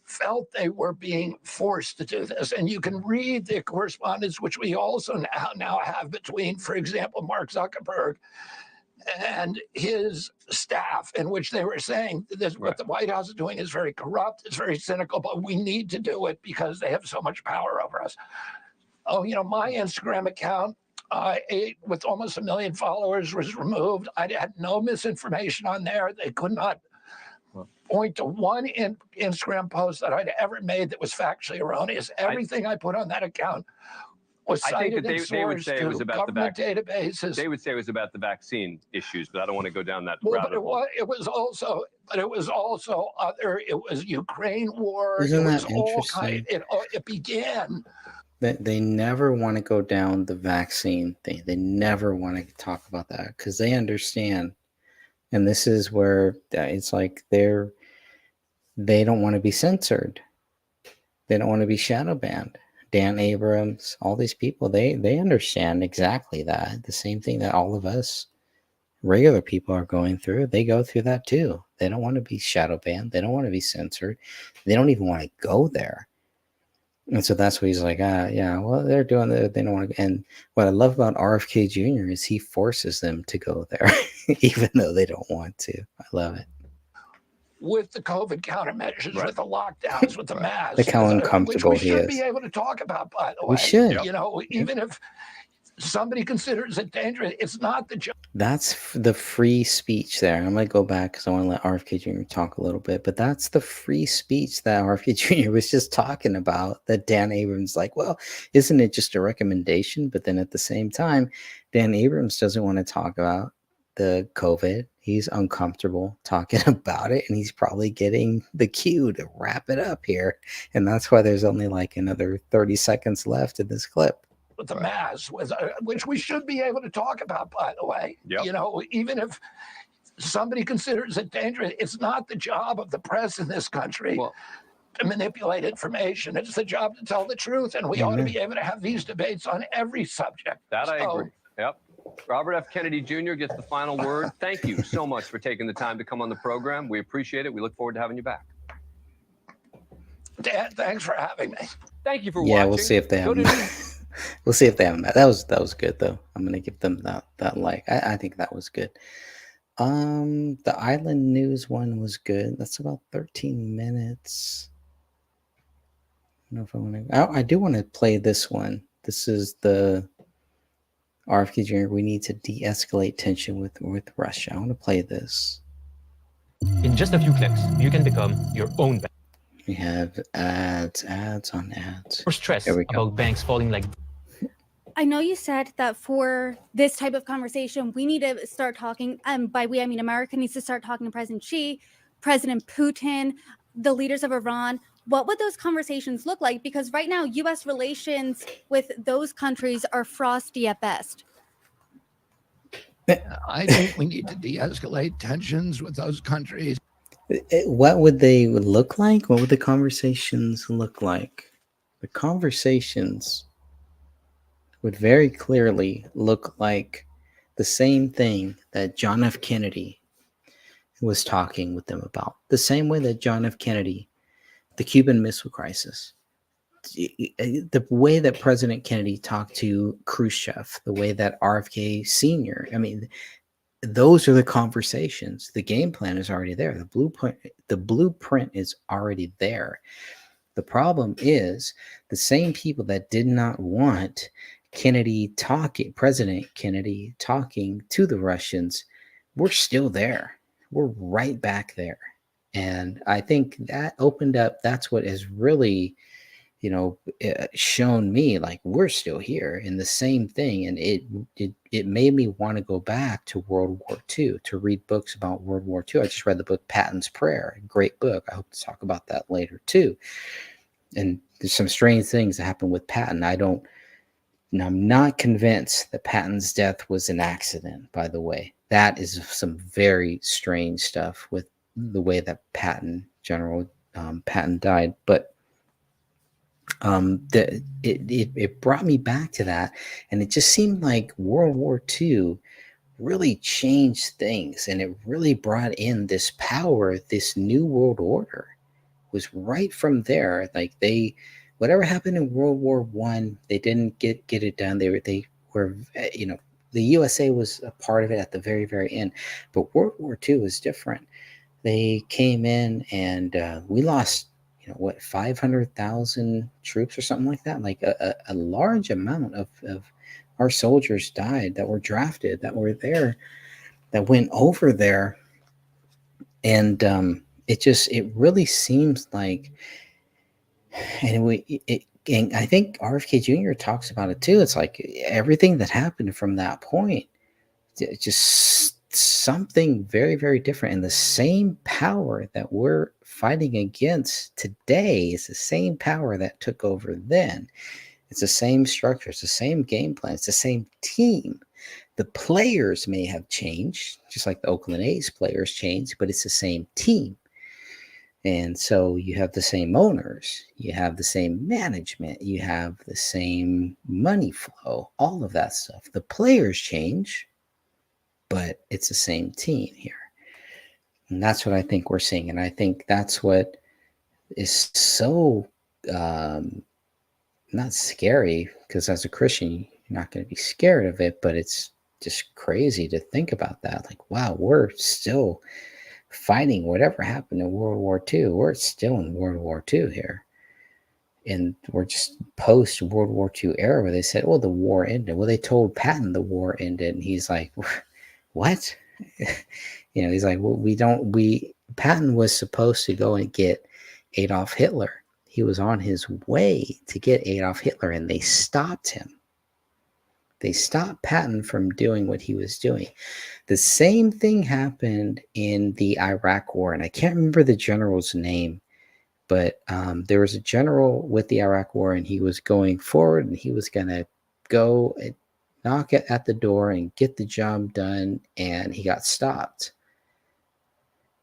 S21: felt they were being forced to do this. And you can read the correspondence, which we also now have between, for example, Mark Zuckerberg and his staff, in which they were saying that what the White House is doing is very corrupt, it's very cynical, but we need to do it because they have so much power over us. Oh, my Instagram account, with almost 1 million followers, was removed. I had no misinformation on there. They could not point to one Instagram post that I'd ever made that was factually erroneous. Everything I put on that account was cited.
S8: I think that they would say it was about
S21: government databases.
S8: They would say it was about the vaccine issues, but I don't want to go down that
S21: Well,
S8: rabbit hole.
S21: it was also other. It was Ukraine war.
S1: Isn't
S21: it was
S1: that
S21: all
S1: interesting?
S21: It began.
S1: They never want to go down the vaccine thing. They never want to talk about that because they understand. And this is where it's like they don't want to be censored. They don't want to be shadow banned. Dan Abrams, all these people, they understand exactly that. The same thing that all of us regular people are going through. They go through that too. They don't want to be shadow banned. They don't want to be censored. They don't even want to go there. And so that's what he's like, yeah, well, they're doing that. They don't want to. And what I love about RFK Jr. is he forces them to go there, even though they don't want to. I love it.
S21: With the COVID countermeasures, with the lockdowns, with the masks,
S1: Look how uncomfortable
S21: which we
S1: he
S21: should
S1: is.
S21: be able to talk about, by the way.
S1: We should.
S21: Even if somebody considers it dangerous, it's not the job.
S1: That's the free speech there. I'm going to go back because I want to let RFK Jr. talk a little bit, but that's the free speech that RFK Jr. was just talking about, that Dan Abrams like, well, isn't it just a recommendation? But then at the same time, Dan Abrams doesn't want to talk about the COVID. He's uncomfortable talking about it, and he's probably getting the cue to wrap it up here. And that's why there's only like another 30 seconds left in this clip.
S21: With the mask, which we should be able to talk about, by the way. Even if somebody considers it dangerous, it's not the job of the press in this country to manipulate information. It's the job to tell the truth, and we ought to be able to have these debates on every subject.
S8: That I agree. Yep. Robert F. Kennedy Jr. gets the final word. Thank you so much for taking the time to come on the program. We appreciate it. We look forward to having you back.
S21: Dan, thanks for having me.
S8: Thank you for watching.
S1: Yeah, we'll see if they have We'll see if they have that. That was good though. I'm gonna give them that like. I think that was good. The island news one was good. That's about 13 minutes. I don't know if I want to. I do want to play this one. This is the RFK Jr. We need to de-escalate tension with Russia. I want to play this.
S10: In just a few clicks, you can become your own bank.
S1: We have ads on ads.
S10: Or stress
S1: There we go.
S10: about banks falling like.
S16: I know you said that for this type of conversation, we need to start talking. By we, I mean America needs to start talking to President Xi, President Putin, the leaders of Iran. What would those conversations look like? Because right now, U.S. relations with those countries are frosty at best.
S21: I think we need to de-escalate tensions with those countries.
S1: What would they look like? What would the conversations look like? The conversations would very clearly look like the same thing that John F. Kennedy was talking with them about. The same way that John F. Kennedy, the Cuban Missile Crisis, the way that President Kennedy talked to Khrushchev, the way that RFK Sr., I mean, those are the conversations. The game plan is already there. The blueprint is already there. The problem is the same people that did not want President Kennedy talking to the Russians, we're still there. We're right back there. And I think that opened up, that's what has really, shown me like we're still here in the same thing. And it made me want to go back to World War II, to read books about World War II. I just read the book Patton's Prayer, a great book. I hope to talk about that later too. And there's some strange things that happened with Patton. I'm not convinced that Patton's death was an accident, by the way. That is some very strange stuff with the way that General Patton died. But it brought me back to that. And it just seemed like World War II really changed things. And it really brought in this power, this new world order was right from there. Like whatever happened in World War I, they didn't get it done. They were, the USA was a part of it at the very, very end. But World War II was different. They came in and we lost, 500,000 troops or something like that. Like a large amount of our soldiers died that were drafted, that were there, that went over there. And it really seems like, and I think RFK Jr. talks about it too. It's like everything that happened from that point, just something very, very different. And the same power that we're fighting against today is the same power that took over then. It's the same structure. It's the same game plan. It's the same team. The players may have changed, just like the Oakland A's players changed, but it's the same team. And so you have the same owners, you have the same management, you have the same money flow, all of that stuff. The players change, but it's the same team here. And that's what I think we're seeing. And I think that's what is so not scary, because as a Christian, you're not going to be scared of it, but it's just crazy to think about that. Like, wow, we're still fighting whatever happened in World War II. We're still in World War II here. And we're just post World War II era where they said, oh, the war ended. Well, they told Patton the war ended. And he's like, what? He's like, well, Patton was supposed to go and get Adolf Hitler. He was on his way to get Adolf Hitler, and they stopped him. They stopped Patton from doing what he was doing. The same thing happened in the Iraq War, and I can't remember the general's name, but there was a general with the Iraq War, and he was going forward, and he was going to go and knock at the door and get the job done, and he got stopped.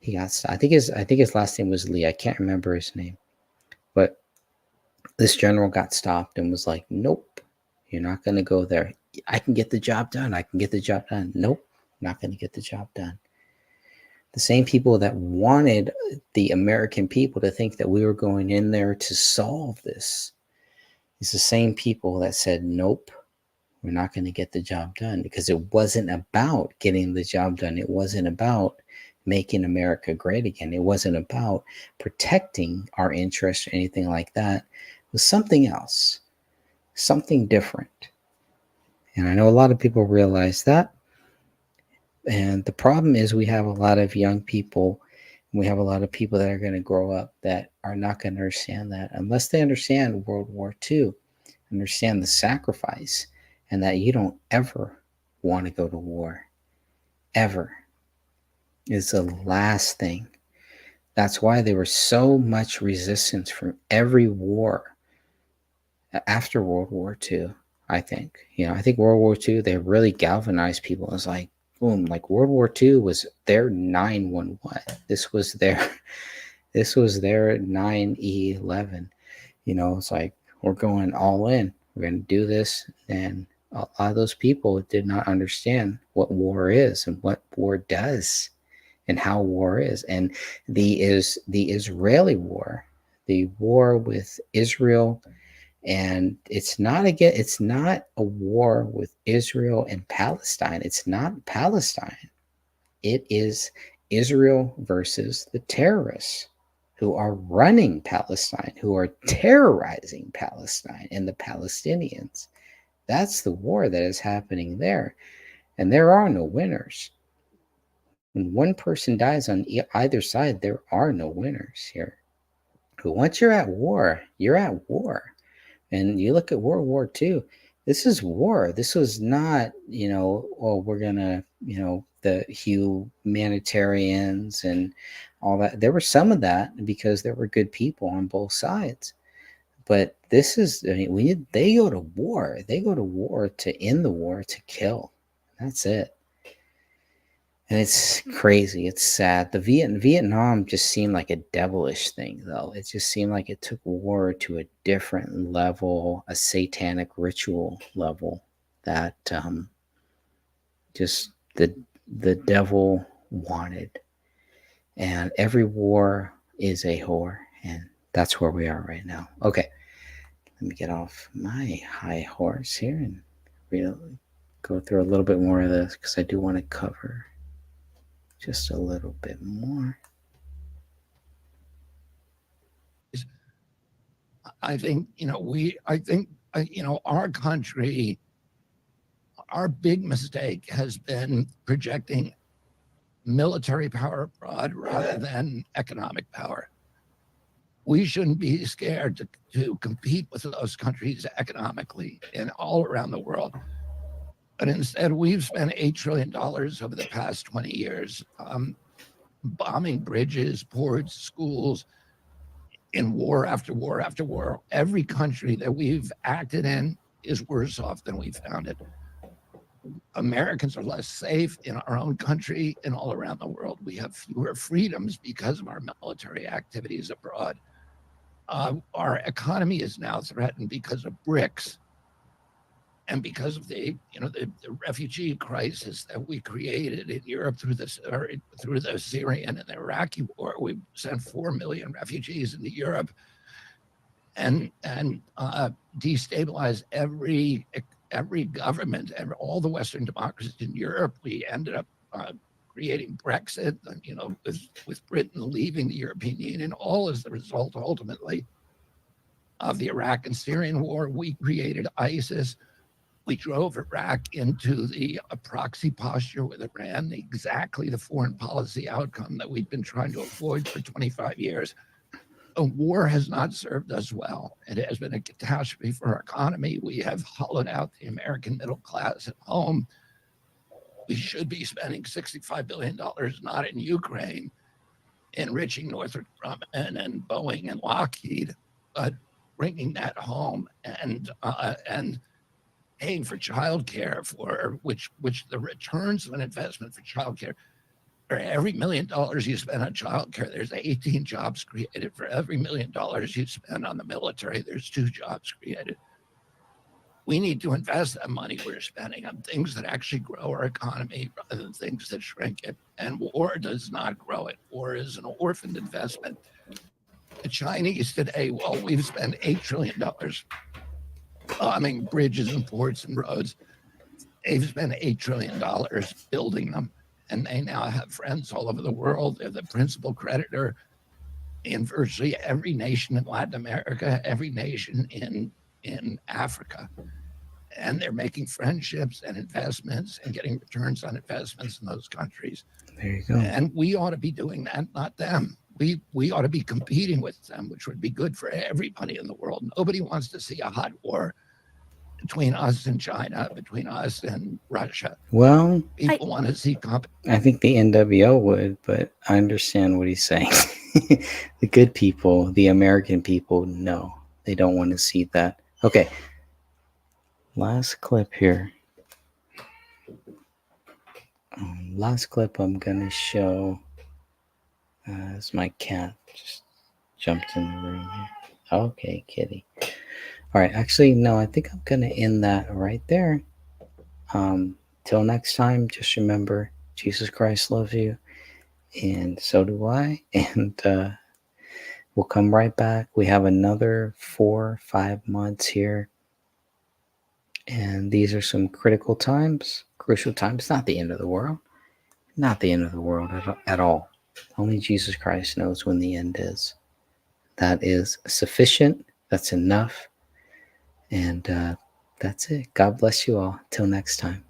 S1: I think his last name was Lee. I can't remember his name, but this general got stopped and was like, "Nope, you're not going to go there. I can get the job done. I can get the job done. Nope, not going to get the job done." The same people that wanted the American people to think that we were going in there to solve this It's the same people that said, nope, we're not going to get the job done, because it wasn't about getting the job done. It wasn't about making America great again. It wasn't about protecting our interests or anything like that. It was something else, something different. And I know a lot of people realize that. And the problem is we have a lot of young people, and we have a lot of people that are going to grow up that are not going to understand that unless they understand World War II, understand the sacrifice, and that you don't ever want to go to war, ever. It's the last thing. That's why there was so much resistance from every war after World War II, I think. I think World War II, they really galvanized people. It's like, boom, like World War II was their 9/11. This was their 9/11. It's like, we're going all in. We're going to do this. And a lot of those people did not understand what war is and what war does and how war is. And the Israeli war, the war with Israel, and it's not a war with Israel and Palestine. It's not Palestine. It is Israel versus the terrorists who are running Palestine, who are terrorizing Palestine and the Palestinians. That's the war that is happening there. And there are no winners. When one person dies on either side, there are no winners here. But once you're at war, you're at war. And you look at World War II, this is war. This was not, we're going to, the humanitarians and all that. There was some of that because there were good people on both sides. But this is, they go to war. They go to war to end the war, to kill. That's it. And it's crazy. It's sad. The Vietnam just seemed like a devilish thing, though. It just seemed like it took war to a different level, a satanic ritual level that just the devil wanted. And every war is a whore, and that's where we are right now. Okay, let me get off my high horse here and really go through a little bit more of this, because I do want to cover just a little bit more.
S21: I think, our country, our big mistake has been projecting military power abroad rather than economic power. We shouldn't be scared to compete with those countries economically and all around the world. But instead, we've spent $8 trillion over the past 20 years bombing bridges, ports, schools, in war after war after war. Every country that we've acted in is worse off than we found it. Americans are less safe in our own country and all around the world. We have fewer freedoms because of our military activities abroad. Our economy is now threatened because of BRICS. And because of the refugee crisis that we created in Europe through the Syrian and the Iraqi war, we sent 4 million refugees into Europe and destabilized every government, all the Western democracies in Europe. We ended up creating Brexit, with Britain leaving the European Union, all as the result ultimately of the Iraq and Syrian war. We created ISIS. We drove Iraq into a proxy posture with Iran, exactly the foreign policy outcome that we've been trying to avoid for 25 years. A war has not served us well. It has been a catastrophe for our economy. We have hollowed out the American middle class at home. We should be spending $65 billion, not in Ukraine, enriching Northrop Grumman and Boeing and Lockheed, but bringing that home and paying for childcare, for which the returns of an investment for childcare, for every $1 million you spend on childcare, there's 18 jobs created. For every $1 million you spend on the military, there's 2 jobs created. We need to invest that money we're spending on things that actually grow our economy rather than things that shrink it. And war does not grow it. War is an orphaned investment. The Chinese today, we've spent $8 trillion bombing bridges and ports and roads. They've spent $8 trillion building them, and they now have friends all over the world. They're the principal creditor in virtually every nation in Latin America, every nation in Africa. And they're making friendships and investments and getting returns on investments in those countries.
S1: There you go.
S21: And we ought to be doing that, not them. We ought to be competing with them, which would be good for everybody in the world. Nobody wants to see a hot war between us and China, between us and Russia.
S1: Well,
S21: People want to see competition.
S1: I think the NWO would, but I understand what he's saying. The good people, the American people, no, they don't want to see that. Okay. Last clip here. Last clip I'm going to show is my cat just jumped in the room here. Okay, kitty. All right. Actually, no, I think I'm going to end that right there. Till next time, just remember, Jesus Christ loves you, and so do I. And we'll come right back. We have another 4 or 5 months here. And these are some critical times, crucial times. Not the end of the world. Not the end of the world at all. Only Jesus Christ knows when the end is. That is sufficient. That's enough. And that's it. God bless you all. Till next time.